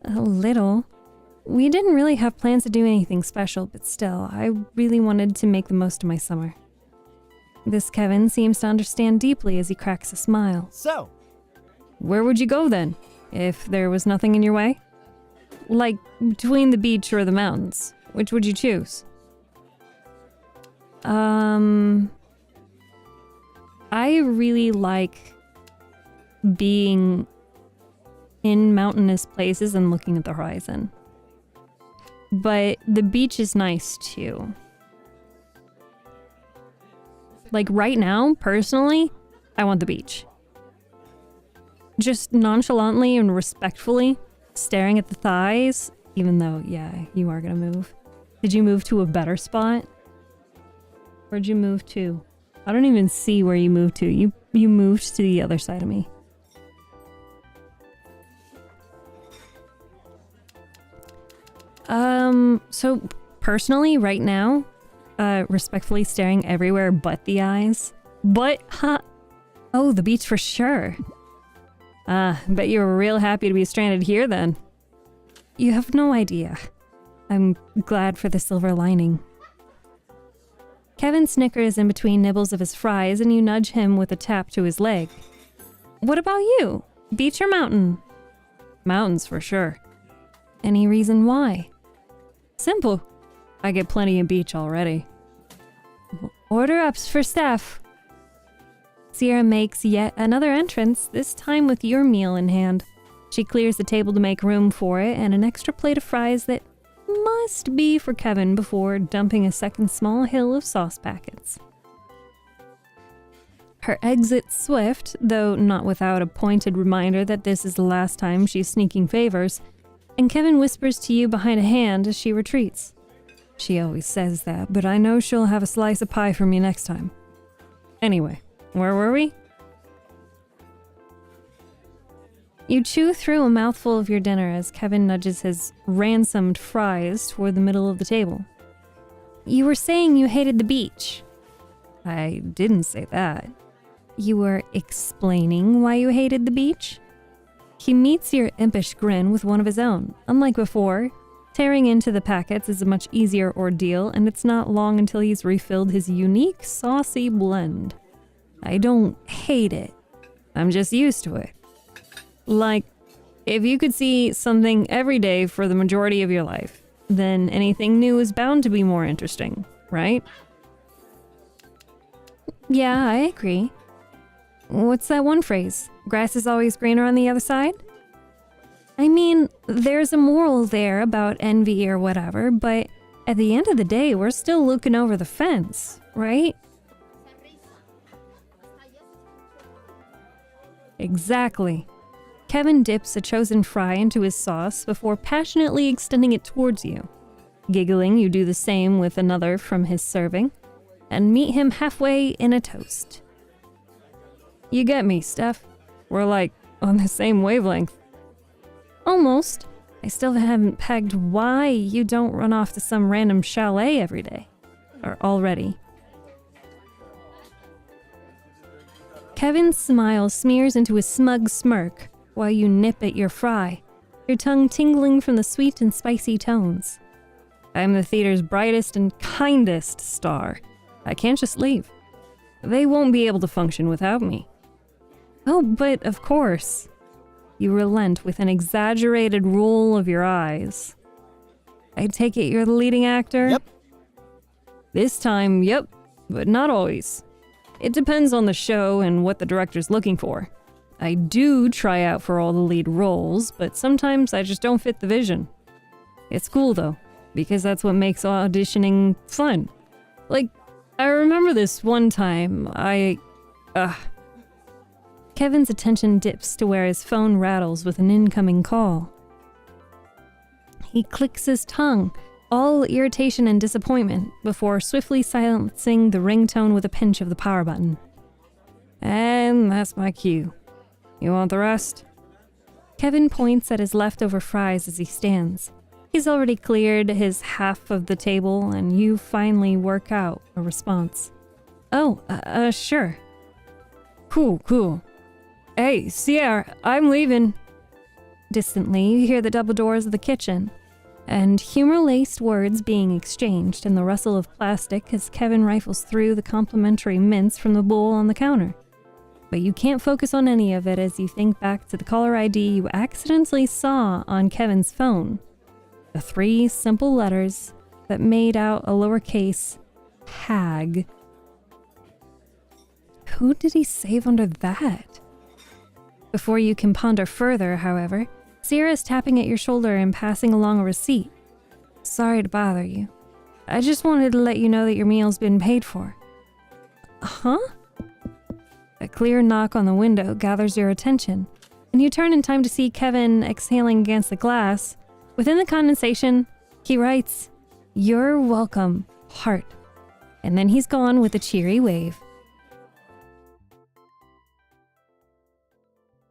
A little. We didn't really have plans to do anything special, but still, I really wanted to make the most of my summer. This Kevin seems to understand deeply as he cracks a smile. So, where would you go then, if there was nothing in your way? Like, between the beach or the mountains, which would you choose? I really like being in mountainous places and looking at the horizon. But the beach is nice too. Like right now, personally, I want the beach. Just nonchalantly and respectfully staring at the thighs, even though, yeah, you are gonna move. Did you move to a better spot? Where'd you move to? I don't even see where you moved to. You moved to the other side of me. So personally, right now, respectfully staring everywhere but the eyes. But, oh, the beach for sure. Bet you were real happy to be stranded here then. You have no idea. I'm glad for the silver lining. Kevin snickers in between nibbles of his fries and you nudge him with a tap to his leg. What about you? Beach or mountain? Mountains for sure. Any reason why? Simple. I get plenty of beach already. Order ups for Steph. Sierra makes yet another entrance, this time with your meal in hand. She clears the table to make room for it and an extra plate of fries that must be for Kevin before dumping a second small hill of sauce packets. Her exit's swift, though not without a pointed reminder that this is the last time she's sneaking favors, and Kevin whispers to you behind a hand as she retreats. She always says that, but I know she'll have a slice of pie for me next time. Anyway, where were we? You chew through a mouthful of your dinner as Kevin nudges his ransomed fries toward the middle of the table. You were saying you hated the beach. I didn't say that. You were explaining why you hated the beach? He meets your impish grin with one of his own. Unlike before, tearing into the packets is a much easier ordeal, and it's not long until he's refilled his unique saucy blend. I don't hate it. I'm just used to it. Like, if you could see something every day for the majority of your life, then anything new is bound to be more interesting, right? Yeah, I agree. What's that one phrase? Grass is always greener on the other side? I mean, there's a moral there about envy or whatever, but at the end of the day, we're still looking over the fence, right? Exactly. Kevin dips a chosen fry into his sauce before passionately extending it towards you. Giggling, you do the same with another from his serving, and meet him halfway in a toast. You get me, Steph. We're like on the same wavelength. Almost. I still haven't pegged why you don't run off to some random chalet every day. Or already. Kevin's smile smears into a smug smirk while you nip at your fry, your tongue tingling from the sweet and spicy tones. I'm the theater's brightest and kindest star. I can't just leave. They won't be able to function without me. Oh, but of course. You relent with an exaggerated roll of your eyes. I take it you're the leading actor? Yep. This time, yep, but not always. It depends on the show and what the director's looking for. I do try out for all the lead roles, but sometimes I just don't fit the vision. It's cool though, because that's what makes auditioning fun. Like, I remember this one time, Kevin's attention dips to where his phone rattles with an incoming call. He clicks his tongue, all irritation and disappointment, before swiftly silencing the ringtone with a pinch of the power button. And that's my cue. You want the rest? Kevin points at his leftover fries as he stands. He's already cleared his half of the table, and you finally work out a response. Oh, sure. Cool. Hey, Sierra, I'm leaving. Distantly, you hear the double doors of the kitchen, and humor-laced words being exchanged and the rustle of plastic as Kevin rifles through the complimentary mints from the bowl on the counter. But you can't focus on any of it as you think back to the caller ID you accidentally saw on Kevin's phone. The 3 simple letters that made out a lowercase hag. Who did he save under that? Before you can ponder further, however, Sierra's tapping at your shoulder and passing along a receipt. Sorry to bother you. I just wanted to let you know that your meal's been paid for. Huh? A clear knock on the window gathers your attention, and you turn in time to see Kevin exhaling against the glass. Within the condensation, he writes, "You're welcome, heart." And then he's gone with a cheery wave.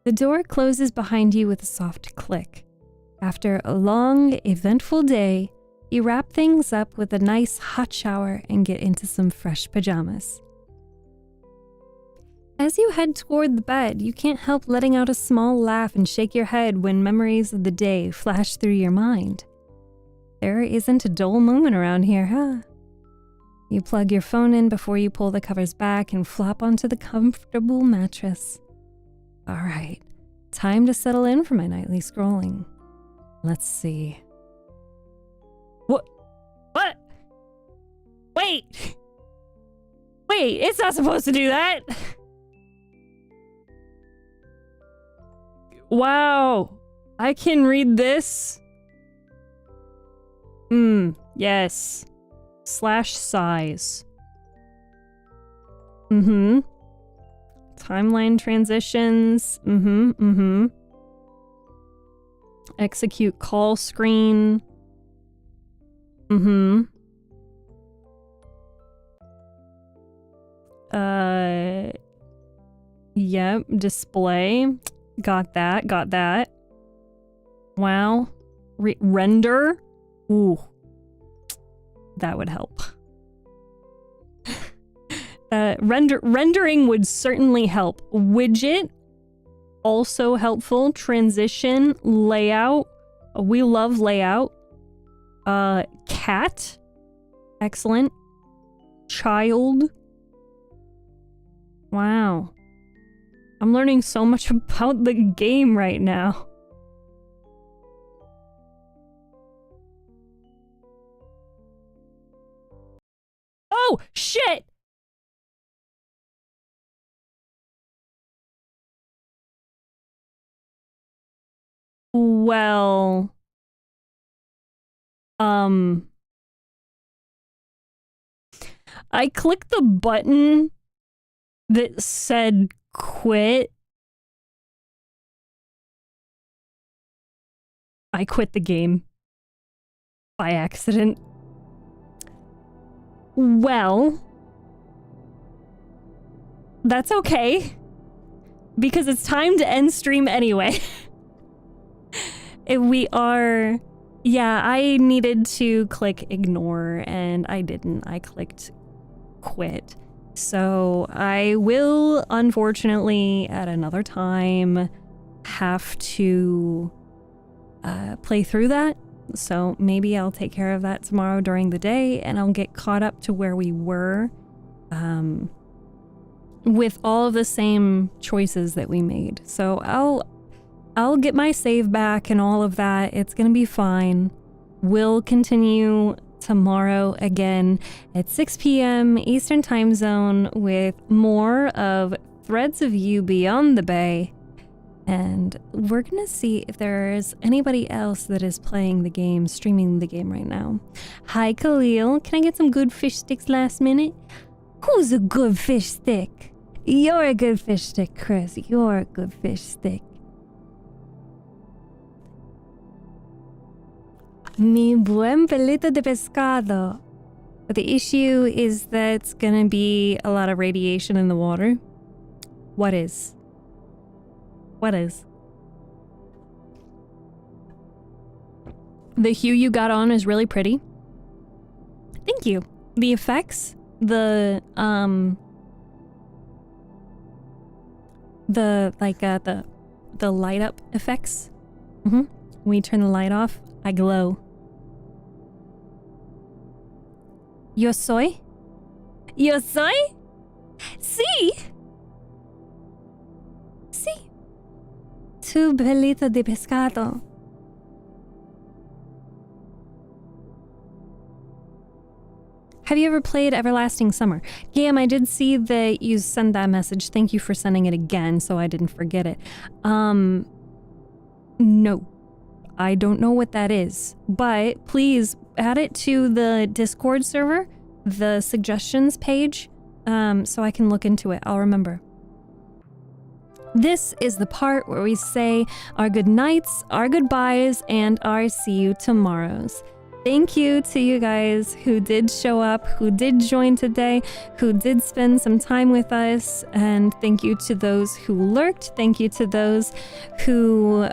The door closes behind you with a soft click. After a long, eventful day, you wrap things up with a nice hot shower and get into some fresh pajamas. As you head toward the bed, you can't help letting out a small laugh and shake your head when memories of the day flash through your mind. There isn't a dull moment around here, huh? You plug your phone in before you pull the covers back and flop onto the comfortable mattress. All right, time to settle in for my nightly scrolling. Let's see. What? Wait, it's not supposed to do that. Wow, I can read this. Yes. /size. Timeline transitions. Execute call screen. Yep, display. Got that. Wow. Render. Ooh. That would help. Rendering would certainly help. Widget also helpful. Transition, layout. We love layout. Cat. Excellent. Child. Wow. I'm learning so much about the game right now. Oh, shit! Well... I clicked the button that said quit. I quit the game by accident. Well, that's okay, because it's time to end stream anyway. We are... Yeah, I needed to click ignore, and I didn't. I clicked quit. So I will, unfortunately, at another time, have to play through that. So maybe I'll take care of that tomorrow during the day, and I'll get caught up to where we were with all of the same choices that we made. So I'll get my save back and all of that. It's gonna be fine. We'll continue tomorrow again at 6 p.m. Eastern Time Zone with more of Threads of You Beyond the Bay. And we're gonna see if there's anybody else that is playing the game, streaming the game right now. Hi, Khalil. Can I get some good fish sticks last minute? Who's a good fish stick? You're a good fish stick, Chris. You're a good fish stick. Mi buen pelito de pescado. But the issue is that it's gonna be a lot of radiation in the water. What is? What is? The hue you got on is really pretty. Thank you. The effects, the light up effects. When you turn the light off, I glow. Yo soy? Yo soy? Sí. Sí. Tu pelito de pescado. Have you ever played Everlasting Summer? Gam, I did see that you sent that message. Thank you for sending it again so I didn't forget it. No. I don't know what that is, but please add it to the Discord server, the suggestions page, so I can look into it. I'll remember. This is the part where we say our good nights, our goodbyes, and our see you tomorrows. Thank you to you guys who did show up, who did join today, who did spend some time with us, and thank you to those who lurked. Thank you to those who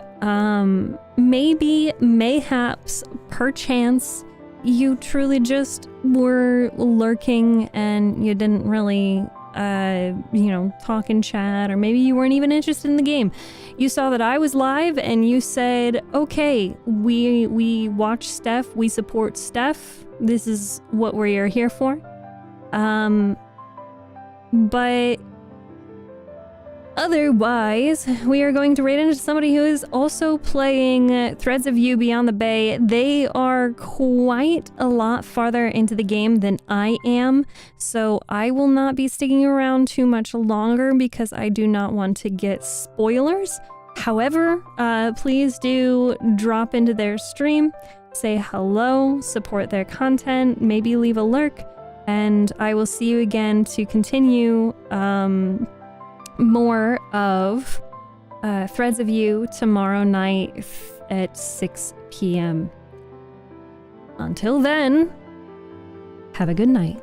maybe, mayhaps, perchance, you truly just were lurking and you didn't really, talk in chat, or maybe you weren't even interested in the game. You saw that I was live and you said, okay, we watch Steph, we support Steph, this is what we are here for. But otherwise, we are going to raid into somebody who is also playing Threads of You Beyond the Bay. They are quite a lot farther into the game than I am, so I will not be sticking around too much longer because I do not want to get spoilers. However, please do drop into their stream, say hello, support their content, maybe leave a lurk, and I will see you again to continue more of Threads of You tomorrow night at 6 p.m. Until then, have a good night.